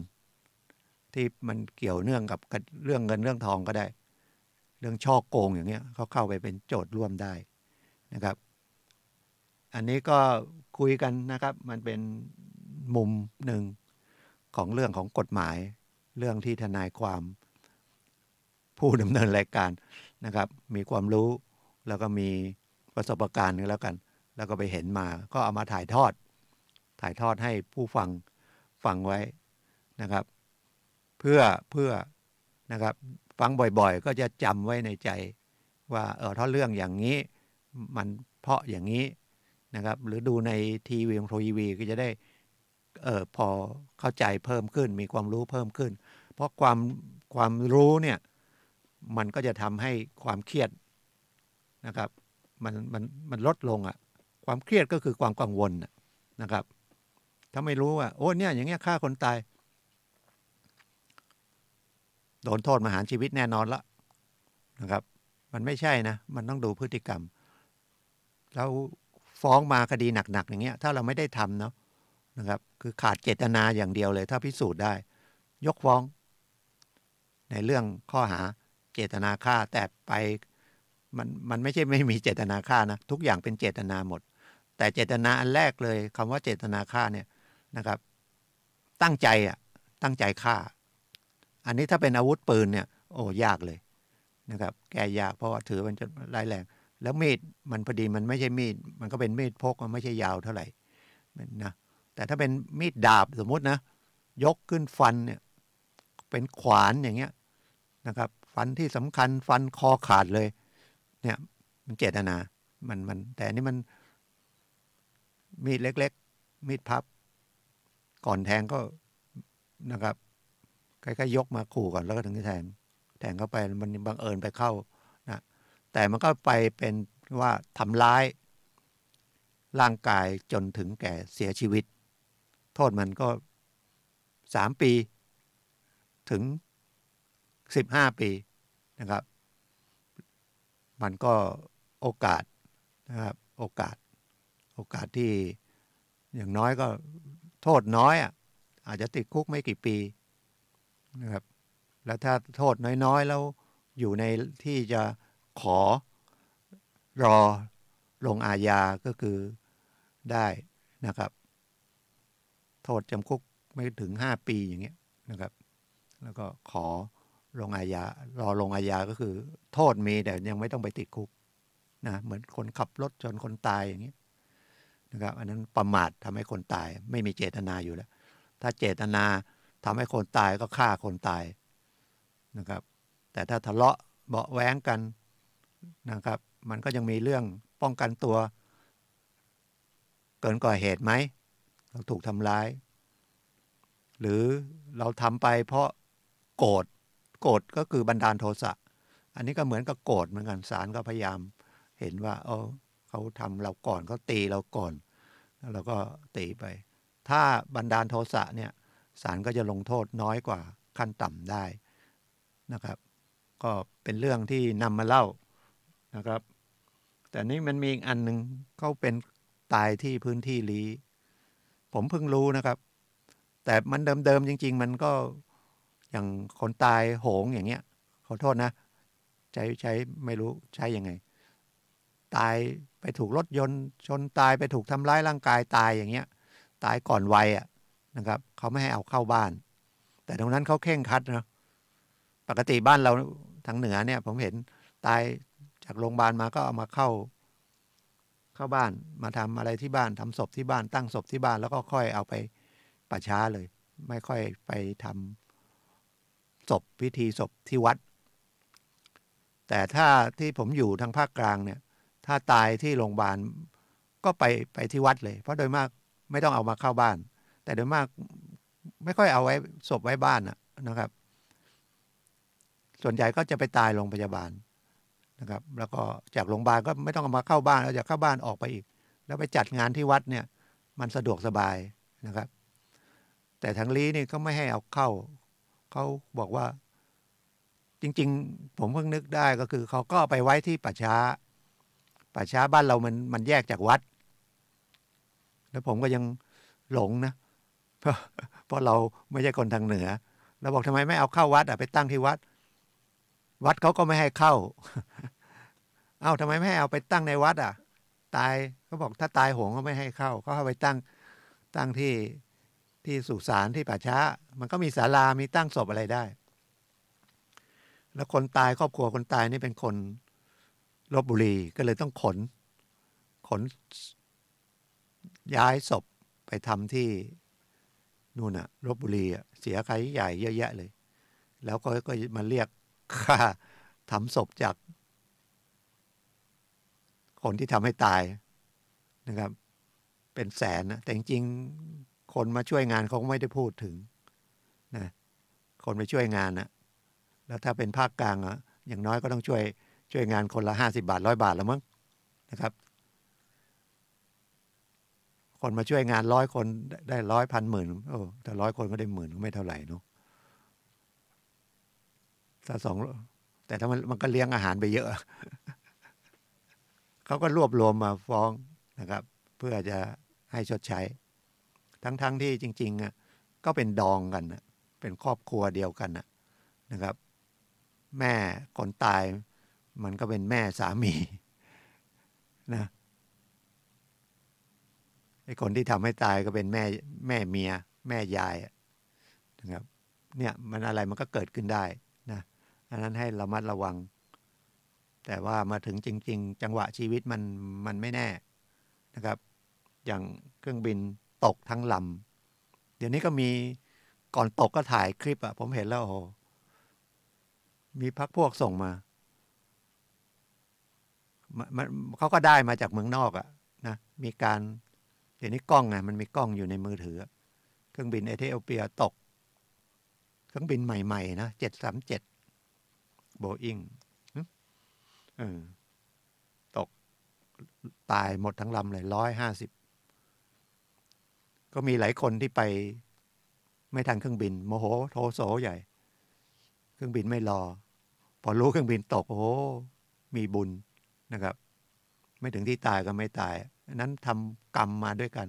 ที่มันเกี่ยวเนื่องกับเรื่องเงินเรื่องทองก็ได้เรื่องช่อโกงอย่างเงี้ยเขาเข้าไปเป็นโจทย์ร่วมได้นะครับอันนี้ก็คุยกันนะครับมันเป็นมุมหนึ่งของเรื่องของกฎหมายเรื่องที่ทนายความผู้ดำเนินรายการนะครับมีความรู้แล้วก็มีประสบการณ์แล้วกันแล้วก็ไปเห็นมาก็เอามาถ่ายทอดให้ผู้ฟังไว้นะครับเพื่อนะครับฟังบ่อยๆก็จะจำไว้ในใจว่าถ้าเรื่องอย่างนี้มันเพราะอย่างนี้นะครับหรือดูในทีวีก็จะได้พอเข้าใจเพิ่มขึ้นมีความรู้เพิ่มขึ้นเพราะความรู้เนี่ยมันก็จะทำให้ความเครียดนะครับมันลดลงความเครียดก็คือความกังวลนะครับถ้าไม่รู้ว่าโอ้เนี่ยอย่างเงี้ยฆ่าคนตายโดนโทษประหารชีวิตแน่นอนละนะครับมันไม่ใช่นะมันต้องดูพฤติกรรมแล้วฟ้องมาคดีหนักๆอย่างเงี้ยถ้าเราไม่ได้ทำเนาะนะครับคือขาดเจตนาอย่างเดียวเลยถ้าพิสูจน์ได้ยกฟ้องในเรื่องข้อหาเจตนาฆ่าแต่ไปมันไม่ใช่ไม่มีเจตนาฆ่านะทุกอย่างเป็นเจตนาหมดแต่เจตนาอันแรกเลยคำว่าเจตนาฆ่าเนี่ยนะครับตั้งใจฆ่าอันนี้ถ้าเป็นอาวุธปืนเนี่ยโอ้ยากเลยนะครับแก้ยากเพราะว่าถือมันจะร้ายแรงแล้วมีดมันพอดีมันไม่ใช่มีดมันก็เป็นมีดพกมันไม่ใช่ยาวเท่าไหร่นะแต่ถ้าเป็นมีดดาบสมมุตินะยกขึ้นฟันเนี่ยเป็นขวานอย่างเงี้ยนะครับฟันที่สำคัญฟันคอขาดเลยเนี่ยมันเจตนามันแต่อันนี้มันมีดเล็กๆมีดพับก่อนแทงก็นะครับใกล้ๆยกมาขู่ก่อนแล้วก็ถึงจะแทงเข้าไปมันบังเอิญไปเข้านะแต่มันก็ไปเป็นว่าทำร้ายร่างกายจนถึงแก่เสียชีวิตโทษมันก็3 ปีถึง15 ปีนะครับมันก็โอกาสนะครับโอกาสที่อย่างน้อยก็โทษน้อยอาจจะติดคุกไม่กี่ปีนะครับ แล้วถ้าโทษน้อยๆแล้วอยู่ในที่จะขอรอลงอาญาก็คือได้นะครับโทษจำคุกไม่ถึง5 ปีอย่างเงี้ยนะครับแล้วก็ขอลงอาญารอลงอาญาก็คือโทษมีแต่ยังไม่ต้องไปติดคุกนะเหมือนคนขับรถชนคนตายอย่างเงี้ยนะครับอันนั้นประมาททำให้คนตายไม่มีเจตนาอยู่แล้วถ้าเจตนาทำให้คนตายก็ฆ่าคนตายนะครับแต่ถ้าทะเลาะเบาะแว้งกันนะครับมันก็ยังมีเรื่องป้องกันตัวเกินกว่าเหตุไหมเราถูกทำร้ายหรือเราทำไปเพราะโกรธก็คือบันดาลโทสะอันนี้ก็เหมือนกับโกรธเหมือนกันศาลก็พยายามเห็นว่าเขาทำเราก่อนเขาตีเราก่อนแล้วเราก็ตีไปถ้าบันดาลโทสะเนี่ยศาลก็จะลงโทษน้อยกว่าขั้นต่ำได้นะครับก็เป็นเรื่องที่นำมาเล่านะครับแต่นี่มันมีอีกอันหนึ่งเขาเป็นตายที่พื้นที่ลี้ผมเพิ่งรู้นะครับแต่มันเดิมๆจริงๆมันก็อย่างคนตายโหงอย่างเงี้ยขอโทษนะใช้ไม่รู้ใช้ยังไงตายไปถูกรถยนต์ชนตายไปถูกทำร้ายร่างกายตายอย่างเงี้ยตายก่อนวัยนะครับเขาไม่ให้เอาเข้าบ้านแต่ตรงนั้นเขาเคร่งครัดนะปกติบ้านเราทางเหนือเนี่ยผมเห็นตายจากโรงพยาบาลมาก็เอามาเข้าบ้านมาทำอะไรที่บ้านทำศพที่บ้านตั้งศพที่บ้านแล้วก็ค่อยเอาไปป่าช้าเลยไม่ค่อยไปทำศพพิธีศพที่วัดแต่ถ้าที่ผมอยู่ทางภาคกลางเนี่ยถ้าตายที่โรงพยาบาลก็ไปที่วัดเลยเพราะโดยมากไม่ต้องเอามาเข้าบ้านแต่โดยมากไม่ค่อยเอาไว้ศพไว้บ้านนะครับส่วนใหญ่ก็จะไปตายโรงพยาบาลนะครับแล้วก็จากโรงพยาบาลก็ไม่ต้องเอามาเข้าบ้านแล้วจากเข้าบ้านออกไปอีกแล้วไปจัดงานที่วัดเนี่ยมันสะดวกสบายนะครับแต่ทางลี้นี่ก็ไม่ให้เอาเข้าเขาบอกว่าจริงๆผมเพิ่งนึกได้ก็คือเขาก็ไปไว้ที่ป่าช้าบ้านเรามันแยกจากวัดแล้วผมก็ยังหลงนะเพราะเราไม่ใช่คนทางเหนือแล้วบอกทำไมไม่เอาเข้าวัดไปตั้งที่วัดเขาก็ไม่ให้เข้าทำไมไม่ให้เอาไปตั้งในวัดตายเขาบอกถ้าตายโหงก็ไม่ให้เข้าเขาเอาไปตั้งที่สุสานที่ป่าช้ามันก็มีศาลามีตั้งศพอะไรได้แล้วคนตายครอบครัวคนตายนี่เป็นคนลพบุรีก็เลยต้องขนย้ายศพไปทำที่นู่นลพบุรีเสียค่าใหญ่เยอะแยะเลยแล้วก็มาเรียกค่าทำศพจากคนที่ทำให้ตายนะครับเป็นแสนนะแต่จริงๆคนมาช่วยงานเขาไม่ได้พูดถึงนะคนไปช่วยงานแล้วถ้าเป็นภาคกลางอย่างน้อยก็ต้องช่วยงานคนละ50 บาท100 บาทแล้วมั้งนะครับคนมาช่วยงาน100 คนได้100 1,000 10,000แต่100 คนก็ได้10,000ก็ไม่เท่าไหร่เนาะถ้าแต่ถ้ามันก็เลี้ยงอาหารไปเยอะเขาก็รวบรวมมาฟ้องนะครับเพื่อจะให้ชดใช้ทั้งที่จริงๆก็เป็นดองกันเป็นครอบครัวเดียวกันนะครับแม่คนตายมันก็เป็นแม่สามีนะไอ้คนที่ทำให้ตายก็เป็นแม่เมียแม่ยายนะครับเนี่ยมันอะไรมันก็เกิดขึ้นได้นะอันนั้นให้ระมัดระวังแต่ว่ามาถึงจริงๆจังหวะชีวิตมันไม่แน่นะครับอย่างเครื่องบินตกทั้งลำเดี๋ยวนี้ก็มีก่อนตกก็ถ่ายคลิปผมเห็นแล้วมีพรรคพวกส่งมาเขาก็ได้มาจากเมืองนอกนะมีการเดี๋ยวนี้กล้องมันมีกล้องอยู่ในมือถือเครื่องบินเอธิโอเปียตกเครื่องบินใหม่ๆนะ737 Boeing ตกตายหมดทั้งลำเลย150ก็มีหลายคนที่ไปไม่ทันเครื่องบินโมโหโทโสใหญ่เครื่องบินไม่รอพอรู้เครื่องบินตกมีบุญนะครับไม่ถึงที่ตายก็ไม่ตายนั้นทำกรรมมาด้วยกัน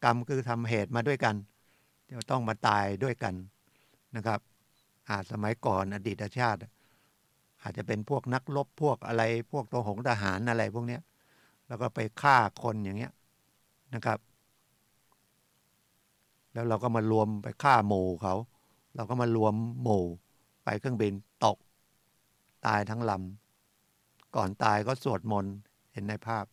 กรรมคือทำเหตุมาด้วยกันจะต้องมาตายด้วยกันนะครับ สมัยก่อนอดีตชาติอาจจะเป็นพวกนักรบพวกอะไรพวกตัวหงทหารอะไรพวกเนี้ยแล้วก็ไปฆ่าคนอย่างเงี้ยนะครับแล้วเราก็มารวมไปฆ่าหมู่เขาเราก็มารวมหมู่ไปเครื่องบินตกตายทั้งลำก่อนตายก็สวดมนต์เห็นในภาพ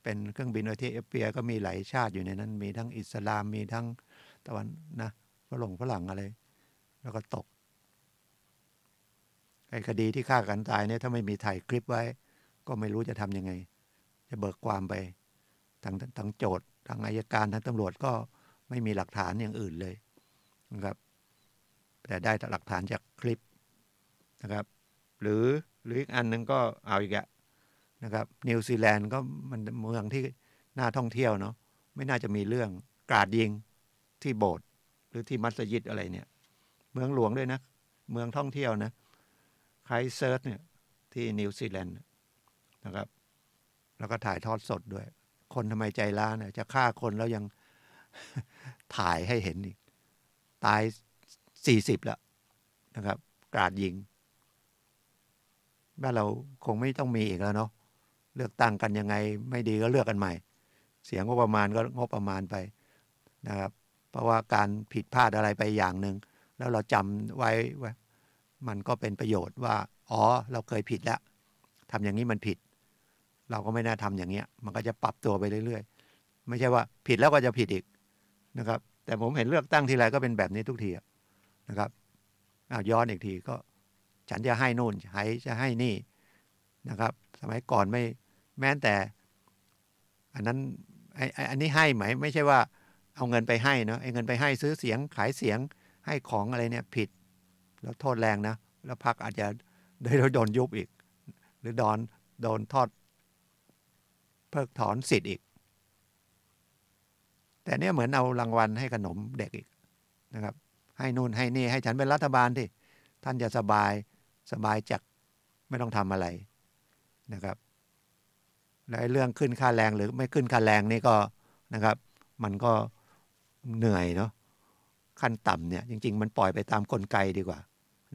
เป็นเครื่องบินเอธิโอเปียก็มีหลายชาติอยู่ในนั้นมีทั้งอิสลามมีทั้งตะวันนะฝรั่งอะไรแล้วก็ตกไอ้คดีที่ฆ่ากันตายเนี่ยถ้าไม่มีถ่ายคลิปไว้ก็ไม่รู้จะทำยังไงจะเบิกความไปทั้งโจทย์ทางอัยการทางตำรวจก็ไม่มีหลักฐานอย่างอื่นเลยนะครับแต่ได้หลักฐานจากคลิปนะครับหรืออีกอันนึงก็เอาอีกอะนะครับนิวซีแลนด์ก็มันเมืองที่น่าท่องเที่ยวเนาะไม่น่าจะมีเรื่องกราดยิงที่โบสถ์หรือที่มัสยิดอะไรเนี่ยเมืองหลวงด้วยนะเมืองท่องเที่ยวนะไครสต์เชิร์ชเนี่ยที่นิวซีแลนด์นะครับแล้วก็ถ่ายทอดสดด้วยคนทำไมใจร้ายเนี่ยจะฆ่าคนแล้วยังถ่ายให้เห็นอีกตาย40แล้วนะครับกราดยิงบ้านเราคงไม่ต้องมีอีกแล้วเนาะเลือกตั้งกันยังไงไม่ดีก็เลือกกันใหม่เสียงงบประมาณก็งบประมาณไปนะครับเพราะว่าการผิดพลาดอะไรไปอย่างหนึ่งแล้วเราจำไว้มันก็เป็นประโยชน์ว่าอ๋อเราเคยผิดแล้วทำอย่างนี้มันผิดเราก็ไม่น่าทำอย่างเงี้ยมันก็จะปรับตัวไปเรื่อยๆไม่ใช่ว่าผิดแล้วก็จะผิดอีกนะครับแต่ผมเห็นเลือกตั้งทีไรก็เป็นแบบนี้ทุกทีนะครับย้อนอีกทีก็ฉันจะให้นู่นจะให้นี่นะครับสมัยก่อนแม้แต่อันนั้นอันนี้ให้ไหมไม่ใช่ว่าเอาเงินไปให้เนาะไอ้เงินไปให้ซื้อเสียงขายเสียงให้ของอะไรเนี่ยผิดแล้วโทษแรงนะแล้วพรรคอาจจะโดนยุบอีกหรือโดนทอดเพิกถอนสิทธิ์อีกแต่เนี่ยเหมือนเอารางวัลให้ขนมเด็กอีกนะครับให้นู่นให้นี่ให้ฉันเป็นรัฐบาลที่ท่านจะสบายจากไม่ต้องทำอะไรนะครับและเรื่องขึ้นค่าแรงหรือไม่ขึ้นค่าแรงนี่ก็นะครับมันก็เหนื่อยเนาะขั้นต่ำเนี่ยจริงๆมันปล่อยไปตามกลไกดีกว่า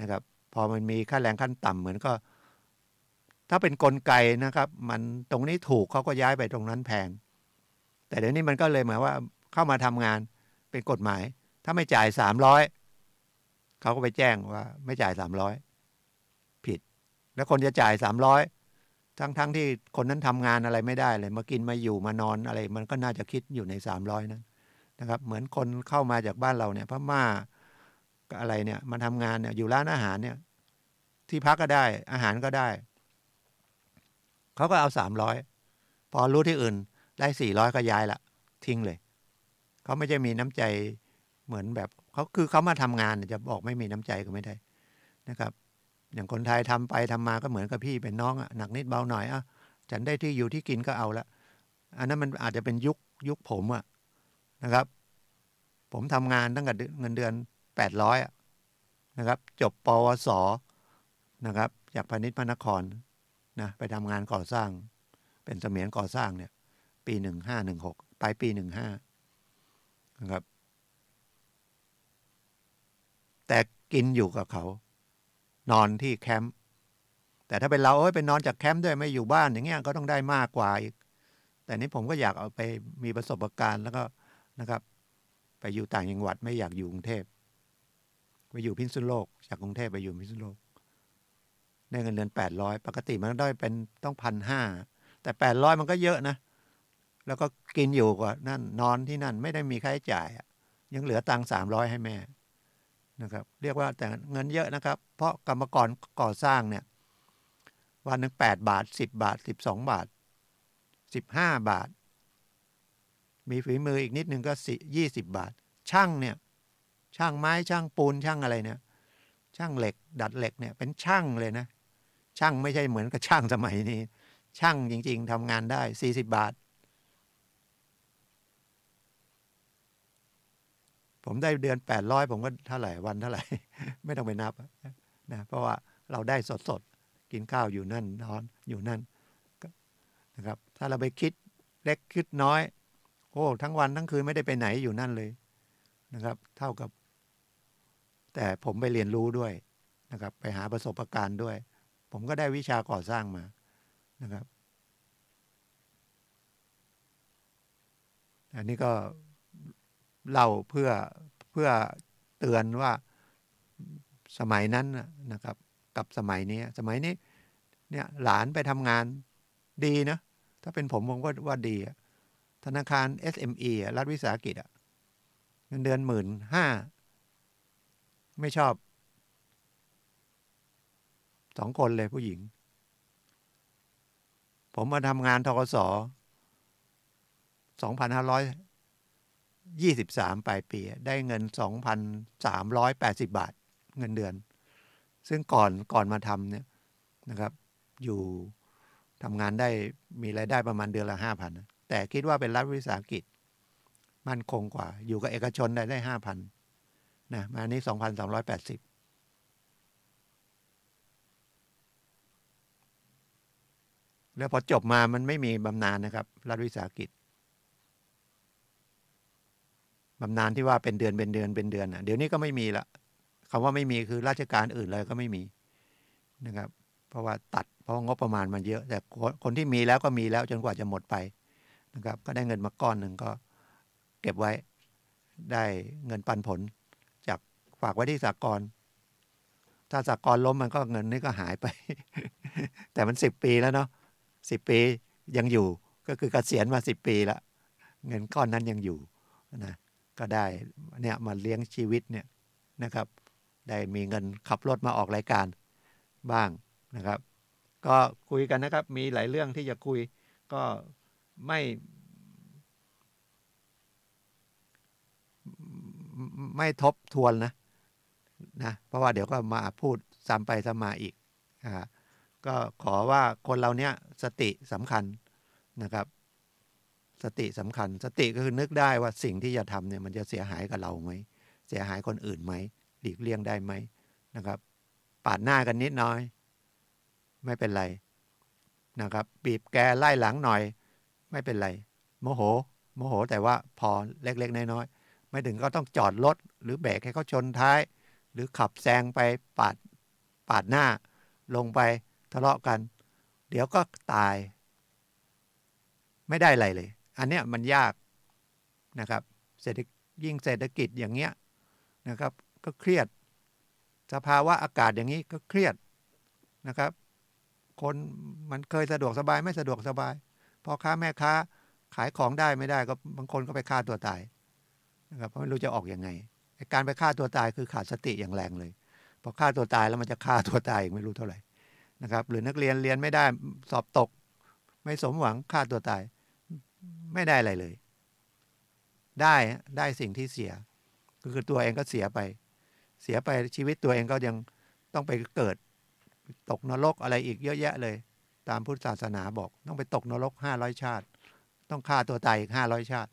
นะครับพอมันมีค่าแรงขั้นต่ำเหมือนก็ถ้าเป็นกลไกนะครับมันตรงนี้ถูกเขาก็ย้ายไปตรงนั้นแพงแต่เดี๋ยวนี้มันก็เลยหมายว่าเข้ามาทำงานเป็นกฎหมายถ้าไม่จ่าย300เขาก็ไปแจ้งว่าไม่จ่าย300ผิดแล้วคนจะจ่าย300ทั้งที่คนนั้นทำงานอะไรไม่ได้เลยมากินมาอยู่มานอนอะไรมันก็น่าจะคิดอยู่ใน300นั้นนะครับเหมือนคนเข้ามาจากบ้านเราเนี่ยพม่าอะไรเนี่ยมาทำงานเนี่ยอยู่ร้านอาหารเนี่ยที่พักก็ได้อาหารก็ได้เขาก็เอา300พอรู้ที่อื่นได้400ก็ย้ายละทิ้งเลยเขาไม่ใช่มีน้ำใจเหมือนแบบเขามาทำงานจะบอกไม่มีน้ำใจก็ไม่ได้นะครับอย่างคนไทยทำไปทำมาก็เหมือนกับพี่เป็นน้องหนักนิดเบาหน่อยฉันได้ที่อยู่ที่กินก็เอาละอันนั้นมันอาจจะเป็นยุคผมนะครับผมทำงานตั้งแต่เงินเดือน800นะครับจบปวสนะครับจากพาณิชย์พระนครนะไปทำงานก่อสร้างเป็นเสมียนก่อสร้างเนี่ยปี1516ปลายปี15นะครับแต่กินอยู่กับเขานอนที่แคมป์แต่ถ้าเป็นเราไปนอนจากแคมป์ด้วยไม่อยู่บ้านอย่างเงี้ยก็ต้องได้มากกว่าอีกแต่นี้ผมก็อยากเอาไปมีประสบการณ์แล้วก็นะครับไปอยู่ต่างจังหวัดไม่อยากอยู่กรุงเทพไปอยู่พิษณุโลกจากกรุงเทพไปอยู่พิษณุโลกได้เงินเดือน800ปกติมันได้เป็นต้อง1,500แต่800มันก็เยอะนะแล้วก็กินอยู่กว่านั่นนอนที่นั่นไม่ได้มีค่าใช้จ่ายยังเหลือตังค์300ให้แม่นะครับเรียกว่าแต่เงินเยอะนะครับเพราะกรรมกรก่อสร้างเนี่ยวันหนึ่ง8 บาท10 บาท12 บาท15 บาทมีฝีมืออีกนิดนึงก็20 บาทช่างเนี่ยช่างไม้ช่างปูนช่างอะไรเนี่ยช่างเหล็กดัดเหล็กเนี่ยเป็นช่างเลยนะช่างไม่ใช่เหมือนกับช่างสมัยนี้ช่างจริงๆทำงานได้40 บาทผมได้เดือน800ผมก็เท่าไหร่วันเท่าไหร่ ไม่ต้องไปนับนะเพราะว่าเราได้สดๆกินข้าวอยู่นั่นนอนอยู่นั่นนะครับถ้าเราไปคิดเล็กคิดน้อยทั้งวันทั้งคืนไม่ได้ไปไหนอยู่นั่นเลยนะครับเท่ากับแต่ผมไปเรียนรู้ด้วย นะครับไปหาประสบการณ์ด้วยผมก็ได้วิชาก่อสร้างมานะครับอันนี้ก็เล่าเพื่อเตือนว่าสมัยนั้นนะครับกับสมัยนี้เนี่ยหลานไปทำงานดีนะถ้าเป็นผมก็ว่าดีธนาคาร SME รัฐวิสาหกิจเงินเดือน 15,000 ไม่ชอบ2 คนเลยผู้หญิงผมมาทำงานธกส. 2523 ปลายปีได้เงิน 2,380 บาทเงินเดือนซึ่งก่อนมาทำเนี่ยนะครับอยู่ทำงานได้มีรายได้ประมาณเดือนละ 5,000 แต่คิดว่าเป็นรัฐวิสาหกิจมั่นคงกว่าอยู่กับเอกชนได้ 5,000 นะมานี้ 2,380 แล้วพอจบมามันไม่มีบำนาญนะครับรัฐวิสาหกิจบำนาญที่ว่าเป็นเดือนเดี๋ยวนี้ก็ไม่มีละคำว่าไม่มีคือราชการอื่นเลยก็ไม่มีนะครับเพราะว่าตัดเพราะงบประมาณมันเยอะแต่คนที่มีแล้วก็มีแล้วจนกว่าจะหมดไปนะครับก็ได้เงินมาก้อนหนึ่งก็เก็บไว้ได้เงินปันผลจากฝากไว้ที่สหกรณ์ถ้าสหกรณ์ล้มมันก็เงินนี้ก็หายไป แต่มัน10 ปีแล้วเนาะ10 ปียังอยู่ก็คือเกษียณมา10 ปีแล้วเงินก้อนนั้นยังอยู่นะก็ได้เนี่ยมาเลี้ยงชีวิตเนี่ยนะครับได้มีเงินขับรถมาออกรายการบ้างนะครับก็คุยกันนะครับมีหลายเรื่องที่จะคุยก็ไม่ทบทวนนะเพราะว่าเดี๋ยวก็มาพูดซ้ำไปซ้ำมาอีกก็ขอว่าคนเราเนี่ยสติสำคัญนะครับสติสำคัญสติก็คือนึกได้ว่าสิ่งที่จะทำเนี่ยมันจะเสียหายกับเราไหมเสียหายคนอื่นไหมหลีกเลี่ยงได้ไหมนะครับปาดหน้ากันนิดน้อยไม่เป็นไรนะครับบีบแกไล่หลังหน่อยไม่เป็นไรโมโหแต่ว่าพอเล็กๆน้อยๆไม่ถึงก็ต้องจอดรถหรือเบรกให้เขาชนท้ายหรือขับแซงไปปาดหน้าลงไปทะเลาะกันเดี๋ยวก็ตายไม่ได้อะไรเลยอันเนี้ยมันยากนะครับยิ่งเศรษฐกิจอย่างเงี้ยนะครับก็เครียดสภาวะอากาศอย่างนี้ก็เครียดนะครับคนมันเคยสะดวกสบายไม่สะดวกสบายพ่อค้าแม่ค้าขายของได้ไม่ได้ก็บางคนก็ไปฆ่าตัวตายนะครับเพราะไม่รู้จะออกยังไงการไปฆ่าตัวตายคือขาดสติอย่างแรงเลยพอฆ่าตัวตายแล้วมันจะฆ่าตัวตายอีกไม่รู้เท่าไหร่นะครับหรือนักเรียนเรียนไม่ได้สอบตกไม่สมหวังฆ่าตัวตายไม่ได้อะไรเลยได้สิ่งที่เสียก็คือตัวเองก็เสียไปชีวิตตัวเองก็ยังต้องไปเกิดตกนรกอะไรอีกเยอะแยะเลยตามพุทธศาสนาบอกต้องไปตกนรก500 ชาติต้องฆ่าตัวตายอีก500 ชาติ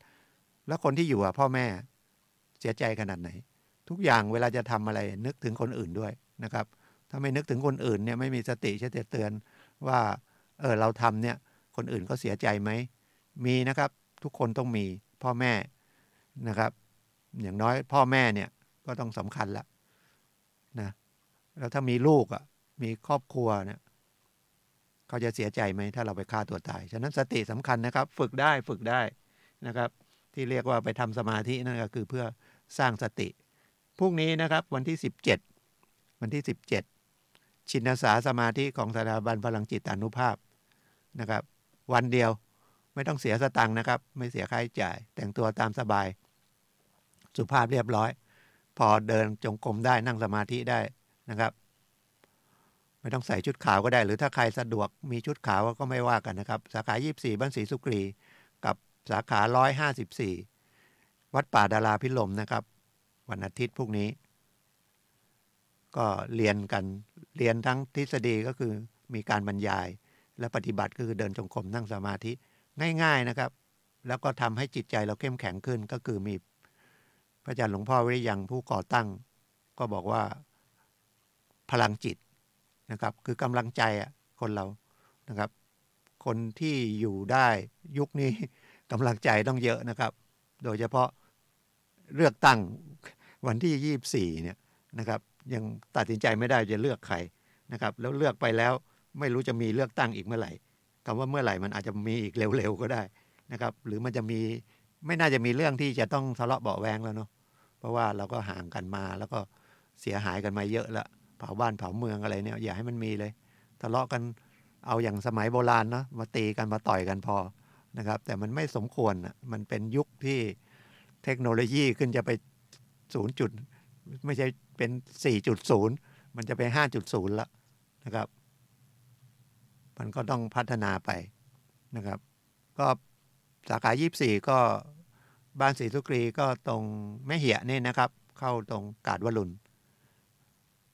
แล้วคนที่อยู่พ่อแม่เสียใจขนาดไหนทุกอย่างเวลาจะทำอะไรนึกถึงคนอื่นด้วยนะครับถ้าไม่นึกถึงคนอื่นเนี่ยไม่มีสติจะเตือนว่าเราทำเนี่ยคนอื่นก็เสียใจไหมมีนะครับทุกคนต้องมีพ่อแม่นะครับอย่างน้อยพ่อแม่เนี่ยก็ต้องสำคัญละนะแล้วถ้ามีลูกมีครอบครัวเนี่ยเขาจะเสียใจไหมถ้าเราไปฆ่าตัวตายฉะนั้นสติสำคัญนะครับฝึกได้นะครับที่เรียกว่าไปทำสมาธินั่นก็คือเพื่อสร้างสติพรุ่งนี้นะครับวันที่17ชินสาสมาธิของสถาบันพลังจิตานุภาพนะครับวันเดียวไม่ต้องเสียสตังค์นะครับไม่เสียค่าใช้จ่ายแต่งตัวตามสบายสุภาพเรียบร้อยพอเดินจงกรมได้นั่งสมาธิได้นะครับไม่ต้องใส่ชุดขาวก็ได้หรือถ้าใครสะดวกมีชุดขาวก็ไม่ว่ากันนะครับสาขา24บ้านศรีสุกรีกับสาขา154วัดป่าดาราพิรมย์นะครับวันอาทิตย์พรุ่งนี้ก็เรียนทั้งทฤษฎีก็คือมีการบรรยายและปฏิบัติก็คือเดินจงกรมนั่งสมาธิง่ายๆนะครับแล้วก็ทำให้จิตใจเราเข้มแข็งขึ้นก็คือมีพระอาจารย์หลวงพ่อวิริยังผู้ก่อตั้งก็บอกว่าพลังจิตนะครับคือกำลังใจคนเรานะครับคนที่อยู่ได้ยุคนี้กำลังใจต้องเยอะนะครับโดยเฉพาะเลือกตั้งวันที่24เนี่ยนะครับ ยังตัดสินใจไม่ได้จะเลือกใครนะครับแล้วเลือกไปแล้วไม่รู้จะมีเลือกตั้งอีกเมื่อไหร่คำว่าเมื่อไหร่มันอาจจะมีอีกเร็วๆก็ได้นะครับหรือมันจะมีไม่น่าจะมีเรื่องที่จะต้องทะเลาะเบาะแวงแล้วเนาะเพราะว่าเราก็ห่างกันมาแล้วก็เสียหายกันมาเยอะละเผาบ้านเผาเมืองอะไรเนี่ยอย่าให้มันมีเลยทะเลาะกันเอาอย่างสมัยโบราณเนาะมาตีกันมาต่อยกันพอนะครับแต่มันไม่สมควรนะมันเป็นยุคที่เทคโนโลยีขึ้นจะไป0จุดไม่ใช่เป็น 4.0 มันจะไป 5.0 แล้วนะครับมันก็ต้องพัฒนาไปนะครับก็สาขา24ก็บ้านศรีสุกรีก็ตรงแม่เหี่ยนี่นะครับเข้าตรงกาดวลุน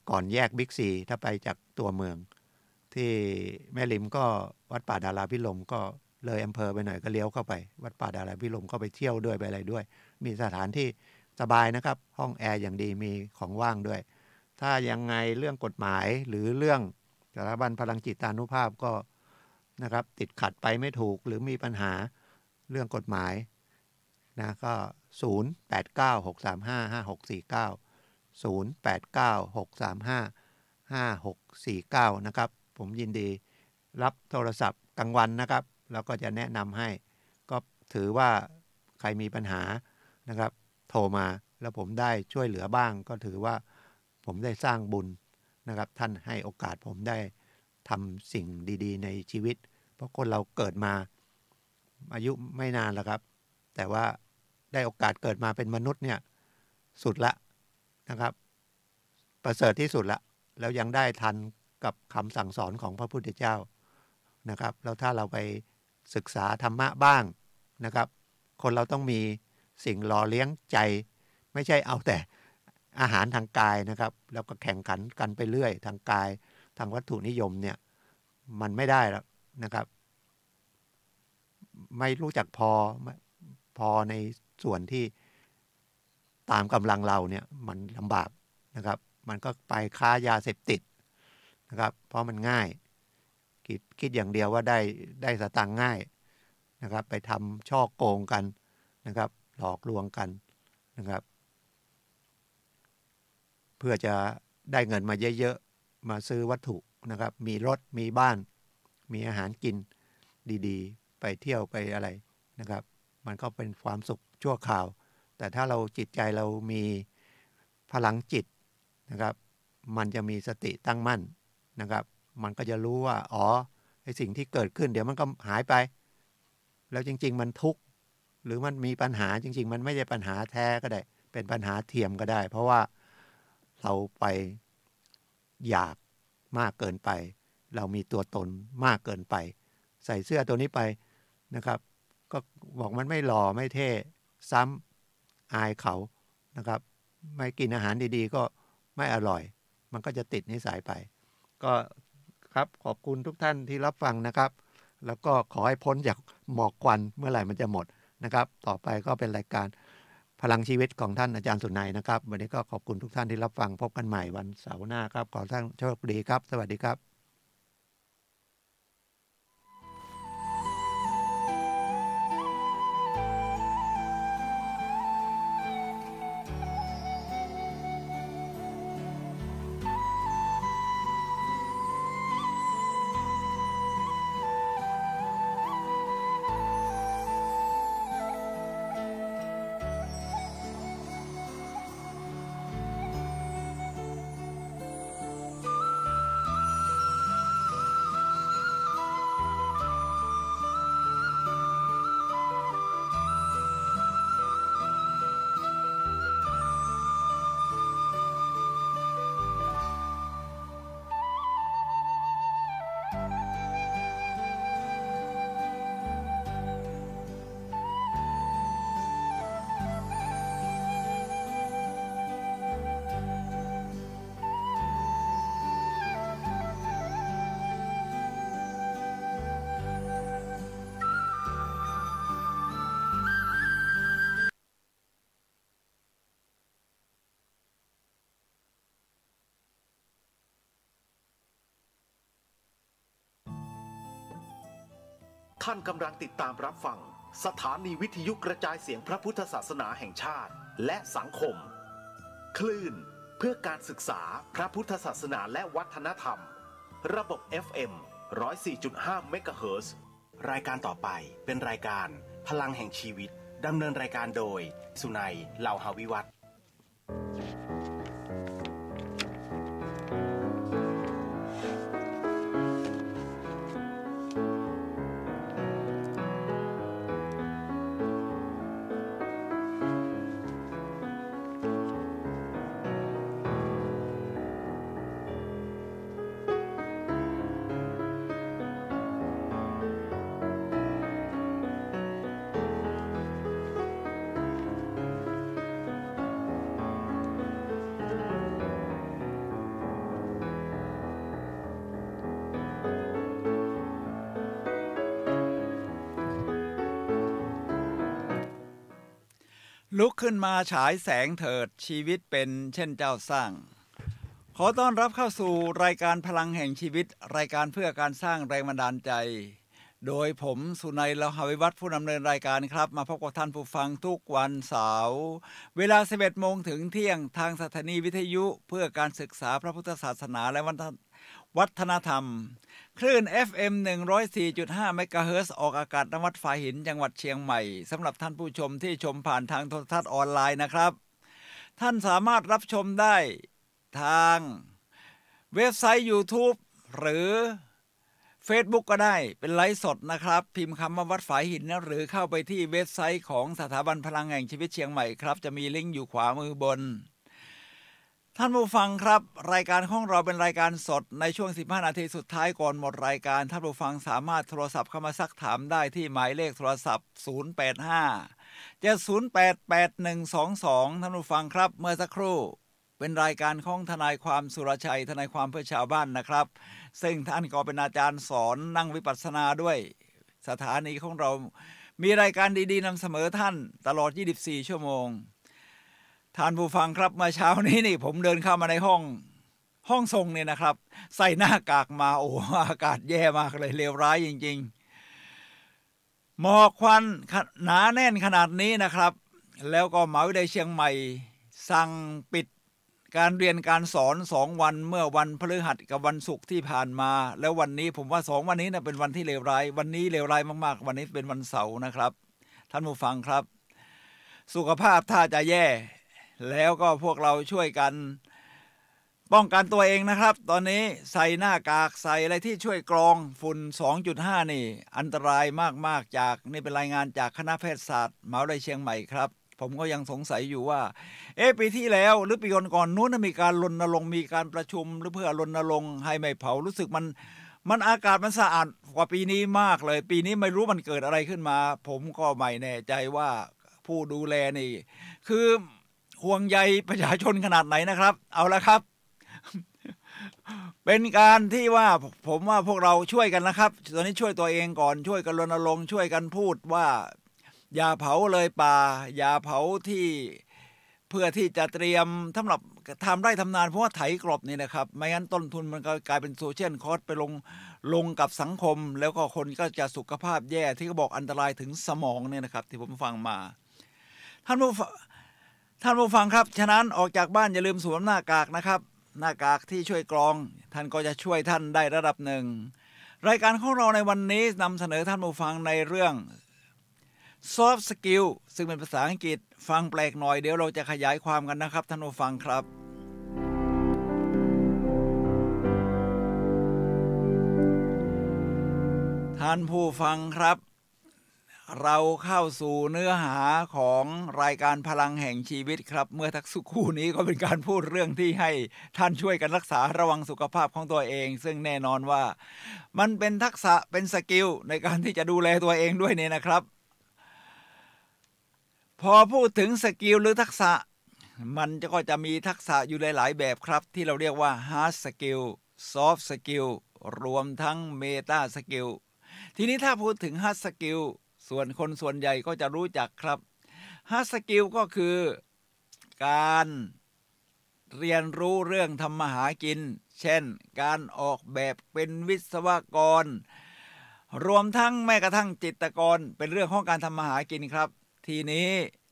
ก่อนแยกบิ๊กซีถ้าไปจากตัวเมืองที่แม่ริมก็วัดป่าดาราพิรมย์ก็เลยอำเภอไปหน่อยก็เลี้ยวเข้าไปวัดป่าดาราพิรมย์ก็ไปเที่ยวด้วยไปอะไรด้วยมีสถานที่สบายนะครับห้องแอร์อย่างดีมีของว่างด้วยถ้ายังไงเรื่องกฎหมายหรือเรื่องสถาบันพลังจิตานุภาพก็นะครับติดขัดไปไม่ถูกหรือมีปัญหาเรื่องกฎหมายนะก็08963556490896355649นะครับผมยินดีรับโทรศัพท์กลางวันนะครับแล้วก็จะแนะนำให้ก็ถือว่าใครมีปัญหานะครับโทรมาแล้วผมได้ช่วยเหลือบ้างก็ถือว่าผมได้สร้างบุญนะครับท่านให้โอกาสผมได้ทำสิ่งดีๆในชีวิตเพราะคนเราเกิดมาอายุไม่นานแล้วครับแต่ว่าได้โอกาสเกิดมาเป็นมนุษย์เนี่ยสุดละนะครับประเสริฐที่สุดละแล้วยังได้ทันกับคำสั่งสอนของพระพุทธเจ้านะครับแล้วถ้าเราไปศึกษาธรรมะบ้างนะครับคนเราต้องมีสิ่งหล่อเลี้ยงใจไม่ใช่เอาแต่อาหารทางกายนะครับแล้วก็แข่งขันกันไปเรื่อยทางกายทางวัตถุนิยมเนี่ยมันไม่ได้แล้วนะครับไม่รู้จักพอในส่วนที่ตามกำลังเราเนี่ยมันลำบากนะครับมันก็ไปค้ายาเสพติดนะครับเพราะมันง่ายคิดอย่างเดียวว่าได้สตางค์ง่ายนะครับไปทำช่อโกงกันนะครับหลอกลวงกันนะครับเพื่อจะได้เงินมาเยอะๆมาซื้อวัตถุนะครับมีรถมีบ้านมีอาหารกินดีๆไปเที่ยวไปอะไรนะครับมันก็เป็นความสุขชั่วคราวแต่ถ้าเราจิตใจเรามีพลังจิตนะครับมันจะมีสติตั้งมั่นนะครับมันก็จะรู้ว่าอ๋อไอ้สิ่งที่เกิดขึ้นเดี๋ยวมันก็หายไปแล้วจริงๆมันทุกข์หรือมันมีปัญหาจริงๆมันไม่ใช่ปัญหาแท้ก็ได้เป็นปัญหาเทียมก็ได้เพราะว่าเราไปอยากมากเกินไปเรามีตัวตนมากเกินไปใส่เสื้อตัวนี้ไปนะครับก็บอกมันไม่หล่อไม่เท่ซ้ำอายเขานะครับไม่กินอาหารดีๆก็ไม่อร่อยมันก็จะติดนิสัยไปก็ครับขอบคุณทุกท่านที่รับฟังนะครับแล้วก็ขอให้พ้นจากหมอกควันเมื่อไหร่มันจะหมดนะครับต่อไปก็เป็นรายการพลังชีวิตของท่านอาจารย์สุนัยนะครับวันนี้ก็ขอบคุณทุกท่านที่รับฟังพบกันใหม่วันเสาร์หน้าครับขอท่านโชคดีครับสวัสดีครับท่านกำลังติดตามรับฟังสถานีวิทยุกระจายเสียงพระพุทธศาสนาแห่งชาติและสังคมคลื่น พื่อการศึกษาพระพุทธศาสนาและวัฒนธรรมระบบ FM 104.5 เมกะเฮิรตซ์รายการต่อไปเป็นรายการพลังแห่งชีวิตดำเนินรายการโดยสุนัย เหล่าหาวิวัฒน์ลุกขึ้นมาฉายแสงเถิดชีวิตเป็นเช่นเจ้าสร้างขอต้อนรับเข้าสู่รายการพลังแห่งชีวิตรายการเพื่อการสร้างแรงบันดาลใจโดยผมสุนัย เหล่าหาวิวัฒน์ผู้ดำเนินรายการครับมาพบกับท่านผู้ฟังทุกวันเสาร์เวลา 11 โมงถึงเที่ยงทางสถานีวิทยุเพื่อการศึกษาพระพุทธศาสนาและวัฒนธรรมคลื่น FM 104.5 เมกะเฮิรตซ์ออกอากาศณวัดฝายหินจังหวัดเชียงใหม่สำหรับท่านผู้ชมที่ชมผ่านทางโทรทัศน์ออนไลน์นะครับท่านสามารถรับชมได้ทางเว็บไซต์ YouTube หรือ Facebook ก็ได้เป็นไลฟ์สดนะครับพิมพ์คำว่าวัดฝายหินหรือเข้าไปที่เว็บไซต์ของสถาบันพลังแห่งชีวิตเชียงใหม่ครับจะมีลิงก์อยู่ขวามือบนท่านผู้ฟังครับรายการของเราเป็นรายการสดในช่วง15นาทีสุดท้ายก่อนหมดรายการท่านผู้ฟังสามารถโทรศัพท์เข้ามาซักถามได้ที่หมายเลขโทรศัพท์085-708-8122ท่านผู้ฟังครับเมื่อสักครู่เป็นรายการของทนายความสุรชัยทนายความเพื่อชาวบ้านนะครับซึ่งท่านก็เป็นอาจารย์สอนนั่งวิปัสสนาด้วยสถานีของเรามีรายการดีๆนำเสมอท่านตลอด24ชั่วโมงท่านผู้ฟังครับเมื่อเช้านี้นี่ผมเดินเข้ามาในห้องทรงเนี่ยนะครับใส่หน้ากากมาโอ้อากาศแย่มากเลยเลวร้ายจริงๆหมอกควันหนาแน่นขนาดนี้นะครับแล้วก็มหาวิทยาลัยเชียงใหม่สั่งปิดการเรียนการสอน2วันเมื่อวันพฤหัสกับวันศุกร์ที่ผ่านมาแล้ววันนี้ผมว่า2วันนี้นะเป็นวันที่เลวร้ายวันนี้เลวร้ายมากๆวันนี้เป็นวันเสาร์นะครับท่านผู้ฟังครับสุขภาพถ้าจะแย่แล้วก็พวกเราช่วยกันป้องกันตัวเองนะครับตอนนี้ใส่หน้ากากใส่อะไรที่ช่วยกรองฝุ่น 2.5 นี่อันตรายมากๆจากนี่เป็นรายงานจากคณะแพทยศาสตร์มหาวิทยาลัยเชียงใหม่ครับผมก็ยังสงสัยอยู่ว่าปีที่แล้วหรือปีก่อนนู้นมีการรณรงค์มีการประชุมหรือเพื่อรณรงค์ให้ไม่เผารู้สึกมันอากาศมันสะอาดกว่าปีนี้มากเลยปีนี้ไม่รู้มันเกิดอะไรขึ้นมาผมก็ไม่แน่ใจว่าผู้ดูแลนี่คือห่วงใยประชาชนขนาดไหนนะครับเอาละครับเป็นการที่ว่าผมว่าพวกเราช่วยกันนะครับตอนนี้ช่วยตัวเองก่อนช่วยกันรณรงค์ช่วยกันพูดว่าอย่าเผาเลยป่าอย่าเผาที่เพื่อที่จะเตรียมสำหรับทำไร่ทำนาเพราะว่าไถกลบนี่นะครับไม่งั้นต้นทุนมันก็กลายเป็นโซเชียลคอสไปลงกับสังคมแล้วก็คนก็จะสุขภาพแย่ที่เขาบอกอันตรายถึงสมองเนี่ยนะครับที่ผมฟังมาท่านผู้ฟังครับฉะนั้นออกจากบ้านอย่าลืมสวมหน้ากากนะครับหน้ากากที่ช่วยกรองท่านก็จะช่วยท่านได้ระดับหนึ่งรายการของเราในวันนี้นำเสนอท่านผู้ฟังในเรื่อง soft skill ซึ่งเป็นภาษาอังกฤษฟังแปลกหน่อยเดี๋ยวเราจะขยายความกันนะครับท่านผู้ฟังครับท่านผู้ฟังครับเราเข้าสู่เนื้อหาของรายการพลังแห่งชีวิตครับเมื่อทักสุคู่นี้ก็เป็นการพูดเรื่องที่ให้ท่านช่วยกันรักษาระวังสุขภาพของตัวเองซึ่งแน่นอนว่ามันเป็นทักษะเป็นสกิลในการที่จะดูแลตัวเองด้วยเนี่ยนะครับพอพูดถึงสกิลหรือทักษะมันก็จะมีทักษะอยู่หลายๆแบบครับที่เราเรียกว่า hard skill soft skill รวมทั้ง meta skill ทีนี้ถ้าพูดถึง hard skillส่วนคนส่วนใหญ่ก็จะรู้จักครับ hard skill ก็คือการเรียนรู้เรื่องทำมาหากินเช่นการออกแบบเป็นวิศวกรรวมทั้งแม้กระทั่งจิตรกรเป็นเรื่องของการทำมาหากินครับทีนี้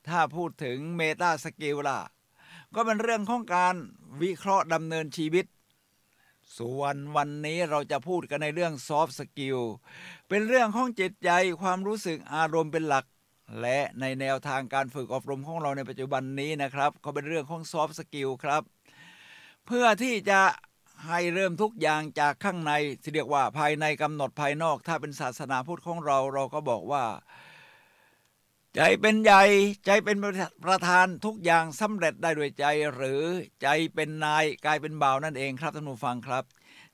ถ้าพูดถึงเมตาสกิลล่ะ ก็เป็นเรื่องของการวิเคราะห์ดำเนินชีวิตส่วนวันนี้เราจะพูดกันในเรื่อง soft skill เป็นเรื่องของจิตใจความรู้สึกอารมณ์เป็นหลักและในแนวทางการฝึกอบรมของเราในปัจจุบันนี้นะครับก็เป็นเรื่องของ soft skill ครับเพื่อที่จะให้เริ่มทุกอย่างจากข้างในที่เรียกว่าภายในกำหนดภายนอกถ้าเป็นศาสนาพุทธของเราก็บอกว่าใจเป็นใหญ่ใจเป็นประธานทุกอย่างสำเร็จได้ด้วยใจหรือใจเป็นนายกลายเป็นบ่าวนั่นเองครับท่านผู้ฟังครับ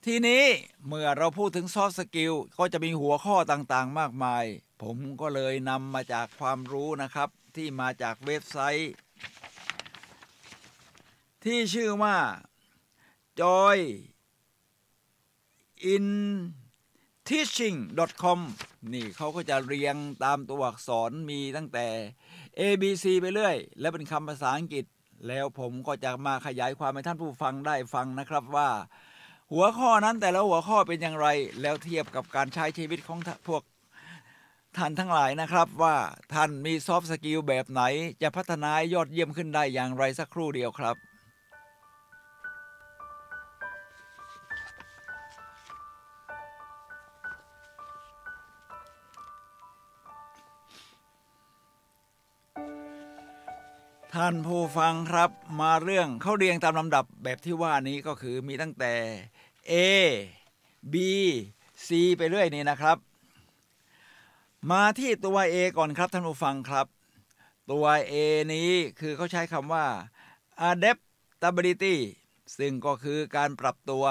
ทีนี้เมื่อเราพูดถึง soft skill ก็จะมีหัวข้อต่างๆมากมายผมก็เลยนำมาจากความรู้นะครับที่มาจากเว็บไซต์ที่ชื่อว่า joyinteaching.com นี่เขาก็จะเรียงตามตัวอักษรมีตั้งแต่ A B C ไปเรื่อยและเป็นคำภาษาอังกฤษแล้วผมก็จะมาขยายความให้ท่านผู้ฟังได้ฟังนะครับว่าหัวข้อนั้นแต่ละหัวข้อเป็นอย่างไรแล้วเทียบกับการใช้ชีวิตของพวกท่านทั้งหลายนะครับว่าท่านมีซอฟต์สกิลแบบไหนจะพัฒนายอดเยี่ยมขึ้นได้อย่างไรสักครู่เดียวครับท่านผู้ฟังครับมาเรื่องเขาเรียงตามลำดับแบบที่ว่านี้ก็คือมีตั้งแต่ A B C ไปเรื่อยนี่นะครับมาที่ตัว A ก่อนครับท่านผู้ฟังครับตัว A นี้คือเขาใช้คำว่า adaptability ซึ่งก็คือการปรับตัว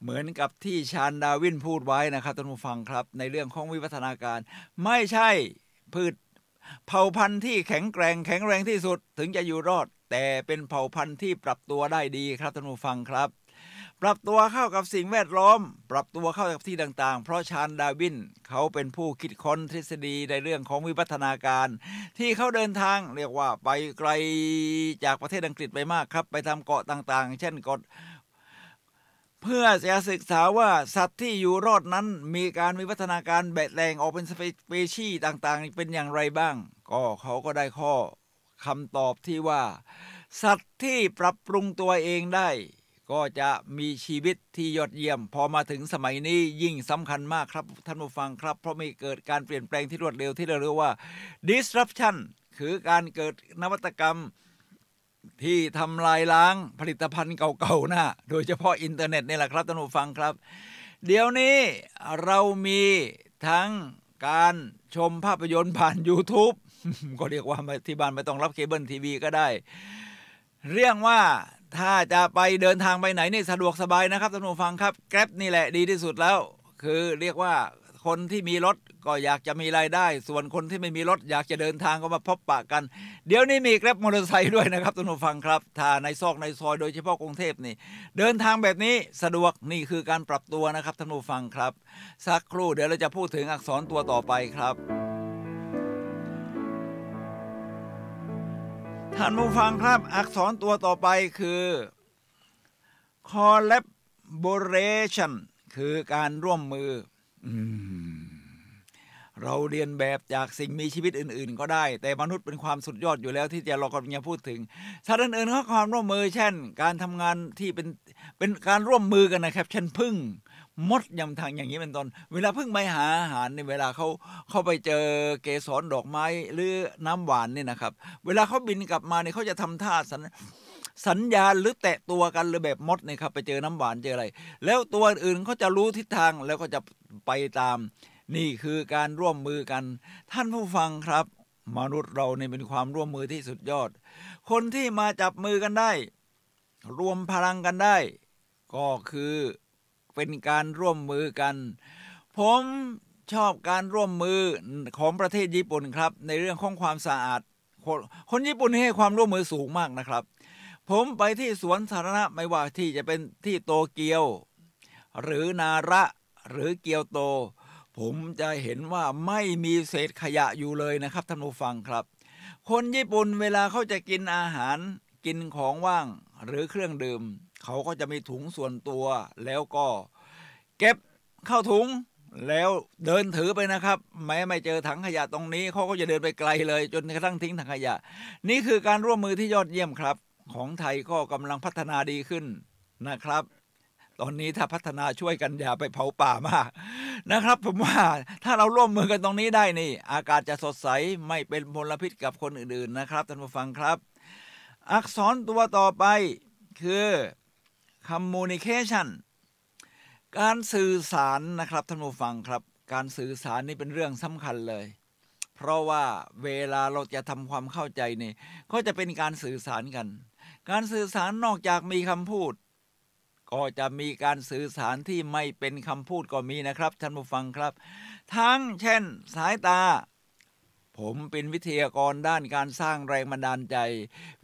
เหมือนกับที่ชาญดาวินพูดไว้นะครับท่านผู้ฟังครับในเรื่องของวิวัฒนาการไม่ใช่พืชเผ่าพันธุ์ที่แข็งแรงที่สุดถึงจะอยู่รอดแต่เป็นเผ่าพันธุ์ที่ปรับตัวได้ดีครับท่านผู้ฟังครับปรับตัวเข้ากับสิ่งแวดล้อมปรับตัวเข้ากับที่ต่างๆเพราะชาญดาวินเขาเป็นผู้คิดค้นทฤษฎีในเรื่องของวิวัฒนาการที่เขาเดินทางเรียกว่าไปไกลจากประเทศอังกฤษไปมากครับไปทำเกาะต่างๆเช่นเกาะเพื่อจะศึกษาว่าสัตว์ที่อยู่รอดนั้นมีการวิวัฒนาการแบ่งแหล่งออกเป็นสเปชีส์ต่างๆเป็นอย่างไรบ้างก็เขาก็ได้ข้อคำตอบที่ว่าสัตว์ที่ปรับปรุงตัวเองได้ก็จะมีชีวิตที่ยอดเยี่ยมพอมาถึงสมัยนี้ยิ่งสำคัญมากครับท่านผู้ฟังครับเพราะมีเกิดการเปลี่ยนแปลงที่รวดเร็วที่เราเรียกว่า disruption คือการเกิดนวัตกรรมที่ทำลายล้างผลิตภัณฑ์เก่าๆนะโดยเฉพาะอินเทอร์เน็ตนี่แหละครับท่านผู้ฟังครับเดี๋ยวนี้เรามีทั้งการชมภาพยนตร์ผ่าน YouTube ก็เรียกว่าที่บ้านไม่ต้องรับเคเบิลทีวีก็ได้เรียกว่าถ้าจะไปเดินทางไปไหนนี่สะดวกสบายนะครับท่านผู้ฟังครับ Grab นี่แหละดีที่สุดแล้วคือเรียกว่าคนที่มีรถก็อยากจะมีรายได้ส่วนคนที่ไม่มีรถอยากจะเดินทางก็มาพบปะกันเดี๋ยวนี้มี Grab มอเตอร์ไซค์ด้วยนะครับท่านผู้ฟังครับถ้าในซอกในซอยโดยเฉพาะกรุงเทพนี่เดินทางแบบนี้สะดวกนี่คือการปรับตัวนะครับท่านผู้ฟังครับสักครู่เดี๋ยวเราจะพูดถึงอักษรตัวต่อไปครับท่านผู้ฟังครับอักษรตัวต่อไปคือ collaboration คือการร่วมมือเราเรียนแบบจากสิ่งมีชีวิตอื่นๆก็ได้แต่มนุษย์เป็นความสุดยอดอยู่แล้วที่เรากำลังจะพูดถึงสัตว์อื่นๆเขาความร่วมมือเช่นการทำงานที่เป็นการร่วมมือกันนะครับเช่นผึ้งมดยำทางอย่างนี้เป็นต้นเวลาผึ้งไปหาอาหารในเวลาเขาไปเจอเกสรดอกไม้หรือน้ำหวานนี่นะครับเวลาเขาบินกลับมาเนี่ยเขาจะทำท่าสัญญาณหรือแตะตัวกันหรือแบบมดนี่ครับไปเจอน้ำหวานเจออะไรแล้วตัวอื่นเขาจะรู้ทิศทางแล้วก็จะไปตามนี่คือการร่วมมือกันท่านผู้ฟังครับมนุษย์เราเนี่ยเป็นความร่วมมือที่สุดยอดคนที่มาจับมือกันได้รวมพลังกันได้ก็คือเป็นการร่วมมือกันผมชอบการร่วมมือของประเทศญี่ปุ่นครับในเรื่องของความสะอาดคนญี่ปุ่นให้ความร่วมมือสูงมากนะครับผมไปที่สวนสาธารณะไม่ว่าที่จะเป็นที่โตเกียวหรือนาระหรือเกียวโตผมจะเห็นว่าไม่มีเศษขยะอยู่เลยนะครับท่านผู้ฟังครับคนญี่ปุ่นเวลาเขาจะกินอาหารกินของว่างหรือเครื่องดื่มเขาก็จะมีถุงส่วนตัวแล้วก็เก็บเข้าถุงแล้วเดินถือไปนะครับแม้ไม่เจอถังขยะตรงนี้เขาก็จะเดินไปไกลเลยจนกระทั่งทิ้งถังขยะนี่คือการร่วมมือที่ยอดเยี่ยมครับ ของไทยก็กำลังพัฒนาดีขึ้นนะครับตอนนี้ถ้าพัฒนาช่วยกันอย่าไปเผาป่ามากนะครับผมว่าถ้าเราร่วมมือกันตรงนี้ได้นี่อากาศจะสดใสไม่เป็นมลพิษกับคนอื่นๆนะครับท่านผู้ฟังครับอักษรตัวต่อไปคือ communication การสื่อสารนะครับท่านผู้ฟังครับการสื่อสารนี่เป็นเรื่องสำคัญเลยเพราะว่าเวลาเราจะทำความเข้าใจนี่ก็จะเป็นการสื่อสารกันการสื่อสารนอกจากมีคำพูดก็จะมีการสื่อสารที่ไม่เป็นคำพูดก็มีนะครับท่านผู้ฟังครับทั้งเช่นสายตาผมเป็นวิทยากรด้านการสร้างแรงบันดาลใจ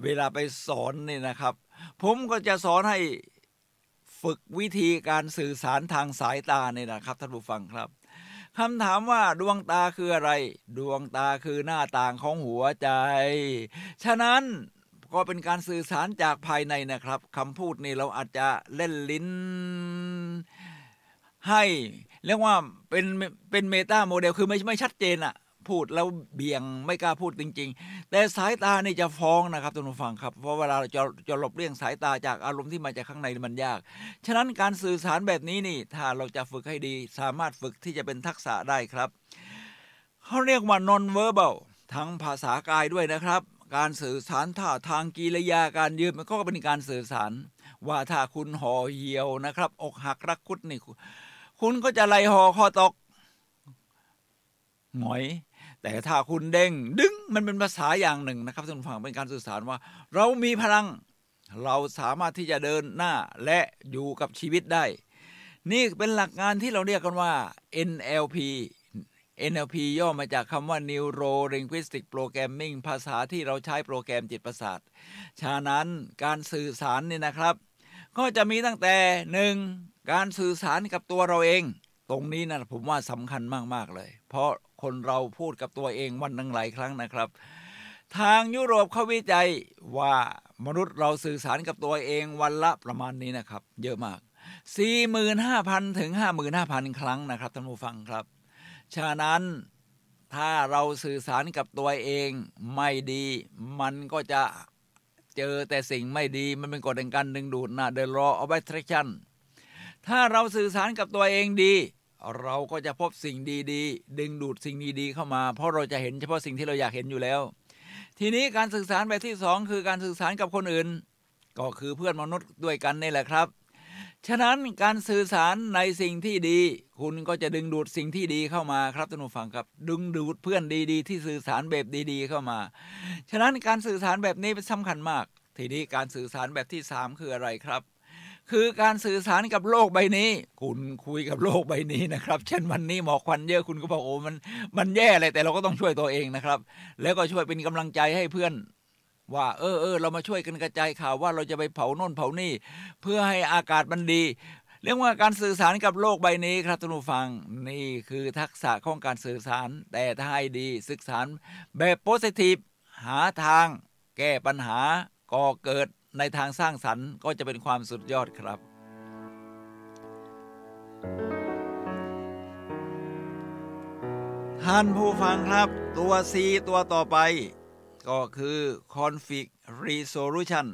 เวลาไปสอนนี่นะครับผมก็จะสอนให้ฝึกวิธีการสื่อสารทางสายตานี่นะครับท่านผู้ฟังครับคำถามว่าดวงตาคืออะไรดวงตาคือหน้าต่างของหัวใจฉะนั้นก็เป็นการสื่อสารจากภายในนะครับคำพูดนี่เราอาจจะเล่นลิ้นให้เรียกว่าเป็นเมตาโมเดลคือไม่ชัดเจนอะพูดแล้วเบี่ยงไม่กล้าพูดจริงๆแต่สายตานี่จะฟ้องนะครับท่านผู้ฟังครับเพราะเวลาเราจะหลบเลี่ยงสายตาจากอารมณ์ที่มาจากข้างในมันยากฉะนั้นการสื่อสารแบบนี้นี่ถ้าเราจะฝึกให้ดีสามารถฝึกที่จะเป็นทักษะได้ครับเขาเรียกว่า non verbal ทั้งภาษากายด้วยนะครับการสื่อสารท่าทางกิริยาการยืนมันก็เป็นการสื่อสารว่าถ้าคุณห่อเหี่ยวนะครับอกหักรักคุดนี่คุณก็จะไล่ห่อคอตกหงอยแต่ถ้าคุณเด้งดึงมันเป็นภาษาอย่างหนึ่งนะครับท่านผู้ฟังเป็นการสื่อสารว่าเรามีพลังเราสามารถที่จะเดินหน้าและอยู่กับชีวิตได้นี่เป็นหลักงานที่เราเรียกกันว่า NLP ย่อมาจากคำว่า Neuro Linguistic Programming ภาษาที่เราใช้โปรแกรมจิตประสาทฉะนั้นการสื่อสารนี่นะครับก็จะมีตั้งแต่1การสื่อสารกับตัวเราเองตรงนี้นะผมว่าสำคัญมากๆเลยเพราะคนเราพูดกับตัวเองวันนึงหลายครั้งนะครับทางยุโรปเขาวิจัยว่ามนุษย์เราสื่อสารกับตัวเองวันละประมาณนี้นะครับเยอะมาก 45,000 ถึง 55,000 ครั้งนะครับท่านผู้ฟังครับฉะนั้นถ้าเราสื่อสารกับตัวเองไม่ดีมันก็จะเจอแต่สิ่งไม่ดีมันเป็นกฎแห่งการดึงดูดนะ The Law of Attraction ถ้าเราสื่อสารกับตัวเองดีเราก็จะพบสิ่งดีๆดึงดูดสิ่งดีๆเข้ามาเพราะเราจะเห็นเฉพาะสิ่งที่เราอยากเห็นอยู่แล้วทีนี้การสื่อสารแบบที่2คือการสื่อสารกับคนอื่นก็คือเพื่อนมนุษย์ด้วยกันนี่แหละครับฉะนั้นการสื่อสารในสิ่งที่ดีคุณก็จะดึงดูดสิ่งที่ดีเข้ามาครับท่านผู้ฟังครับดึงดูดเพื่อนดีๆที่สื่อสารแบบดีๆเข้ามาฉะนั้นการสื่อสารแบบนี้เป็นสำคัญมากทีนี้การสื่อสารแบบที่3คืออะไรครับคือการสื่อสารกับโลกใบนี้คุณคุยกับโลกใบนี้นะครับเช่นวันนี้หมอกควันเยอะคุณก็บอกโอ้มันแย่เลยแต่เราก็ต้องช่วยตัวเองนะครับแล้วก็ช่วยเป็นกำลังใจให้เพื่อนว่าเรามาช่วยกันกระจายข่าวว่าเราจะไปเผาโน่นเผานี่เพื่อให้อากาศมันดีเรียกว่าการสื่อสารกับโลกใบนี้ครับท่านผู้ฟังนี่คือทักษะของการสื่อสารแต่ถ้าให้ดีศึกษาแบบโพสิทีฟหาทางแก้ปัญหาก่อเกิดในทางสร้างสรรค์ก็จะเป็นความสุดยอดครับท่านผู้ฟังครับตัว C ตัวต่อไปก็คือ conflict resolution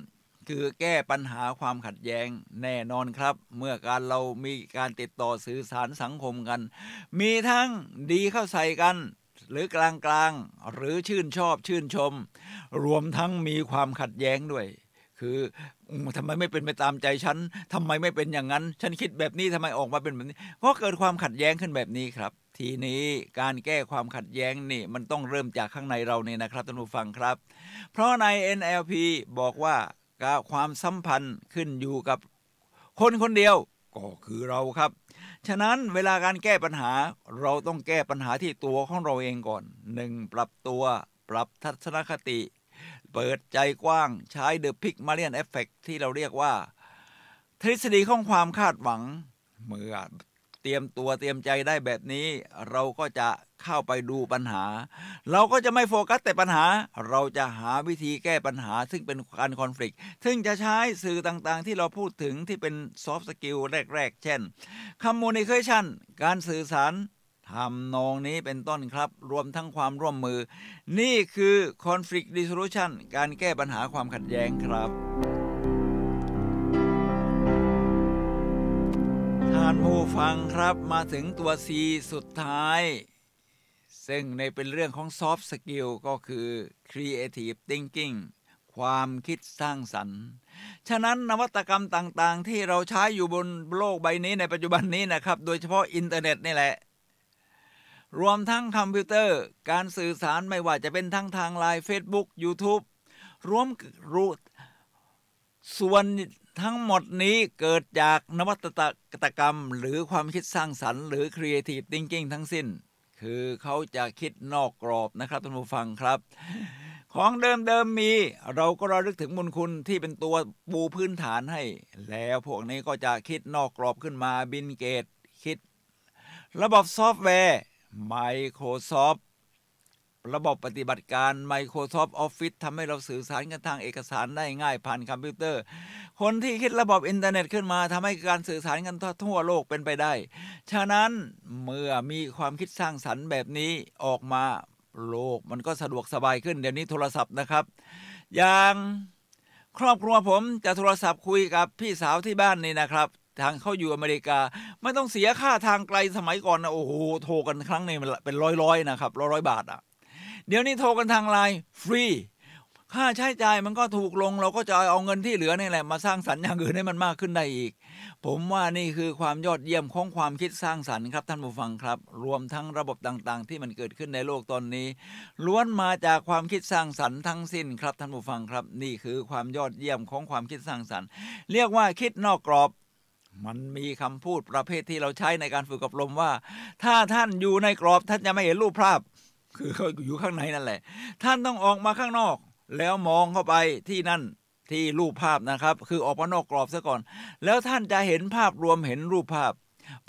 คือแก้ปัญหาความขัดแย้งแน่นอนครับเมื่อเรามีการติดต่อสื่อสารสังคมกันมีทั้งดีเข้าใส่กันหรือกลางๆหรือชื่นชอบชื่นชมรวมทั้งมีความขัดแย้งด้วยคือทำไมไม่เป็นไปตามใจฉันทำไมไม่เป็นอย่างนั้นฉันคิดแบบนี้ทำไมออกมาเป็นแบบนี้ก็เกิดความขัดแย้งขึ้นแบบนี้ครับทีนี้การแก้ความขัดแย้งนี่มันต้องเริ่มจากข้างในเราเนี่ยนะครับท่านผู้ฟังครับเพราะใน NLP บอกว่าความสัมพันธ์ขึ้นอยู่กับคนคนเดียวก็คือเราครับฉะนั้นเวลาการแก้ปัญหาเราต้องแก้ปัญหาที่ตัวของเราเองก่อน1ปรับตัวปรับทัศนคติเปิดใจกว้างใช้ The Pygmalion Effect ที่เราเรียกว่าทฤษฎีของความคาดหวังเมื่อเตรียมตัวเตรียมใจได้แบบนี้เราก็จะเข้าไปดูปัญหาเราก็จะไม่โฟกัสแต่ปัญหาเราจะหาวิธีแก้ปัญหาซึ่งเป็นการคอนฟลิกต์ซึ่งจะใช้สื่อต่างๆที่เราพูดถึงที่เป็นซอฟต์สกิลแรกๆเช่น Communication การสื่อสาร ทำนองนี้เป็นต้นครับรวมทั้งความร่วมมือนี่คือ conflict resolution การแก้ปัญหาความขัดแย้งครับท่านผู้ฟังครับมาถึงตัว C สุดท้ายซึ่งในเป็นเรื่องของ soft skill ก็คือ creative thinking ความคิดสร้างสรรค์ฉะนั้นนวัตกรรมต่างๆที่เราใช้อยู่บนโลกใบนี้ในปัจจุบันนี้นะครับโดยเฉพาะอินเทอร์เน็ตนี่แหละรวมทั้งคอมพิวเตอร์การสื่อสารไม่ว่าจะเป็นทั้งทาง LINE Facebook YouTube รวมส่วนทั้งหมดนี้เกิดจากนวัตกรรมหรือความคิดสร้างสรรค์หรือ creative thinking ทั้งสิ้นคือเขาจะคิดนอกกรอบนะครับท่านผู้ฟังครับของเดิมมีเราก็ระลึกถึงบุญคุณที่เป็นตัวปูพื้นฐานให้แล้วพวกนี้ก็จะคิดนอกกรอบขึ้นมาบิลเกตคิดระบบซอฟต์แวร์ Microsoft ระบบปฏิบัติการ Microsoft Office ทำให้เราสื่อสารกันทางเอกสารได้ง่ายผ่านคอมพิวเตอร์คนที่คิดระบบอินเทอร์เน็ตขึ้นมาทำให้การสื่อสารกันทั่วโลกเป็นไปได้ฉะนั้นเมื่อมีความคิดสร้างสรรค์แบบนี้ออกมาโลกมันก็สะดวกสบายขึ้นเดี๋ยวนี้โทรศัพท์นะครับอย่างครอบครัวผมจะโทรศัพท์คุยกับพี่สาวที่บ้านนี่นะครับทางเขาอยู่อเมริกาไม่ต้องเสียค่าทางไกลสมัยก่อนนะโอ้โหโทรกันครั้งนึงเป็นร้อยนะครับร้อยบาทอ่ะเดี๋ยวนี้โทรกันทางไลน์ฟรีค่าใช้จ่ายมันก็ถูกลงเราก็จะเอาเงินที่เหลือนี่แหละมาสร้างสรรค์อย่างอื่นให้มันมากขึ้นได้อีกผมว่านี่คือความยอดเยี่ยมของความคิดสร้างสรรค์ครับท่านผู้ฟังครับรวมทั้งระบบต่างๆที่มันเกิดขึ้นในโลกตอนนี้ล้วนมาจากความคิดสร้างสรรค์ทั้งสิ้นครับท่านผู้ฟังครับนี่คือความยอดเยี่ยมของความคิดสร้างสรรค์เรียกว่าคิดนอกกรอบมันมีคำพูดประเภทที่เราใช้ในการฝึกอบรมว่าถ้าท่านอยู่ในกรอบท่านจะไม่เห็นรูปภาพคือเขาอยู่ข้างในนั่นแหละท่านต้องออกมาข้างนอกแล้วมองเข้าไปที่นั่นที่รูปภาพนะครับคือออกมานอกกรอบซะก่อนแล้วท่านจะเห็นภาพรวมเห็นรูปภาพ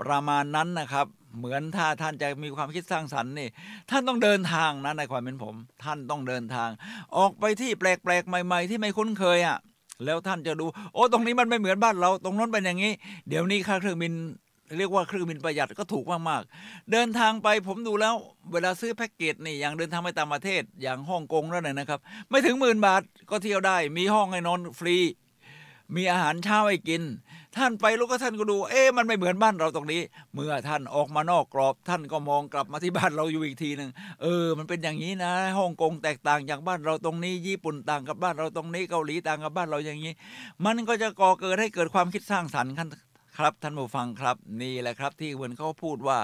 ประมาณนั้นนะครับเหมือนถ้าท่านจะมีความคิดสร้างสรรค์นี่ท่านต้องเดินทางนะในความเป็นผมท่านต้องเดินทางออกไปที่แปลกๆใหม่ๆที่ไม่คุ้นเคยอ่ะแล้วท่านจะดูโอ้ตรงนี้มันไม่เหมือนบ้านเราตรงนั้นเป็นอย่างนี้เดี๋ยวนี้ค่าเครื่องบินเรียกว่าเครื่องบินประหยัดก็ถูกมากๆเดินทางไปผมดูแล้วเวลาซื้อแพ็กเกจนี่อย่างเดินทางไปต่างประเทศอย่างฮ่องกงแล้วเนี่ยนะครับไม่ถึง10,000 บาทก็เที่ยวได้มีห้องให้นอนฟรีมีอาหารเช้าให้กินท่านไปแล้วก็ท่านก็ดูมันไม่เหมือนบ้านเราตรงนี้เมื่อท่านออกมานอกกรอบท่านก็มองกลับมาที่บ้านเราอยู่อีกทีนึงมันเป็นอย่างนี้นะฮ่องกงแตกต่างจากบ้านเราตรงนี้ญี่ปุ่นต่างกับบ้านเราตรงนี้เกาหลีต่างกับบ้านเราอย่างนี้มันก็จะก่อเกิดให้เกิดความคิดสร้างสรรค์ครับท่านผู้ฟังครับนี่แหละครับที่เหมือนเขาพูดว่า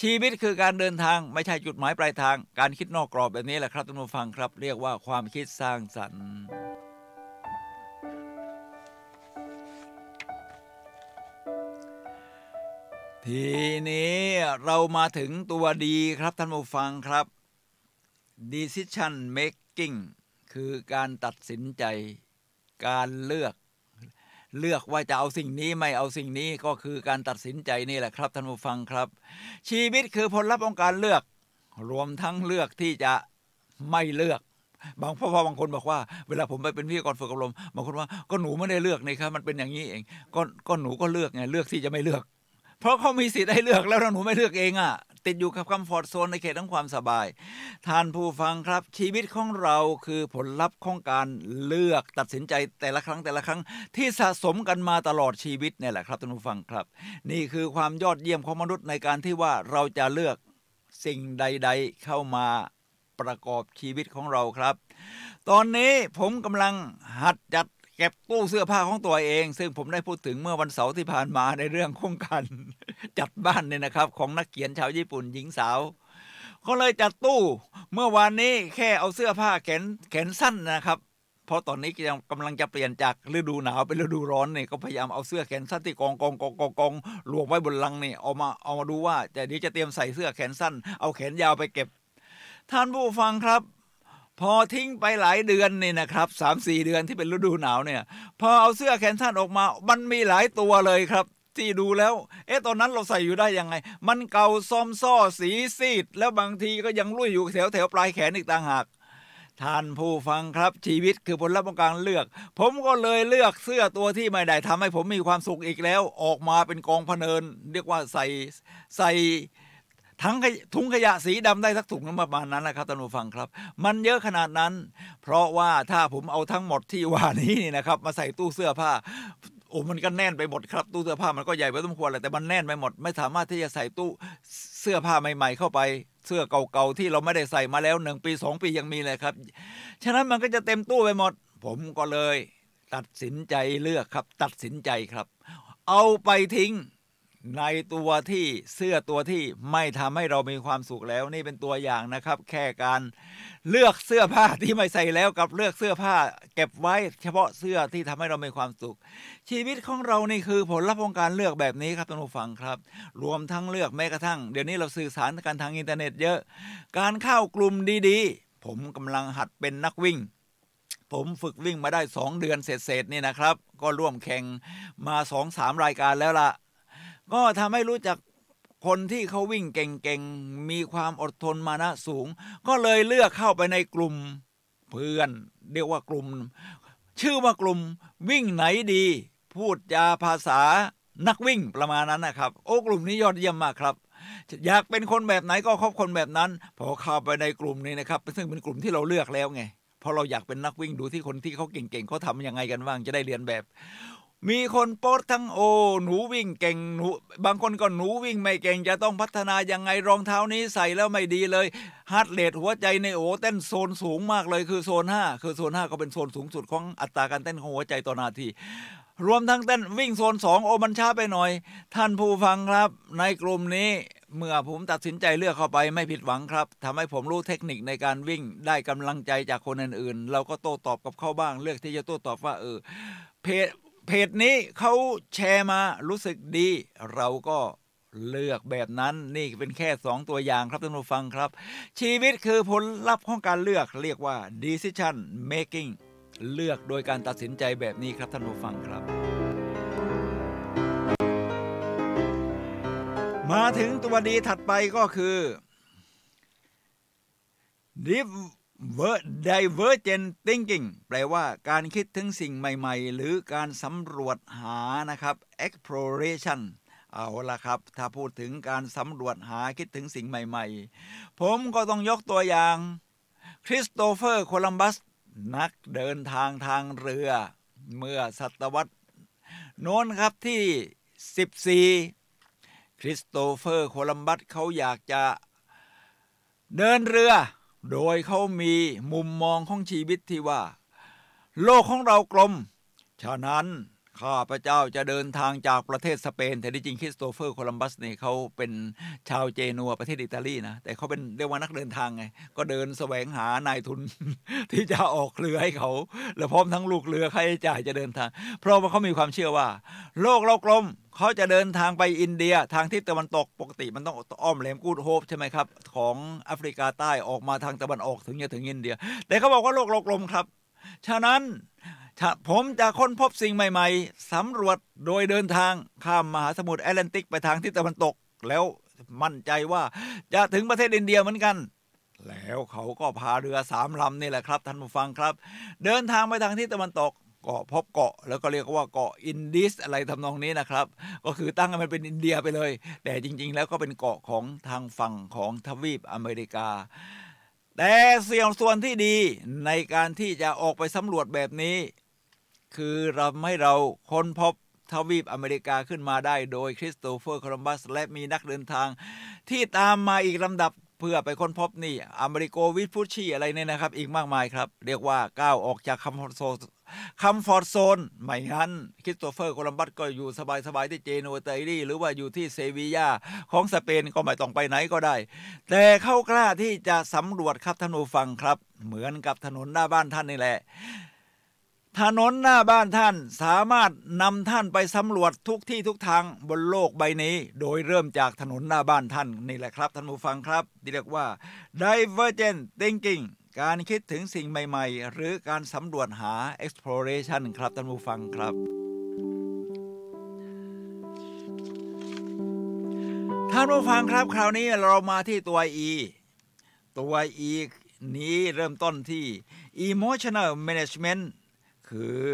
ชีวิตคือการเดินทางไม่ใช่จุดหมายปลายทางการคิดนอกกรอบแบบนี้แหละครับท่านผู้ฟังครับเรียกว่าความคิดสร้างสรรค์ทีนี้เรามาถึงตัวดีครับท่านผู้ฟังครับ decision making คือการตัดสินใจการเลือกว่าจะเอาสิ่งนี้ไม่เอาสิ่งนี้ก็คือการตัดสินใจนี่แหละครับท่านผู้ฟังครับชีวิตคือผลลัพธ์ของการเลือกรวมทั้งเลือกที่จะไม่เลือกเพราะบางคนบอกว่าเวลาผมไปเป็นพิธีกรฝึกอบรมบางคนว่าก็หนูไม่ได้เลือกนี่ครับมันเป็นอย่างนี้เองก็หนูก็เลือกไงเลือกที่จะไม่เลือกเพราะเขามีสิทธิ์ให้เลือกแล้วหนูไม่เลือกเองติดอยู่กับคอมฟอร์ตโซนในเขตของความสบายท่านผู้ฟังครับชีวิตของเราคือผลลัพธ์ของการเลือกตัดสินใจแต่ละครั้งที่สะสมกันมาตลอดชีวิตเนี่ยแหละครับท่านผู้ฟังครับนี่คือความยอดเยี่ยมของมนุษย์ในการที่ว่าเราจะเลือกสิ่งใดๆเข้ามาประกอบชีวิตของเราครับตอนนี้ผมกำลังหัดจัดเก็บตู้เสื้อผ้าของตัวเองซึ่งผมได้พูดถึงเมื่อวันเสาร์ที่ผ่านมาในเรื่องของการจัดบ้านเนี่ยนะครับของนักเขียนชาวญี่ปุ่นหญิงสาวก็เลยจัดตู้เมื่อวานนี้แค่เอาเสื้อผ้าแขนสั้นนะครับเพราะตอนนี้กำลังจะเปลี่ยนจากฤดูหนาวเป็นฤดูร้อนเนี่ยก็พยายามเอาเสื้อแขนสั้นที่กองรวมไว้บนลังนี่เอามาดูว่าเดี๋ยวจะเตรียมใส่เสื้อแขนสั้นเอาแขนยาวไปเก็บท่านผู้ฟังครับพอทิ้งไปหลายเดือนนี่นะครับ 3-4 เดือนที่เป็นฤดูหนาวเนี่ยพอเอาเสื้อแขนสั้นออกมามันมีหลายตัวเลยครับที่ดูแล้วตอนนั้นเราใส่อยู่ได้ยังไงมันเก่าซอมซ่อสีซีดแล้วบางทีก็ยังลุ่ยอยู่แถวปลายแขนอีกต่างหากท่านผู้ฟังครับชีวิตคือผลลัพธ์ของการเลือกผมก็เลยเลือกเสื้อตัวที่ไม่ได้ทำให้ผมมีความสุขอีกแล้วออกมาเป็นกองพะเนินเรียกว่าใส่ ถุงขยะสีดำได้สักถุงประมาณนั้นแหละครับท่านผู้ฟังครับมันเยอะขนาดนั้นเพราะว่าถ้าผมเอาทั้งหมดที่ว่านี้นะครับมาใส่ตู้เสื้อผ้าโอ้มันก็แน่นไปหมดครับตู้เสื้อผ้ามันก็ใหญ่พอสมควรแหละแต่มันแน่นไปหมดไม่สามารถที่จะใส่ตู้เสื้อผ้าใหม่ๆเข้าไปเสื้อเก่าๆที่เราไม่ได้ใส่มาแล้ว1 ปี2 ปียังมีเลยครับฉะนั้นมันก็จะเต็มตู้ไปหมดผมก็เลยตัดสินใจเลือกครับตัดสินใจครับเอาไปทิ้งในตัวที่เสื้อตัวที่ไม่ทำให้เรามีความสุขแล้วนี่เป็นตัวอย่างนะครับแค่การเลือกเสื้อผ้าที่ไม่ใส่แล้วกับเลือกเสื้อผ้าเก็บไว้เฉพาะเสื้อที่ทำให้เรามีความสุขชีวิตของเรานี่คือผลลัพธ์ของการเลือกแบบนี้ครับท่านผู้ฟังครับรวมทั้งเลือกแม้กระทั่งเดี๋ยวนี้เราสื่อสารกันทางอินเทอร์เน็ตเยอะการเข้ากลุ่มดีๆผมกำลังหัดเป็นนักวิ่งผมฝึกวิ่งมาได้2 เดือนเศษๆนี่นะครับก็ร่วมแข่งมา 2-3 รายการแล้วล่ะก็ทำให้รู้จักคนที่เขาวิ่งเก่งๆมีความอดทนมานะสูงก็เลยเลือกเข้าไปในกลุ่มเพื่อนเรียกว่ากลุ่มชื่อว่ากลุ่มวิ่งไหนดีพูดจาภาษานักวิ่งประมาณนั้นนะครับโอ้กลุ่มนี้ยอดเยี่ยมมากครับอยากเป็นคนแบบไหนก็คบคนแบบนั้นพอเข้าไปในกลุ่มนี้นะครับซึ่งเป็นกลุ่มที่เราเลือกแล้วไงพอเราอยากเป็นนักวิ่งดูที่คนที่เขาเก่งๆเขาทำยังไงกันบ้างจะได้เรียนแบบมีคนโพสทั้งโอ้หนูวิ่งเก่งหนูบางคนก็หนูวิ่งไม่เก่งจะต้องพัฒนายังไงรองเท้านี้ใส่แล้วไม่ดีเลยฮาร์ทเรทหัวใจในโอ้เต้นโซนสูงมากเลยคือโซน5คือโซน5ก็เป็นโซนสูงสุดของอัตราการเต้นของหัวใจต่อนาทีรวมทั้งเต้นวิ่งโซน2โอ้มันช้าไปหน่อยท่านผู้ฟังครับในกลุ่มนี้เมื่อผมตัดสินใจเลือกเข้าไปไม่ผิดหวังครับทำให้ผมรู้เทคนิคในการวิ่งได้กำลังใจจากคนอื่นๆเราก็โต้ตอบกับเขาบ้างเลือกที่จะโต้ตอบว่าเพจนี้เขาแชร์มารู้สึกดีเราก็เลือกแบบนั้นนี่เป็นแค่2 ตัวอย่างครับท่านผู้ฟังครับชีวิตคือผลลัพธ์ของการเลือกเรียกว่า decision making เลือกโดยการตัดสินใจแบบนี้ครับท่านผู้ฟังครับมาถึงตัวดีถัดไปก็คือ divergent thinking แปลว่าการคิดถึงสิ่งใหม่ๆหรือการสำรวจหานะครับ exploration เอาละครับถ้าพูดถึงการสำรวจหาคิดถึงสิ่งใหม่ๆผมก็ต้องยกตัวอย่างคริสโตเฟอร์โคลัมบัสนักเดินทางทางเรือเมื่อศตวรรษโน้นครับที่14คริสโตเฟอร์โคลัมบัสเขาอยากจะเดินเรือโดยเขามีมุมมองของชีวิตที่ว่าโลกของเรากลมฉะนั้นข้าพเจ้าจะเดินทางจากประเทศสเปนแต่ที่จริงคริสโตเฟอร์โคลัมบัสนี่เขาเป็นชาวเจนัวประเทศอิตาลีนะแต่เขาเป็นเรียกว่านักเดินทางไงก็เดินแสวงหานายทุน ที่จะออกเรือให้เขาและพร้อมทั้งลูกเรือค่าใช้จ่ายจะเดินทางเพราะว่าเขามีความเชื่อว่าโลกเรากลมเขาจะเดินทางไปอินเดียทางทิศตะวันตกปกติมันต้องอ้อมแหลมกูดโฮปใช่ไหมครับของแอฟริกาใต้ออกมาทางตะวันออกถึงจะถึงอินเดียแต่เขาบอกว่าโลกเรากลมครับฉะนั้นผมจะค้นพบสิ่งใหม่ๆสำรวจโดยเดินทางข้ามมหาสมุทรแอตแลนติกไปทางทิศตะวันตกแล้วมั่นใจว่าจะถึงประเทศอินเดียเหมือนกันแล้วเขาก็พาเรือ3 ลำนี่แหละครับท่านผู้ฟังครับเดินทางไปทางทิศตะวันตกก็พบเกาะแล้วก็เรียกว่าเกาะอินดิสอะไรทำนองนี้นะครับก็คือตั้งให้มันเป็นอินเดียไปเลยแต่จริงๆแล้วก็เป็นเกาะของทางฝั่งของทวีปอเมริกาแต่ส่วนที่ดีในการที่จะออกไปสำรวจแบบนี้คือเราค้นพบทวีปอเมริกาขึ้นมาได้โดยคริสโตเฟอร์โคลัมบัสและมีนักเดินทางที่ตามมาอีกลำดับเพื่อไปค้นพบนี่อเมริโกวิสพุชชี่อะไรเนี่ยนะครับอีกมากมายครับเรียกว่าก้าวออกจากคัมฟอร์ตโซนไม่งั้นคริสโตเฟอร์โคลัมบัสก็อยู่สบายๆที่เจนัวอิตาลีหรือว่าอยู่ที่เซวียาของสเปนก็ไม่ต้องไปไหนก็ได้แต่เขากล้าที่จะสำรวจครับท่านผู้ฟังครับเหมือนกับถนนหน้าบ้านท่านนี่แหละถนนหน้าบ้านท่านสามารถนำท่านไปสำรวจทุกที่ทุกทางบนโลกใบนี้โดยเริ่มจากถนนหน้าบ้านท่านนี่แหละครับท่านผู้ฟังครับที่เรียกว่า divergent thinking การคิดถึงสิ่งใหม่ๆหรือการสำรวจหา exploration ครับท่านผู้ฟังครับท่านผู้ฟังครับคราวนี้เรามาที่ตัว E ตัว E นี้เริ่มต้นที่ emotional management คือ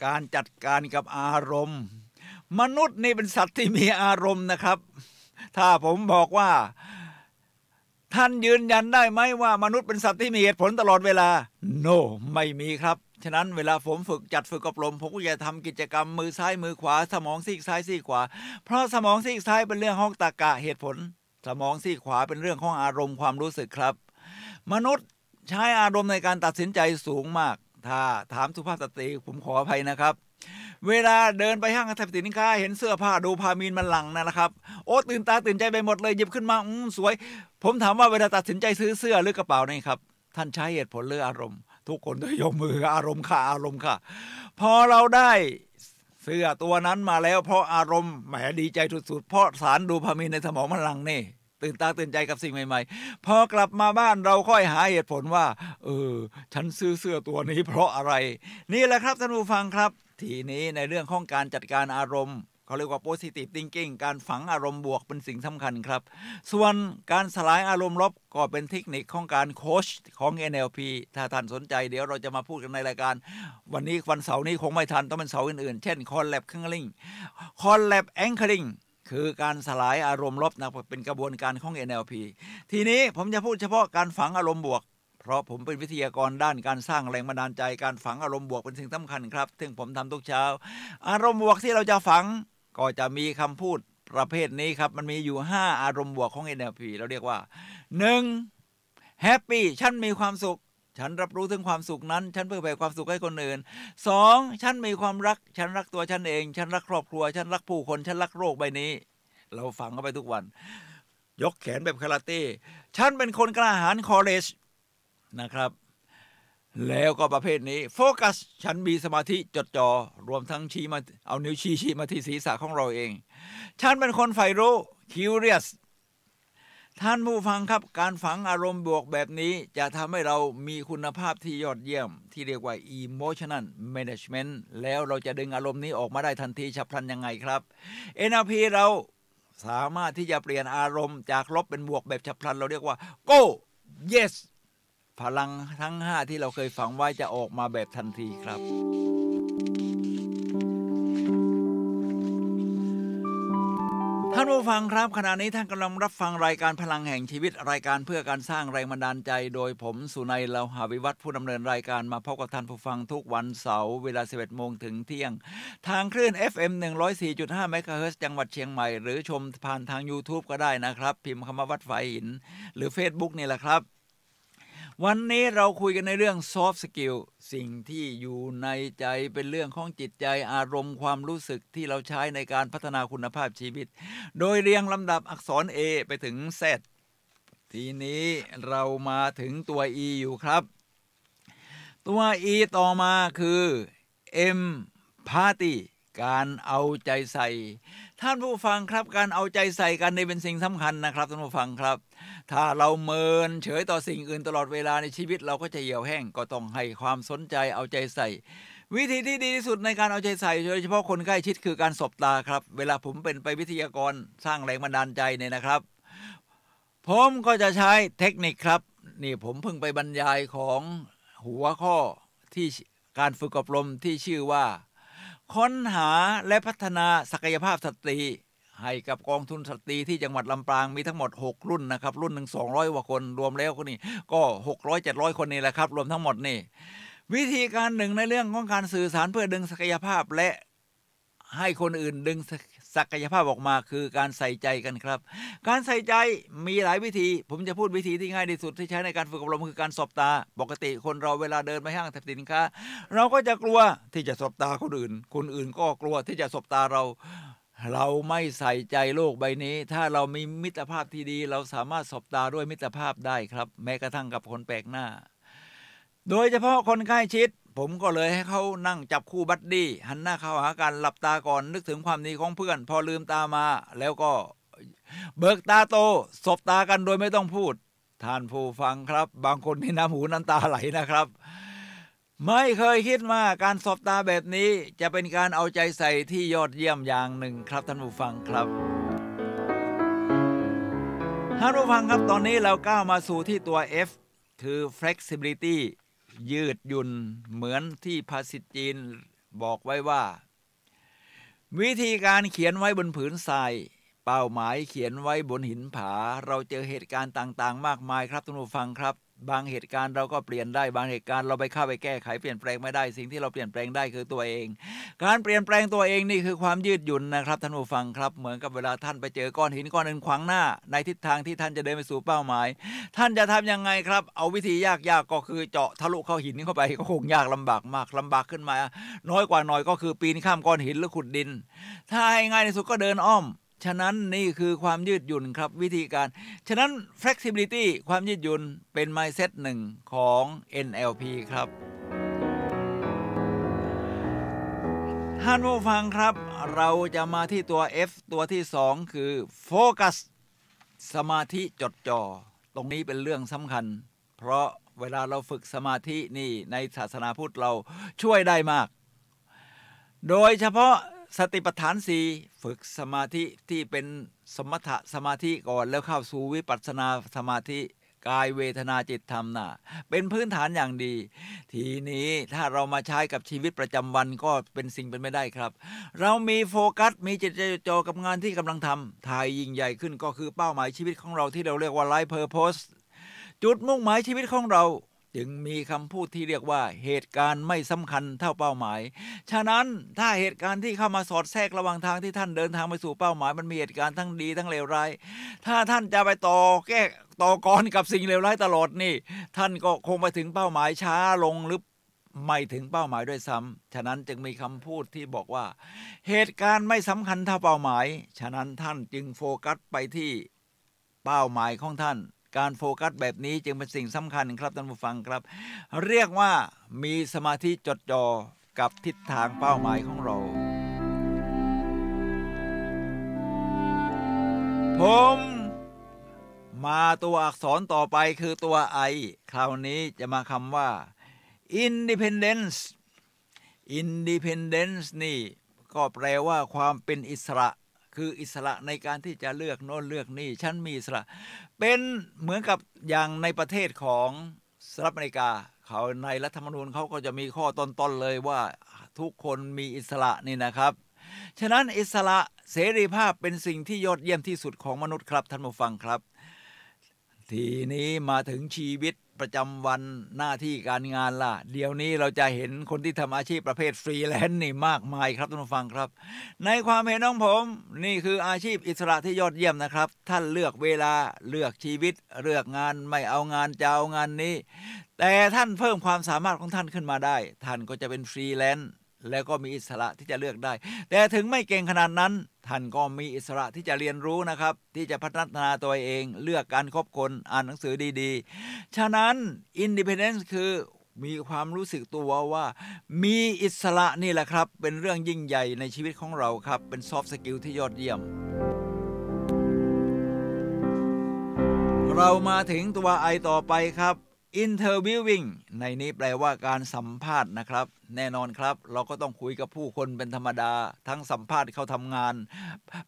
การจัดการกับอารมณ์มนุษย์นี่เป็นสัตว์ที่มีอารมณ์นะครับ ถ้าผมบอกว่าท่านยืนยันได้ไหมว่ามนุษย์เป็นสัตว์ที่มีเหตุผลตลอดเวลา no ไม่มีครับฉะนั้นเวลาผมฝึกอบรมผมก็จะทำกิจกรรมมือซ้ายมือขวาสมองซีกซ้ายซีกขวาเพราะสมองซีกซ้ายเป็นเรื่องของตรรกะเหตุผลสมองซีกขวาเป็นเรื่องของอารมณ์ความรู้สึกครับมนุษย์ใช้อารมณ์ในการตัดสินใจสูงมากถ้าถามสุภาพสตรีผมขออภัยนะครับเวลาเดินไปห้างสรรพสินค้าเห็นเสื้อผ้าดูพามีนมันหลั่งนะครับโอ้ตื่นตาตื่นใจไปหมดเลยหยิบขึ้นมาสวยผมถามว่าเวลาตัดสินใจซื้อเสื้อหรือกระเป๋านี่ครับท่านใช้เหตุผลหรืออารมณ์ทุกคนต้องยกมืออารมณ์ค่ะอารมณ์ค่ะพอเราได้เสื้อตัวนั้นมาแล้วเพราะอารมณ์แหมดีใจสุดๆเพราะสารดูพามีนในสมองมันหลั่งนี่ตื่นตาตื่นใจกับสิ่งใหม่ๆพอกลับมาบ้านเราค่อยหาเหตุผลว่าฉันซื้อเสื้อตัวนี้เพราะอะไรนี่แหละครับท่านผู้ฟังครับทีนี้ในเรื่องของการจัดการอารมณ์เขาเรียกว่า positive thinking การฝังอารมณ์บวกเป็นสิ่งสำคัญครับส่วนการสลายอารมณ์ลบก็เป็นเทคนิคของการโค้ชของ NLP ถ้าท่านสนใจเดี๋ยวเราจะมาพูดกันในรายการวันนี้วันเสาร์นี้คงไม่ทันต้องเป็นเสาร์อื่นๆเช่น Collab Anchoringคือการสลายอารมณ์ลบนะเป็นกระบวนการของ NLP ทีนี้ผมจะพูดเฉพาะการฝังอารมณ์บวกเพราะผมเป็นวิทยากรด้านการสร้างแรงบันดาลใจการฝังอารมณ์บวกเป็นสิ่งสำคัญครับซึ่งผมทำทุกเช้าอารมณ์บวกที่เราจะฝังก็จะมีคำพูดประเภทนี้ครับมันมีอยู่5อารมณ์บวกของ NLP เราเรียกว่า 1. Happy ฉันมีความสุขฉันรับรู้ถึงความสุขนั้นฉันเพื่อแผ่ความสุขให้คนอื่น 2. ฉันมีความรักฉันรักตัวฉันเองฉันรักครอบครัวฉันรักผู้คนฉันรักโลกใบนี้เราฝังเข้าไปทุกวันยกแขนแบบคาราเต้ฉันเป็นคนกล้าหาญคอเลจนะครับแล้วก็ประเภทนี้โฟกัสฉันมีสมาธิจดจ่อรวมทั้งชี้มาเอานิ้วชี้มาที่ศีรษะของเราเองฉันเป็นคนใฝ่รู้ curious ท่านผู้ฟังครับการฝังอารมณ์บวกแบบนี้จะทำให้เรามีคุณภาพที่ยอดเยี่ยมที่เรียกว่า emotional management แล้วเราจะดึงอารมณ์นี้ออกมาได้ทันทีฉับพลันยังไงครับ NLP เราสามารถที่จะเปลี่ยนอารมณ์จากลบเป็นบวกแบบฉับพลันเราเรียกว่า go yes พลังทั้ง5ที่เราเคยฝังไว้จะออกมาแบบทันทีครับท่านผู้ฟังครับขณะนี้ท่านกำลังรับฟังรายการพลังแห่งชีวิตรายการเพื่อการสร้างแรงบันดาลใจโดยผมสุนัยเลาหาวิวัฒน์ผู้ดำเนินรายการมาพบกับท่านผู้ฟังทุกวันเสาร์เวลา 11 โมงถึงเที่ยงทางคลื่น FM 104.5 เมกะเฮิรตซ์จังหวัดเชียงใหม่หรือชมผ่านทาง YouTube ก็ได้นะครับพิมพ์คำว่าวัดฝายหินหรือ Facebook นี่แหละครับวันนี้เราคุยกันในเรื่อง soft skill สิ่งที่อยู่ในใจเป็นเรื่องของจิตใจอารมณ์ความรู้สึกที่เราใช้ในการพัฒนาคุณภาพชีวิตโดยเรียงลำดับอักษร A ไปถึง Z ทีนี้เรามาถึงตัว E อยู่ครับตัว E ต่อมาคือ empathy การเอาใจใส่ท่านผู้ฟังครับการเอาใจใส่กันนี่เป็นสิ่งสำคัญนะครับท่านผู้ฟังครับถ้าเราเมินเฉยต่อสิ่งอื่นตลอดเวลาในชีวิตเราก็จะเหี่ยวแห้งก็ต้องให้ความสนใจเอาใจใส่วิธีที่ดีที่สุดในการเอาใจใส่โดยเฉพาะคนใกล้ชิดคือการสบตาครับเวลาผมเป็นไปวิทยากรสร้างแรงบันดาลใจเนี่ยนะครับผมก็จะใช้เทคนิคครับนี่ผมเพิ่งไปบรรยายของหัวข้อที่การฝึกอบรมที่ชื่อว่าค้นหาและพัฒนาศักยภาพสตรีให้กับกองทุนสตรีที่จังหวัดลำปางมีทั้งหมด6รุ่นนะครับรุ่นหนึ่ง200กว่าคนรวมแล้วคนนี้ก็600-700คนนี่แหละครับรวมทั้งหมดนี่วิธีการหนึ่งในเรื่องของการสื่อสารเพื่อดึงศักยภาพและให้คนอื่นดึงศักยภาพออกมาคือการใส่ใจกันครับการใส่ใจมีหลายวิธีผมจะพูดวิธีที่ง่ายที่สุดที่ใช้ในการฝึกอบรมคือการสบตาปกติคนเราเวลาเดินไปห้างสรรพสินค้าเราก็จะกลัวที่จะสบตาคนอื่นก็กลัวที่จะสบตาเราไม่ใส่ใจโลกใบนี้ถ้าเรามีมิตรภาพที่ดีเราสามารถสบตาด้วยมิตรภาพได้ครับแม้กระทั่งกับคนแปลกหน้าโดยเฉพาะคนใกล้ชิดผมก็เลยให้เขานั่งจับคู่บัดดี้หันหน้าเข้าหากันหลับตาก่อนนึกถึงความดีของเพื่อนพอลืมตามาแล้วก็เบิกตาโตสบตากันโดยไม่ต้องพูดท่านผู้ฟังครับบางคนนี่น้ำหูน้ำตาไหลนะครับไม่เคยคิดว่าการสบตาแบบนี้จะเป็นการเอาใจใส่ที่ยอดเยี่ยมอย่างหนึ่งครับท่านผู้ฟังครับท่านผู้ฟังครับตอนนี้เราก้าวมาสู่ที่ตัว F คือ flexibility ยืดหยุ่นเหมือนที่ภาษิตจีนบอกไว้ว่าวิธีการเขียนไว้บนผืนทราย เป้าหมายเขียนไว้บนหินผาเราเจอเหตุการณ์ต่างๆมากมายครับท่านผู้ฟังครับบางเหตุการณ์เราก็เปลี่ยนได้บางเหตุการณ์เราไปเข้าไปแก้ไขเปลี่ยนแปลงไม่ได้สิ่งที่เราเปลี่ยนแปลงได้คือตัวเองการเปลี่ยนแปลงตัวเองนี่คือความยืดหยุ่นนะครับท่านผู้ฟังครับเหมือนกับเวลาท่านไปเจอก้อนหินก้อนหนึ่งขวางหน้าในทิศทางที่ท่านจะเดินไปสู่เป้าหมายท่านจะทำยังไงครับเอาวิธียากๆก็คือเจาะทะลุเข้าหินเข้าไปก็คงยากลำบากมากลำบากขึ้นมาน้อยกว่าหน่อยก็คือปีนข้ามก้อนหินหรือขุดดินถ้าให้ง่ายที่สุดก็เดินอ้อมฉะนั้นนี่คือความยืดหยุ่นครับวิธีการฉะนั้น flexibility ความยืดหยุ่นเป็น mindset หนึ่งของ NLP ครับท่านผู้ฟังครับเราจะมาที่ตัว F ตัวที่2คือ focus สมาธิจดจ่อตรงนี้เป็นเรื่องสำคัญเพราะเวลาเราฝึกสมาธินี่ในศาสนาพุทธเราช่วยได้มากโดยเฉพาะสติปัฏฐาน4ฝึกสมาธิที่เป็นสมถะสมาธิก่อนแล้วเข้าสู่วิปัสสนาสมาธิกายเวทนาจิตธรรมน่ะเป็นพื้นฐานอย่างดีทีนี้ถ้าเรามาใช้กับชีวิตประจำวันก็เป็นสิ่งเป็นไม่ได้ครับเรามีโฟกัสมีจิตใจจดจ่อกับงานที่กำลังทำทายยิ่งใหญ่ขึ้นก็คือเป้าหมายชีวิตของเราที่เราเรียกว่า life purpose จุดมุ่งหมายชีวิตของเราจึงมีคำพูดที่เรียกว่าเหตุการณ์ไม่สำคัญเท่าเป้าหมายฉะนั้นถ้าเหตุการณ์ที่เข้ามาสอดแทรกระหว่างทางที่ท่านเดินทางไปสู่เป้าหมายมันมีเหตุการณ์ทั้งดีทั้งเลวร้ายถ้าท่านจะไปต่อกรกับสิ่งเลวร้ายตลอดนี่ท่านก็คงไปถึงเป้าหมายช้าลงหรือไม่ถึงเป้าหมายด้วยซ้ำฉะนั้นจึงมีคำพูดที่บอกว่าเหตุการณ์ไม่สำคัญเท่าเป้าหมายฉะนั้นท่านจึงโฟกัสไปที่เป้าหมายของท่านการโฟกัสแบบนี้จึงเป็นสิ่งสำคัญครับท่านผู้ฟังครับเรียกว่ามีสมาธิจดจ่อกับทิศทางเป้าหมายของเราผมมาตัวอักษรต่อไปคือตัว I คราวนี้จะมาคำว่า independence นี่ก็แปลว่าความเป็นอิสระคืออิสระในการที่จะเลือกโน่นเลือกนี่ฉันมีอิสระเป็นเหมือนกับอย่างในประเทศของสหรัฐอเมริกาเขาในรัฐธรรมนูญเขาก็จะมีข้อต้นๆเลยว่าทุกคนมีอิสระนี่นะครับฉะนั้นอิสระเสรีภาพเป็นสิ่งที่ยอดเยี่ยมที่สุดของมนุษย์ครับท่านผู้ฟังครับทีนี้มาถึงชีวิตประจำวันหน้าที่การงานล่ะเดี๋ยวนี้เราจะเห็นคนที่ทำอาชีพประเภทฟรีแลนซ์นี่มากมายครับท่านผู้ฟังครับในความเห็นของผมนี่คืออาชีพอิสระที่ยอดเยี่ยมนะครับท่านเลือกเวลาเลือกชีวิตเลือกงานไม่เอางานจะเอางานนี้แต่ท่านเพิ่มความสามารถของท่านขึ้นมาได้ท่านก็จะเป็นฟรีแลนซ์แล้วก็มีอิสระที่จะเลือกได้แต่ถึงไม่เก่งขนาดนั้นท่านก็มีอิสระที่จะเรียนรู้นะครับที่จะพัฒนาตัวเองเลือกการคบคนอ่านหนังสือดีๆฉะนั้น independence คือมีความรู้สึกตัวว่ามีอิสระนี่แหละครับเป็นเรื่องยิ่งใหญ่ในชีวิตของเราครับเป็น soft skill ที่ยอดเยี่ยมเรามาถึงตัว I ต่อไปครับinterviewing ในนี้แปลว่าการสัมภาษณ์นะครับแน่นอนครับเราก็ต้องคุยกับผู้คนเป็นธรรมดาทั้งสัมภาษณ์เขาทำงาน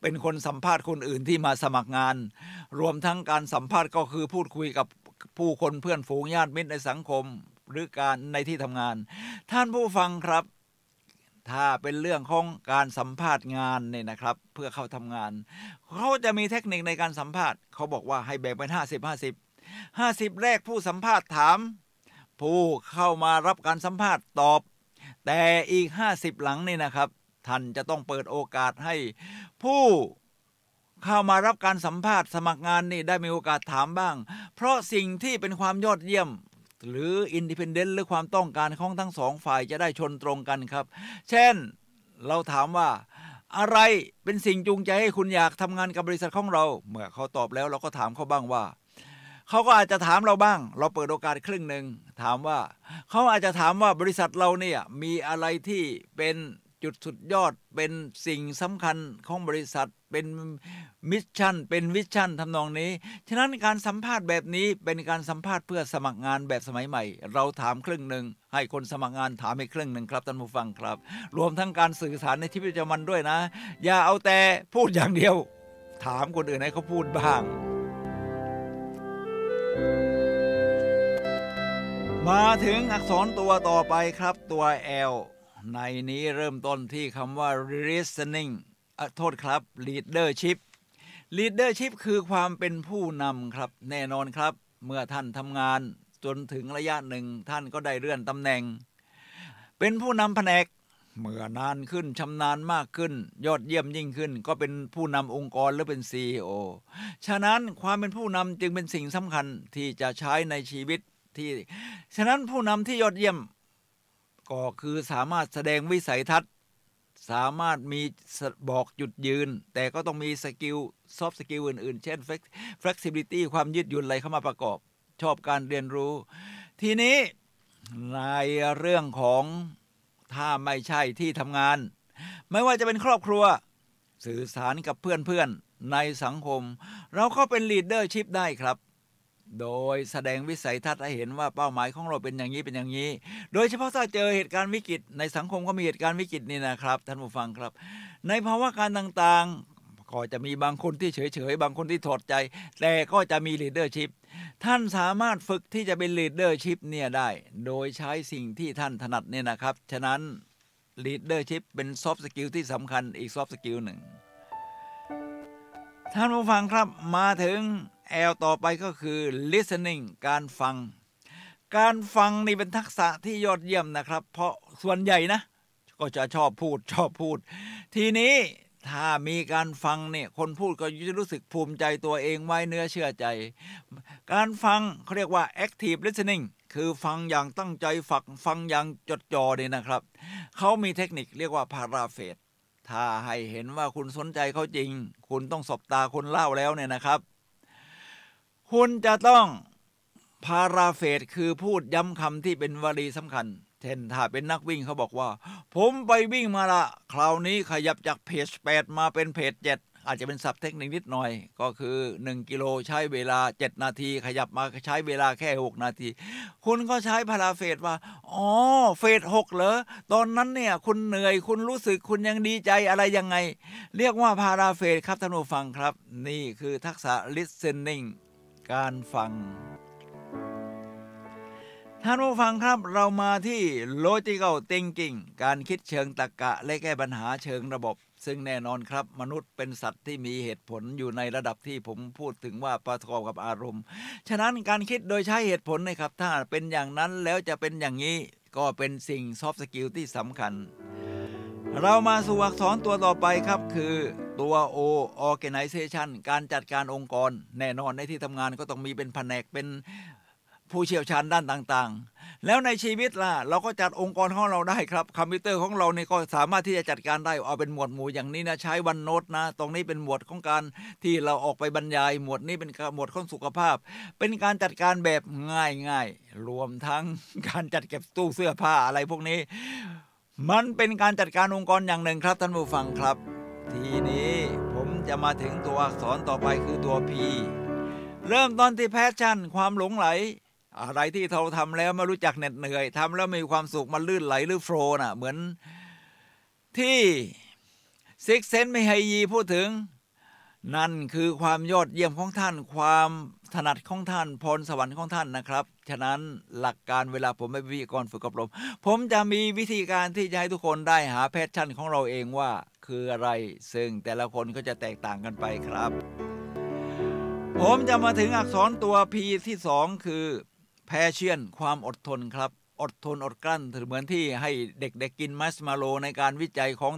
เป็นคนสัมภาษณ์คนอื่นที่มาสมัครงานรวมทั้งการสัมภาษณ์ก็คือพูดคุยกับผู้คนเพื่อนฝูงญาติมิตรในสังคมหรือการในที่ทำงานท่านผู้ฟังครับถ้าเป็นเรื่องของการสัมภาษณ์งานเนี่ยนะครับเพื่อเข้าทำงานเขาจะมีเทคนิคในการสัมภาษณ์เขาบอกว่าให้แบ่งเป็น50 แรกผู้สัมภาษณ์ถามผู้เข้ามารับการสัมภาษณ์ตอบแต่อีก50หลังนี่นะครับท่านจะต้องเปิดโอกาสให้ผู้เข้ามารับการสัมภาษณ์สมัครงานนี่ได้มีโอกาสถามบ้างเพราะสิ่งที่เป็นความยอดเยี่ยมหรือ independent หรือความต้องการของทั้งสองฝ่ายจะได้ชนตรงกันครับเช่นเราถามว่าอะไรเป็นสิ่งจูงใจให้คุณอยากทำงานกับบริษัทของเราเมื่อเขาตอบแล้วเราก็ถามเขาบ้างว่าเขาก็อาจจะถามเราบ้างเราเปิดโอกาสครึ่งหนึ่งถามว่าเขาอาจจะถามว่าบริษัทเราเนี่ยมีอะไรที่เป็นจุดสุดยอดเป็นสิ่งสำคัญของบริษัทเป็นมิชชั่นเป็นวิชั่นทำนองนี้ฉะนั้นการสัมภาษณ์แบบนี้เป็นการสัมภาษณ์เพื่อสมัครงานแบบสมัยใหม่เราถามครึ่งหนึ่งให้คนสมัครงานถามอีกครึ่งหนึ่งครับท่านผู้ฟังครับรวมทั้งการสื่อสารในชีวิตประจำวันด้วยนะอย่าเอาแต่พูดอย่างเดียวถามคนอื่นให้เขาพูดบ้างมาถึงอักษรตัวต่อไปครับตัว L ในนี้เริ่มต้นที่คำว่า listening โทษครับ leadership leadership คือความเป็นผู้นำครับแน่นอนครับเมื่อท่านทำงานจนถึงระยะหนึ่งท่านก็ได้เลื่อนตำแหน่งเป็นผู้นำแผนกเมื่อนานขึ้นชำนาญมากขึ้นยอดเยี่ยมยิ่งขึ้นก็เป็นผู้นำองค์กรหรือเป็น CEO ฉะนั้นความเป็นผู้นำจึงเป็นสิ่งสำคัญที่จะใช้ในชีวิตที่ฉะนั้นผู้นำที่ยอดเยี่ยมก็คือสามารถแสดงวิสัยทัศน์สามารถมีบอกจุดยืนแต่ก็ต้องมีสกิลซอฟต์สกิลอื่นๆเช่น flexibility ความยืดหยุ่นอะไรเข้ามาประกอบชอบการเรียนรู้ทีนี้ในเรื่องของถ้าไม่ใช่ที่ทำงานไม่ว่าจะเป็นครอบครัวสื่อสารกับเพื่อนๆในสังคมเราก็เป็น leadership ได้ครับโดยแสดงวิสัยทัศน์ให้เห็นว่าเป้าหมายของเราเป็นอย่างนี้เป็นอย่างนี้โดยเฉพาะถ้าเจอเหตุการณ์วิกฤตในสังคมก็มีเหตุการณ์วิกฤตนี่นะครับท่านผู้ฟังครับในภาวะการต่างๆก็จะมีบางคนที่เฉยๆบางคนที่ถอดใจแต่ก็จะมี leadership ท่านสามารถฝึกที่จะเป็น leadership เนี่ยได้โดยใช้สิ่งที่ท่านถนัดเนี่ยนะครับฉะนั้น leadership เป็น soft skill ที่สำคัญอีก soft skill หนึ่งท่านผู้ฟังครับมาถึงต่อไปก็คือ listening การฟังนี่เป็นทักษะที่ยอดเยี่ยมนะครับเพราะส่วนใหญ่นะก็จะชอบพูดทีนี้ถ้ามีการฟังเนี่ยคนพูดก็จะรู้สึกภูมิใจตัวเองไว้เนื้อเชื่อใจการฟังเขาเรียกว่า active listening คือฟังอย่างตั้งใจฟังอย่างจดจ่อเนี่ยนะครับเขามีเทคนิคเรียกว่า paraphrase ถ้าให้เห็นว่าคุณสนใจเขาจริงคุณต้องสบตาคนเล่าแล้วเนี่ยนะครับคุณจะต้องพาราเฟสคือพูดย้ำคำที่เป็นวลีสำคัญเช่นถ้าเป็นนักวิ่งเขาบอกว่าผมไปวิ่งมาละคราวนี้ขยับจากเพจ8มาเป็นเพจ7อาจจะเป็นศัพท์เทคนิคนิดหน่อยก็คือ1กิโลใช้เวลา7นาทีขยับมาใช้เวลาแค่6นาทีคุณก็ใช้พาราเฟสว่าอ๋อเฟส6เหรอตอนนั้นเนี่ยคุณเหนื่อยคุณรู้สึกคุณยังดีใจอะไรยังไงเรียกว่าพาราเฟสครับท่านผู้ฟังครับนี่คือทักษะ listeningการฟังท่านผู้ฟังครับเรามาที่ logical thinking การคิดเชิงตรรกะและแก้ปัญหาเชิงระบบซึ่งแน่นอนครับมนุษย์เป็นสัตว์ที่มีเหตุผลอยู่ในระดับที่ผมพูดถึงว่าประกอบกับอารมณ์ฉะนั้นการคิดโดยใช้เหตุผลนะครับถ้าเป็นอย่างนั้นแล้วจะเป็นอย่างนี้ก็เป็นสิ่ง soft skill ที่สำคัญเรามาสู่อักษรตัวต่อไปครับคือตัว O organization การจัดการองค์กรแน่นอนในที่ทำงานก็ต้องมีเป็นแผนกเป็นผู้เชี่ยวชาญด้านต่างๆแล้วในชีวิตล่ะเราก็จัดองค์กรของเราได้ครับคอมพิวเตอร์ของเราเนี่ยก็สามารถที่จะจัดการได้เอาเป็นหมวดหมู่อย่างนี้นะใช้วันโน้ตนะตรงนี้เป็นหมวดของการที่เราออกไปบรรยายหมวดนี้เป็นหมวดของสุขภาพเป็นการจัดการแบบง่ายๆรวมทั้งการจัดเก็บตู้เสื้อผ้าอะไรพวกนี้มันเป็นการจัดการองค์กรอย่างหนึ่งครับท่านผู้ฟังครับทีนี้ผมจะมาถึงตัวอักษรต่อไปคือตัว P เริ่มต้นที่ passion ความหลงไหลอะไรที่เราทำแล้วไม่รู้จักเหน็ดเหนื่อยทำแล้วมีความสุขมันลื่นไหลหรือโฟลว์น่ะเหมือนที่ซิกเซนไม่ให้ยีพูดถึงนั่นคือความยอดเยี่ยมของท่านความถนัดของท่านพรสวรรค์ของท่านนะครับฉะนั้นหลักการเวลาผมเป็นวิทยากรฝึกอบรมผมจะมีวิธีการที่จะให้ทุกคนได้หาแพชชั่นของเราเองว่าคืออะไรซึ่งแต่ละคนก็จะแตกต่างกันไปครับผมจะมาถึงอักษรตัว P ที่2คือpassion ความอดทนครับอดทนอดกลั้นเหมือนที่ให้เด็กๆกินมัสมาโลในการวิจัยของ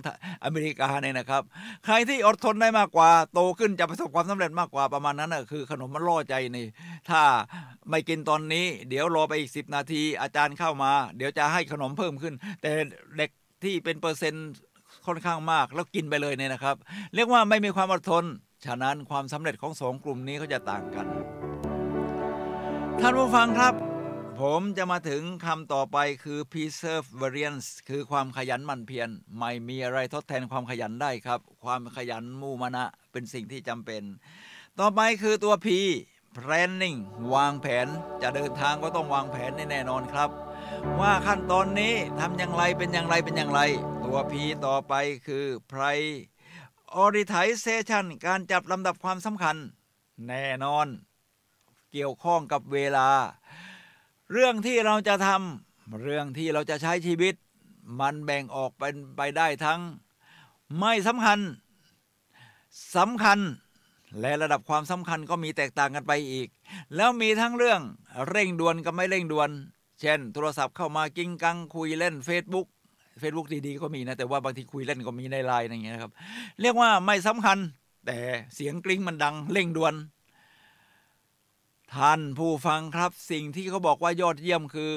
อเมริกาเนี่ยนะครับใครที่อดทนได้มากกว่าโตขึ้นจะประสบความสำเร็จมากกว่าประมาณนั้นนะคือขนมมันล่อใจนี่ถ้าไม่กินตอนนี้เดี๋ยวรอไปอีก10นาทีอาจารย์เข้ามาเดี๋ยวจะให้ขนมเพิ่มขึ้นแต่เด็กที่เป็นเปอร์เซ็นต์ค่อนข้างมากแล้วกินไปเลยเนี่ยนะครับเรียกว่าไม่มีความอดทนฉะนั้นความสำเร็จของ2กลุ่มนี้เขาจะต่างกันท่านผู้ฟังครับผมจะมาถึงคำต่อไปคือ perseverance คือความขยันหมั่นเพียรไม่มีอะไรทดแทนความขยันได้ครับความขยันมุ่งมั่นเป็นสิ่งที่จำเป็นต่อไปคือตัว P planning วางแผนจะเดินทางก็ต้องวางแผนแน่นอนครับว่าขั้นตอนนี้ทำอย่างไรเป็นอย่างไรเป็นอย่างไรตัว P ต่อไปคือ prioritization การจัดลำดับความสำคัญแน่นอนเกี่ยวข้องกับเวลาเรื่องที่เราจะทำเรื่องที่เราจะใช้ชีวิตมันแบ่งออกไปได้ทั้งไม่สำคัญ และระดับความสำคัญก็มีแตกต่างกันไปอีกแล้วมีทั้งเรื่องเร่งด่วนกับไม่เร่งด่วนเช่นโทรศัพท์เข้ามากิ้งกังคุยเล่น Facebook ดีๆก็มีนะแต่ว่าบางทีคุยเล่นก็มีในไลน์อย่างเงี้ยครับเรียกว่าไม่สำคัญแต่เสียงกริ้งมันดังเร่งด่วนท่านผู้ฟังครับสิ่งที่เขาบอกว่ายอดเยี่ยมคือ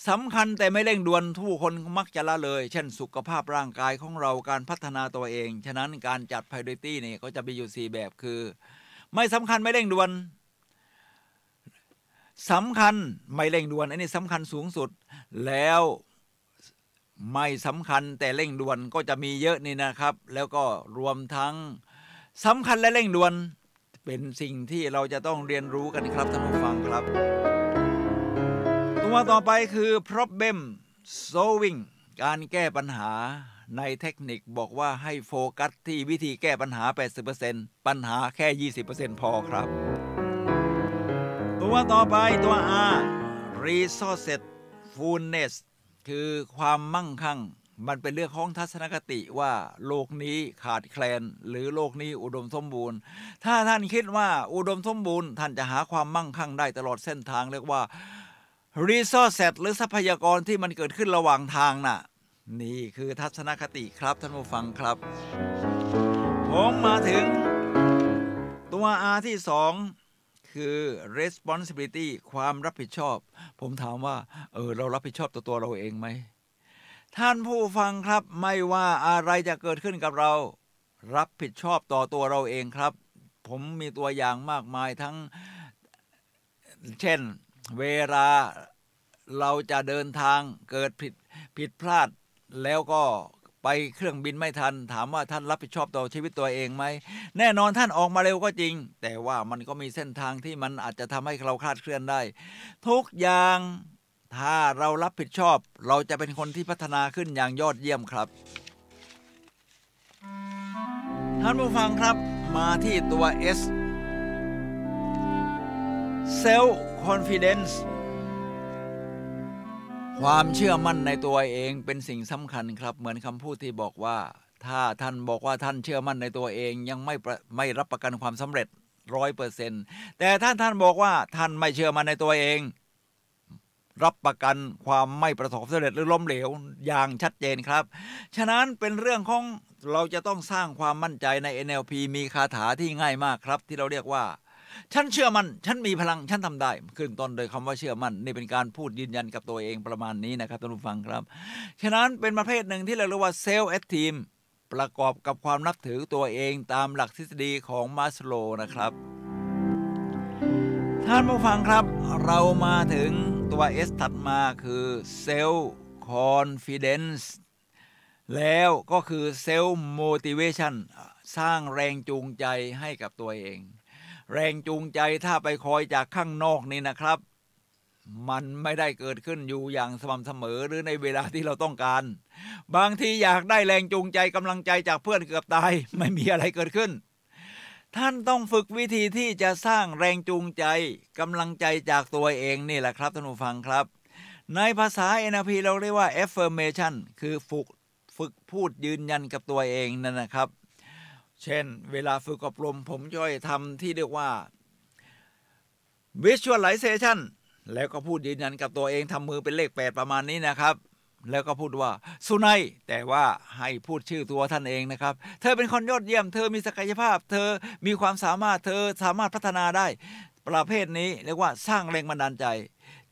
สำคัญแต่ไม่เร่งด่วนผู้คนมักจะละเลยเช่นสุขภาพร่างกายของเราการพัฒนาตัวเองฉะนั้นการจัด priority นี่ก็จะมีอยู่4แบบคือไม่สำคัญไม่เร่งด่วนสำคัญไม่เร่งด่วนอันนี้สำคัญสูงสุดแล้วไม่สำคัญแต่เร่งด่วนก็จะมีเยอะนี่นะครับแล้วก็รวมทั้งสำคัญและเร่งด่วนเป็นสิ่งที่เราจะต้องเรียนรู้กันครับท่านผู้ฟังครับตัวต่อไปคือ problem solving การแก้ปัญหาในเทคนิคบอกว่าให้โฟกัสที่วิธีแก้ปัญหา 80% ปัญหาแค่ 20% พอครับตัวต่อไปตัว R resourcefulness คือความมั่งคั่งมันเป็นเรื่องของทัศนคติว่าโลกนี้ขาดแคลนหรือโลกนี้อุดมสมบูรณ์ถ้าท่านคิดว่าอุดมสมบูรณ์ท่านจะหาความมั่งคั่งได้ตลอดเส้นทางเรียกว่า resources หรือทรัพยากรที่มันเกิดขึ้นระหว่างทางน่ะนี่คือทัศนคติครับท่านผู้ฟังครับผมมาถึงตัว R ที่2คือ responsibility ความรับผิดชอบผมถามว่าเรารับผิดชอบต่อตัวเราเองไหมท่านผู้ฟังครับไม่ว่าอะไรจะเกิดขึ้นกับเรารับผิดชอบต่อตัวเราเองครับผมมีตัวอย่างมากมายทั้งเช่นเวลาเราจะเดินทางเกิดผิดพลาดแล้วก็ไปเครื่องบินไม่ทันถามว่าท่านรับผิดชอบต่อชีวิตตัวเองไหมแน่นอนท่านออกมาเร็วก็จริงแต่ว่ามันก็มีเส้นทางที่มันอาจจะทำให้เราคลาดเคลื่อนได้ทุกอย่างถ้าเรารับผิดชอบเราจะเป็นคนที่พัฒนาขึ้นอย่างยอดเยี่ยมครับท่านผู้ฟังครับมาที่ตัว S self confidence ความเชื่อมั่นในตัวเองเป็นสิ่งสำคัญครับเหมือนคำพูดที่บอกว่าถ้าท่านบอกว่าท่านเชื่อมั่นในตัวเองยังไม่รับประกันความสำเร็จ 100% แต่ท่านบอกว่าท่านไม่เชื่อมั่นในตัวเองรับประกันความไม่ประสบความสำเร็จหรือล้มเหลวอย่างชัดเจนครับฉะนั้นเป็นเรื่องของเราจะต้องสร้างความมั่นใจใน NLP มีคาถาที่ง่ายมากครับที่เราเรียกว่าฉันเชื่อมั่นฉันมีพลังฉันทำได้ขึ้นต้นโดยคำว่าเชื่อมั่นนี่เป็นการพูดยืนยันกับตัวเองประมาณนี้นะครับท่านผู้ฟังครับฉะนั้นเป็นประเภทหนึ่งที่เราเรียกว่า self esteem ประกอบกับความนับถือตัวเองตามหลักทฤษฎีของมาสโลว์นะครับท่านผู้ฟังครับเรามาถึงตัว S ถัดมาคือ self confidence แล้วก็คือ self motivation สร้างแรงจูงใจให้กับตัวเองแรงจูงใจถ้าไปคอยจากข้างนอกนี่นะครับมันไม่ได้เกิดขึ้นอยู่อย่างสม่ำเสมอหรือในเวลาที่เราต้องการบางทีอยากได้แรงจูงใจกำลังใจจากเพื่อนเกือบตายไม่มีอะไรเกิดขึ้นท่านต้องฝึกวิธีที่จะสร้างแรงจูงใจกำลังใจจากตัวเองนี่แหละครับท่านผู้ฟังครับในภาษา NLP เราเรียกว่า affirmation คือฝึกพูดยืนยันกับตัวเองนั่นนะครับเช่นเวลาฝึกอบรมผมจะทำที่เรียกว่า visualization แล้วก็พูดยืนยันกับตัวเองทำมือเป็นเลข8ประมาณนี้นะครับแล้วก็พูดว่าสุนัยแต่ว่าให้พูดชื่อตัวท่านเองนะครับเธอเป็นคนยอดเยี่ยมเธอมีศักยภาพเธอมีความสามารถเธอสามารถพัฒนาได้ประเภทนี้เรียกว่าสร้างแรงบันดาลใจ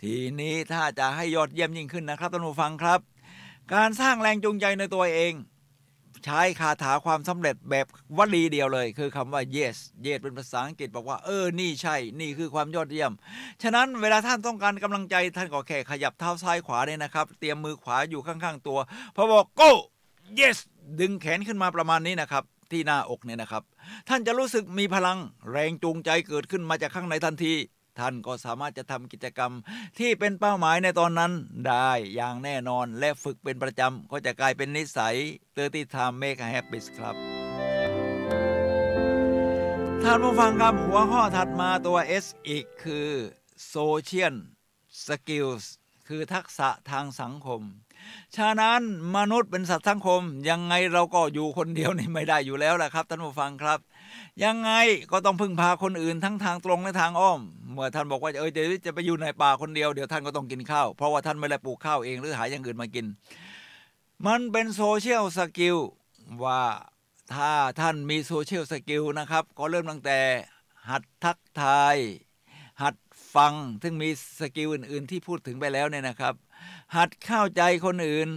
ทีนี้ถ้าจะให้ยอดเยี่ยมยิ่งขึ้นนะครับท่านผู้ฟังครับการสร้างแรงจูงใจในตัวเองใช้คาถาความสำเร็จแบบวลีเดียวเลยคือคำว่า yes เป็นภาษาอังกฤษบอกว่านี่ใช่นี่คือความยอดเยี่ยมฉะนั้นเวลาท่านต้องการกำลังใจท่านก็แค่ขยับเท้าซ้ายขวาเนี่ยนะครับเตรียมมือขวาอยู่ข้างๆตัวพอบอก go yes ดึงแขนขึ้นมาประมาณนี้นะครับที่หน้าอกเนี่ยนะครับท่านจะรู้สึกมีพลังแรงจูงใจเกิดขึ้นมาจากข้างในทันทีท่านก็สามารถจะทำกิจกรรมที่เป็นเป้าหมายในตอนนั้นได้อย่างแน่นอนและฝึกเป็นประจำก็จะกลายเป็นนิสัย30 time make a habit ครับท่านผู้ฟังครับหัวข้อถัดมาตัว S อีกคือ social skills คือทักษะทางสังคม ฉะนั้นมนุษย์เป็นสัตว์สังคมยังไงเราก็อยู่คนเดียวนี่ไม่ได้อยู่แล้วแหละครับท่านผู้ฟังครับยังไงก็ต้องพึ่งพาคนอื่นทั้งทางตรงและทางอ้อมเมื่อท่านบอกว่าเดี๋ยวจะไปอยู่ในป่าคนเดียวเดี๋ยวท่านก็ต้องกินข้าวเพราะว่าท่านไม่ได้ปลูกข้าวเองหรือหาอย่างอื่นมากินมันเป็นโซเชียลสกิลว่าถ้าท่านมีโซเชียลสกิลนะครับก็เริ่มตั้งแต่หัดทักทายหัดฟังซึ่งมีสกิลอื่นๆที่พูดถึงไปแล้วเนี่ยนะครับหัดเข้าใจคนอื่น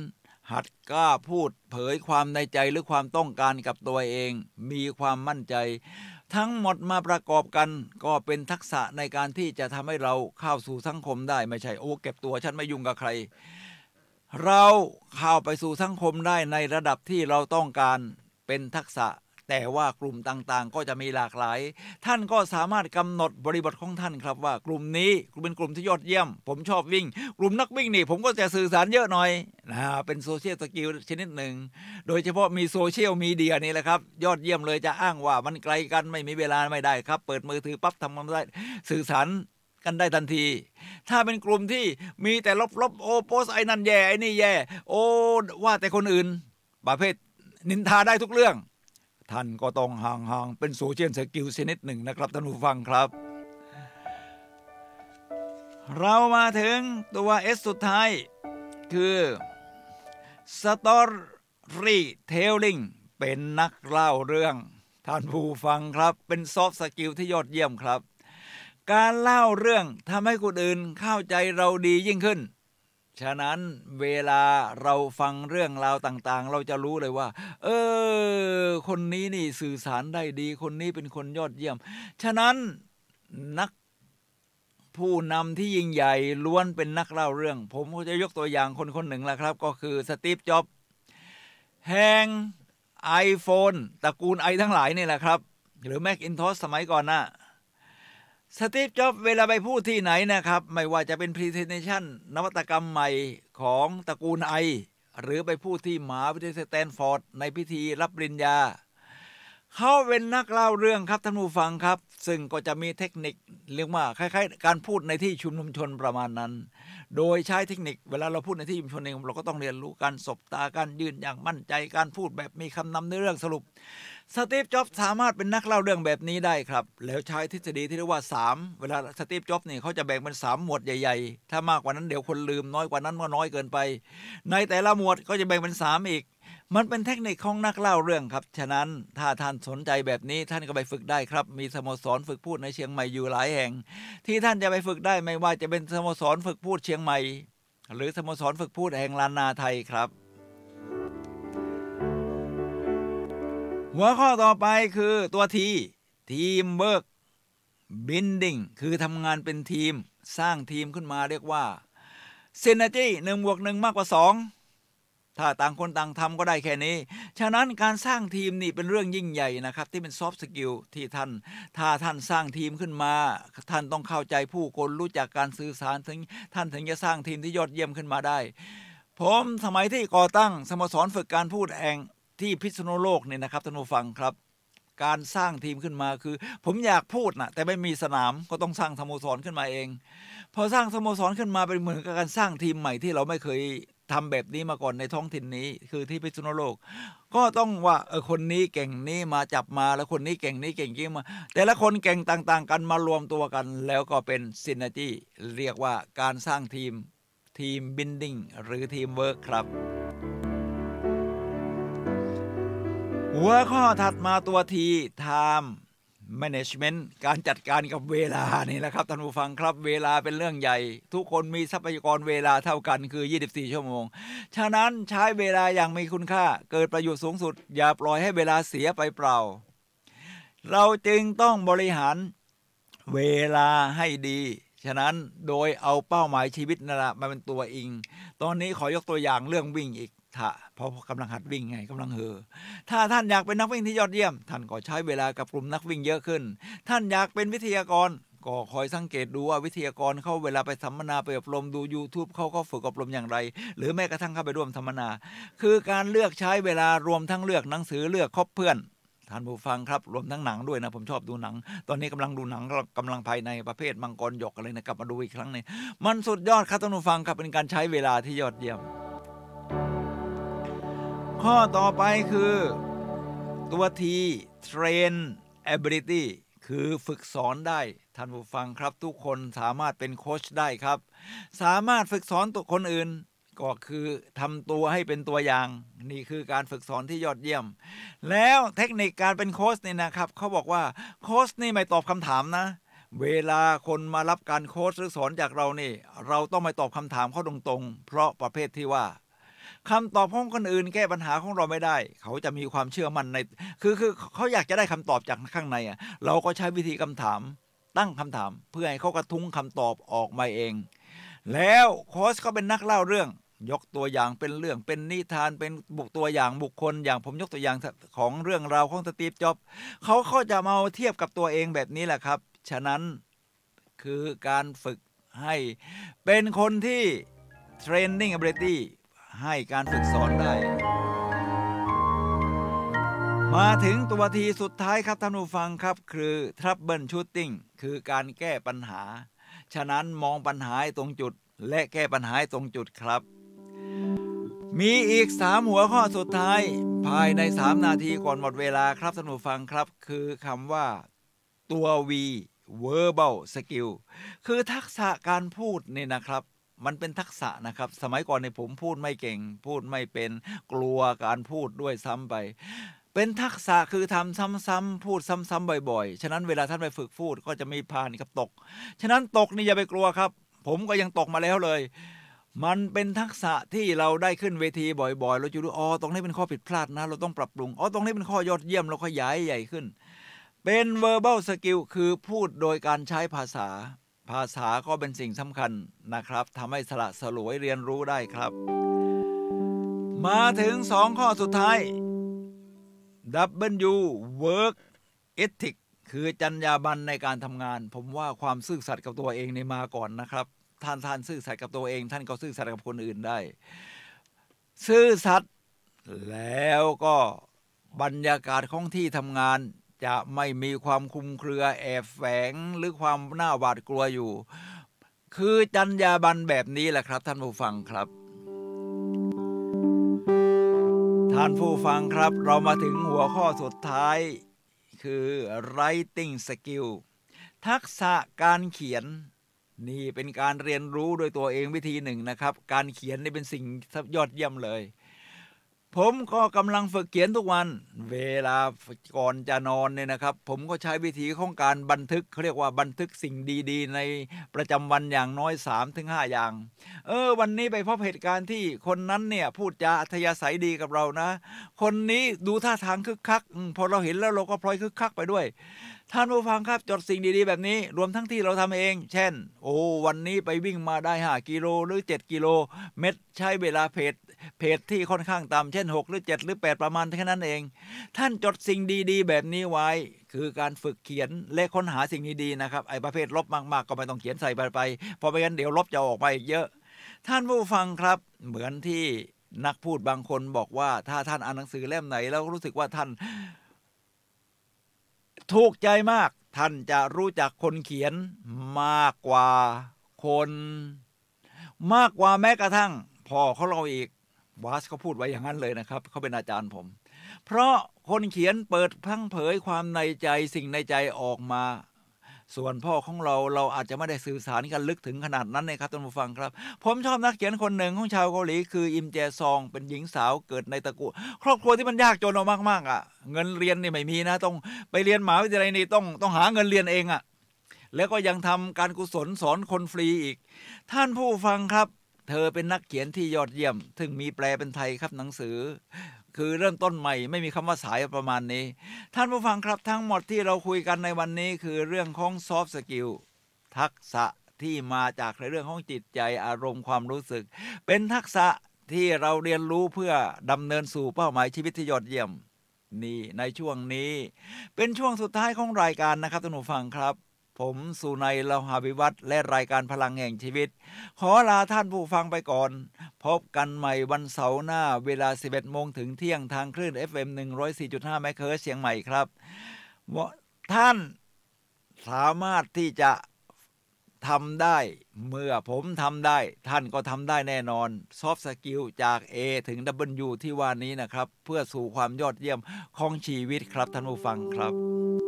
หัดกล้าพูดเผยความในใจหรือความต้องการกับตัวเองมีความมั่นใจทั้งหมดมาประกอบกันก็เป็นทักษะในการที่จะทำให้เราเข้าสู่สังคมได้ไม่ใช่เก็บตัวฉันไม่ยุ่งกับใครเราเข้าไปสู่สังคมได้ในระดับที่เราต้องการเป็นทักษะแต่ว่ากลุ่มต่างๆก็จะมีหลากหลายท่านก็สามารถกำหนดบริบทของท่านครับว่ากลุ่มนี้เป็นกลุ่มที่ยอดเยี่ยมผมชอบวิ่งกลุ่มนักวิ่งนี่ผมก็จะสื่อสารเยอะหน่อยเป็นโซเชียลสกิลชนิดหนึ่งโดยเฉพาะมีโซเชียลมีเดียนี่แหละครับยอดเยี่ยมเลยจะอ้างว่ามันไกลกันไม่มีเวลาไม่ได้ครับเปิดมือถือปั๊บทำได้สื่อสารกันได้ทันทีถ้าเป็นกลุ่มที่มีแต่ลบโพสไอ้นั่นแย่ไอ้นี่แย่ว่าแต่คนอื่นประเภทนินทาได้ทุกเรื่องท่านก็ต้องห่างๆเป็นโซเชียลสกิลชนิดหนึ่งนะครับท่านผู้ฟังครับเรามาถึงตัว S สุดท้ายคือ Storytelling เป็นนักเล่าเรื่องท่านผู้ฟังครับเป็นซอฟต์สกิลที่ยอดเยี่ยมครับการเล่าเรื่องทำให้คนอื่นเข้าใจเราดียิ่งขึ้นฉะนั้นเวลาเราฟังเรื่องราวต่างๆเราจะรู้เลยว่าคนนี้นี่สื่อสารได้ดีคนนี้เป็นคนยอดเยี่ยมฉะนั้นนักผู้นำที่ยิ่งใหญ่ล้วนเป็นนักเล่าเรื่องผมก็จะยกตัวอย่างคนหนึ่งละครับก็คือสตีฟจ็อบส์แห่ง iPhone ตระกูล i ทั้งหลายนี่แหละครับหรือ Macintosh สมัยก่อนนะสตีฟจ็อบส์เวลาไปพูดที่ไหนนะครับไม่ว่าจะเป็น Presentation นวัตกรรมใหม่ของตระกูล i หรือไปพูดที่มหาวิทยาลัยสแตนฟอร์ดในพิธีรับปริญญาเขาเป็นนักเล่าเรื่องครับท่านผู้ฟังครับซึ่งก็จะมีเทคนิคเรียกว่าคล้ายๆการพูดในที่ชุมนุมชนประมาณนั้นโดยใช้เทคนิคเวลาเราพูดในที่ชุมชนเองเราก็ต้องเรียนรู้การสบตาการยืนอย่างมั่นใจการพูดแบบมีคำนำในเรื่องสรุปสตีฟจ็อบส์สามารถเป็นนักเล่าเรื่องแบบนี้ได้ครับแล้วใช้ทฤษฎีที่เรียกว่า3เวลาสตีฟจ็อบส์นี่เขาจะแบ่งเป็น3หมวดใหญ่ๆถ้ามากกว่านั้นเดี๋ยวคนลืมน้อยกว่านั้นก็น้อยเกินไปในแต่ละหมวดก็จะแบ่งเป็น3อีกมันเป็นเทคนิคของนักเล่าเรื่องครับฉะนั้นถ้าท่านสนใจแบบนี้ท่านก็ไปฝึกได้ครับมีสโมสรฝึกพูดในเชียงใหม่อยู่หลายแห่งที่ท่านจะไปฝึกได้ไม่ว่าจะเป็นสโมสรฝึกพูดเชียงใหม่หรือสโมสรฝึกพูดแห่งล้านนาไทยครับหัวข้อต่อไปคือตัวทีมเวิร์กบิลดิ้งคือทำงานเป็นทีมสร้างทีมขึ้นมาเรียกว่าซินเนอร์จี้1+1 มากกว่า2ถ้าต่างคนต่างทำก็ได้แค่นี้ฉะนั้นการสร้างทีมนี่เป็นเรื่องยิ่งใหญ่นะครับที่เป็นซอฟต์สกิลที่ถ้าท่านสร้างทีมขึ้นมาท่านต้องเข้าใจผู้คนรู้จักการสื่อสารท่านถึงจะสร้างทีมที่ยอดเยี่ยมขึ้นมาได้ผมสมัยที่ก่อตั้งสโมสรฝึกการพูดแห่งที่พิษณุโลกเนี่ยนะครับท่านผู้ฟังครับการสร้างทีมขึ้นมาคือผมอยากพูดนะแต่ไม่มีสนามก็ต้องสร้างสโมสรขึ้นมาเองพอสร้างสโมสรขึ้นมาเป็นเหมือนกับการสร้างทีมใหม่ที่เราไม่เคยทำแบบนี้มาก่อนในท้องถิ่นนี้คือที่พิษณุโลกก็ต้องว่าคนนี้เก่งนี้มาจับมาแล้วคนนี้เก่งนี้เก่งมาแต่ละคนเก่งต่างๆกันมารวมตัวกันแล้วก็เป็นซินเนอร์จี้เรียกว่าการสร้างทีมบิลดิ้งหรือทีมเวิร์คครับหัวข้อถัดมาตัวtime management การจัดการกับเวลานี่แหละครับท่านผู้ฟังครับเวลาเป็นเรื่องใหญ่ทุกคนมีทรัพยากรเวลาเท่ากันคือ24ชั่วโมงฉะนั้นใช้เวลาอย่างมีคุณค่าเกิดประโยชน์สูงสุดอย่าปล่อยให้เวลาเสียไปเปล่าเราจึงต้องบริหารเวลาให้ดีฉะนั้นโดยเอาเป้าหมายชีวิตนั่นแหละมาเป็นตัวอิงตอนนี้ขอยกตัวอย่างเรื่องวิ่งอีกเพราะกำลังหัดวิ่งไงกำลังถ้าท่านอยากเป็นนักวิ่งที่ยอดเยี่ยมท่านก็ใช้เวลากับกลุ่มนักวิ่งเยอะขึ้นท่านอยากเป็นวิทยากรก็คอยสังเกตดูว่าวิทยากรเขาเวลาไปสัมมนาไปอบรมดู YouTube เขาก็ฝึกอบรมอย่างไรหรือแม้กระทั่งเข้าไปร่วมสัมมนาคือการเลือกใช้เวลารวมทั้งเลือกหนังสือเลือกคบเพื่อนท่านผู้ฟังครับรวมทั้งหนังด้วยนะผมชอบดูหนังตอนนี้กำลังดูหนังกำลังภายในประเภทมังกรหยกอะไรนะกลับมาดูอีกครั้งนึงมันสุดยอดครับท่านผู้ฟังครับเป็นการใช้เวลาที่ยอดเยี่ยม ข้อต่อไปคือตัวที train ability คือฝึกสอนได้ท่านผู้ฟังครับทุกคนสามารถเป็นโค้ชได้ครับสามารถฝึกสอนตัวคนอื่นก็คือทำตัวให้เป็นตัวอย่างนี่คือการฝึกสอนที่ยอดเยี่ยมแล้วเทคนิคการเป็นโค้ชนี่นะครับเขาบอกว่าโค้ชนี่ไม่ตอบคำถามนะเวลาคนมารับการโค้ชหรือสอนจากเรานี่เราต้องไม่ตอบคำถามเขาตรงๆเพราะประเภทที่ว่าคำตอบของคนอื่นแก้ปัญหาของเราไม่ได้เขาจะมีความเชื่อมั่นในคือเขาอยากจะได้คำตอบจากข้างในเราก็ใช้วิธีคำถามตั้งคำถามเพื่อให้เขากระทุ้งคำตอบออกมาเองแล้วโค้ชเขาเป็นนักเล่าเรื่องยกตัวอย่างเป็นเรื่องเป็นนิทานเป็นตัวอย่างบุคคลอย่างผมยกตัวอย่างของเรื่องราวของสตีฟจ็อบส์เขาจะมาเทียบกับตัวเองแบบนี้แหละครับฉะนั้นคือการฝึกให้เป็นคนที่ training ability ให้การฝึกสอนได้มาถึงตัวทีสุดท้ายครับท่านผู้ฟังครับคือ trouble shooting คือการแก้ปัญหาฉะนั้นมองปัญหาตรงจุดและแก้ปัญหาตรงจุดครับมีอีก3หัวข้อสุดท้ายภายใน3นาทีก่อนหมดเวลาครับท่านผู้ฟังครับคือคำว่าตัว V verbal skill คือทักษะการพูดนี่นะครับมันเป็นทักษะนะครับสมัยก่อนในผมพูดไม่เก่งพูดไม่เป็นกลัวการพูดด้วยซ้ำไปเป็นทักษะคือทำซ้ำๆพูดซ้ำๆบ่อยๆฉะนั้นเวลาท่านไปฝึกพูดก็จะมีผ่านกับตกฉะนั้นตกนี่อย่าไปกลัวครับผมก็ยังตกมาแล้วเลยมันเป็นทักษะที่เราได้ขึ้นเวทีบ่อยๆเราจะรู้ตรงนี้เป็นข้อผิดพลาดนะเราต้องปรับปรุงตรงนี้เป็นข้อยอดเยี่ยมเราขยายใหญ่ขึ้นเป็น verbal skill คือพูดโดยการใช้ภาษาก็เป็นสิ่งสำคัญนะครับทำให้สละสลวยเรียนรู้ได้ครับมาถึง2ข้อสุดท้าย W work ethic คือจรรยาบรรณในการทำงานผมว่าความซื่อสัตย์กับตัวเองนี่มาก่อนนะครับท่านซื่อสัตย์กับตัวเองท่านก็ซื่อสัตย์กับคนอื่นได้ซื่อสัตย์แล้วก็บรรยากาศของที่ทำงานจะไม่มีความคลุมเครือแอบแฝงหรือความน่าหวาดกลัวอยู่คือจรรยาบรรณแบบนี้แหละครับท่านผู้ฟังครับท่านผู้ฟังครับเรามาถึงหัวข้อสุดท้ายคือ writing skill ทักษะการเขียนนี่เป็นการเรียนรู้โดยตัวเองวิธีหนึ่งนะครับการเขียนนี่เป็นสิ่งยอดเยี่ยมเลยผมก็กำลังฝึกเขียนทุกวันเวลาก่อนจะนอนเนี่ยนะครับผมก็ใช้วิธีของการบันทึกเขาเรียกว่าบันทึกสิ่งดีๆในประจำวันอย่างน้อย 3-5 อย่างวันนี้ไปพบเหตุการณ์ที่คนนั้นเนี่ยพูดจาอัธยาศัยดีกับเรานะคนนี้ดูท่าทางคึกคักพอเราเห็นแล้วเราก็พลอยคึกคักไปด้วยท่านผู้ฟังครับจดสิ่งดีๆแบบนี้รวมทั้งที่เราทำเองเช่นวันนี้ไปวิ่งมาได้5กิโลหรือ7กิโลเมตรใช้เวลาเพจที่ค่อนข้างต่ำเช่น6หรือ7หรือ8ประมาณแค่นั้นเองท่านจดสิ่งดีๆแบบนี้ไว้คือการฝึกเขียนและค้นหาสิ่งดีๆนะครับไอ้ประเภทลบมากๆก็ไม่ต้องเขียนใส่ไปเพราะไม่งั้นเดี๋ยวลบจะออกมาอีกเยอะท่านผู้ฟังครับเหมือนที่นักพูดบางคนบอกว่าถ้าท่านอ่านหนังสือเล่มไหนแล้วรู้สึกว่าท่านถูกใจมากท่านจะรู้จักคนเขียนมากกว่าแม้กระทั่งพ่อเขาเราอีกวาสเขาพูดไว้อย่างนั้นเลยนะครับเขาเป็นอาจารย์ผมเพราะคนเขียนเปิดพังเผยความในใจสิ่งในใจออกมาส่วนพ่อของเราอาจจะไม่ได้สื่อสารกันลึกถึงขนาดนั้นนะครับท่านผู้ฟังครับผมชอบนักเขียนคนหนึ่งของชาวเกาหลีคืออิมแจซองเป็นหญิงสาวเกิดในตระกูลครอบครัวที่มันยากจนเอามากๆเงินเรียนนี่ไม่มีนะต้องไปเรียนมหาวิทยาลัยนี่ต้องหาเงินเรียนเองแล้วก็ยังทำการกุศลสอนคนฟรีอีกท่านผู้ฟังครับเธอเป็นนักเขียนที่ยอดเยี่ยมถึงมีแปลเป็นไทยครับหนังสือคือเริ่มต้นใหม่ไม่มีคำว่าสายประมาณนี้ท่านผู้ฟังครับทั้งหมดที่เราคุยกันในวันนี้คือเรื่องของ soft skill ทักษะที่มาจากในเรื่องของจิตใจอารมณ์ความรู้สึกเป็นทักษะที่เราเรียนรู้เพื่อดำเนินสู่เป้าหมายชีวิตที่ยอดเยี่ยมนี่ในช่วงนี้เป็นช่วงสุดท้ายของรายการนะครับท่านผู้ฟังครับผมสุนัย เลาหาวิวัฒน์และรายการพลังแห่งชีวิตขอลาท่านผู้ฟังไปก่อนพบกันใหม่วันเสาร์หน้าเวลา 11 โมงถึงเที่ยงทางคลื่น FM 104.5 เมกะเฮิรตซ์เชียงใหม่ครับท่านสามารถที่จะ ทำได้เมื่อผมทำได้ท่านก็ทำได้แน่นอนซอฟต์สกิลจาก A ถึง W ที่ว่านี้นะครับเพื่อสู่ความยอดเยี่ยมของชีวิตครับท่านผู้ฟังครับ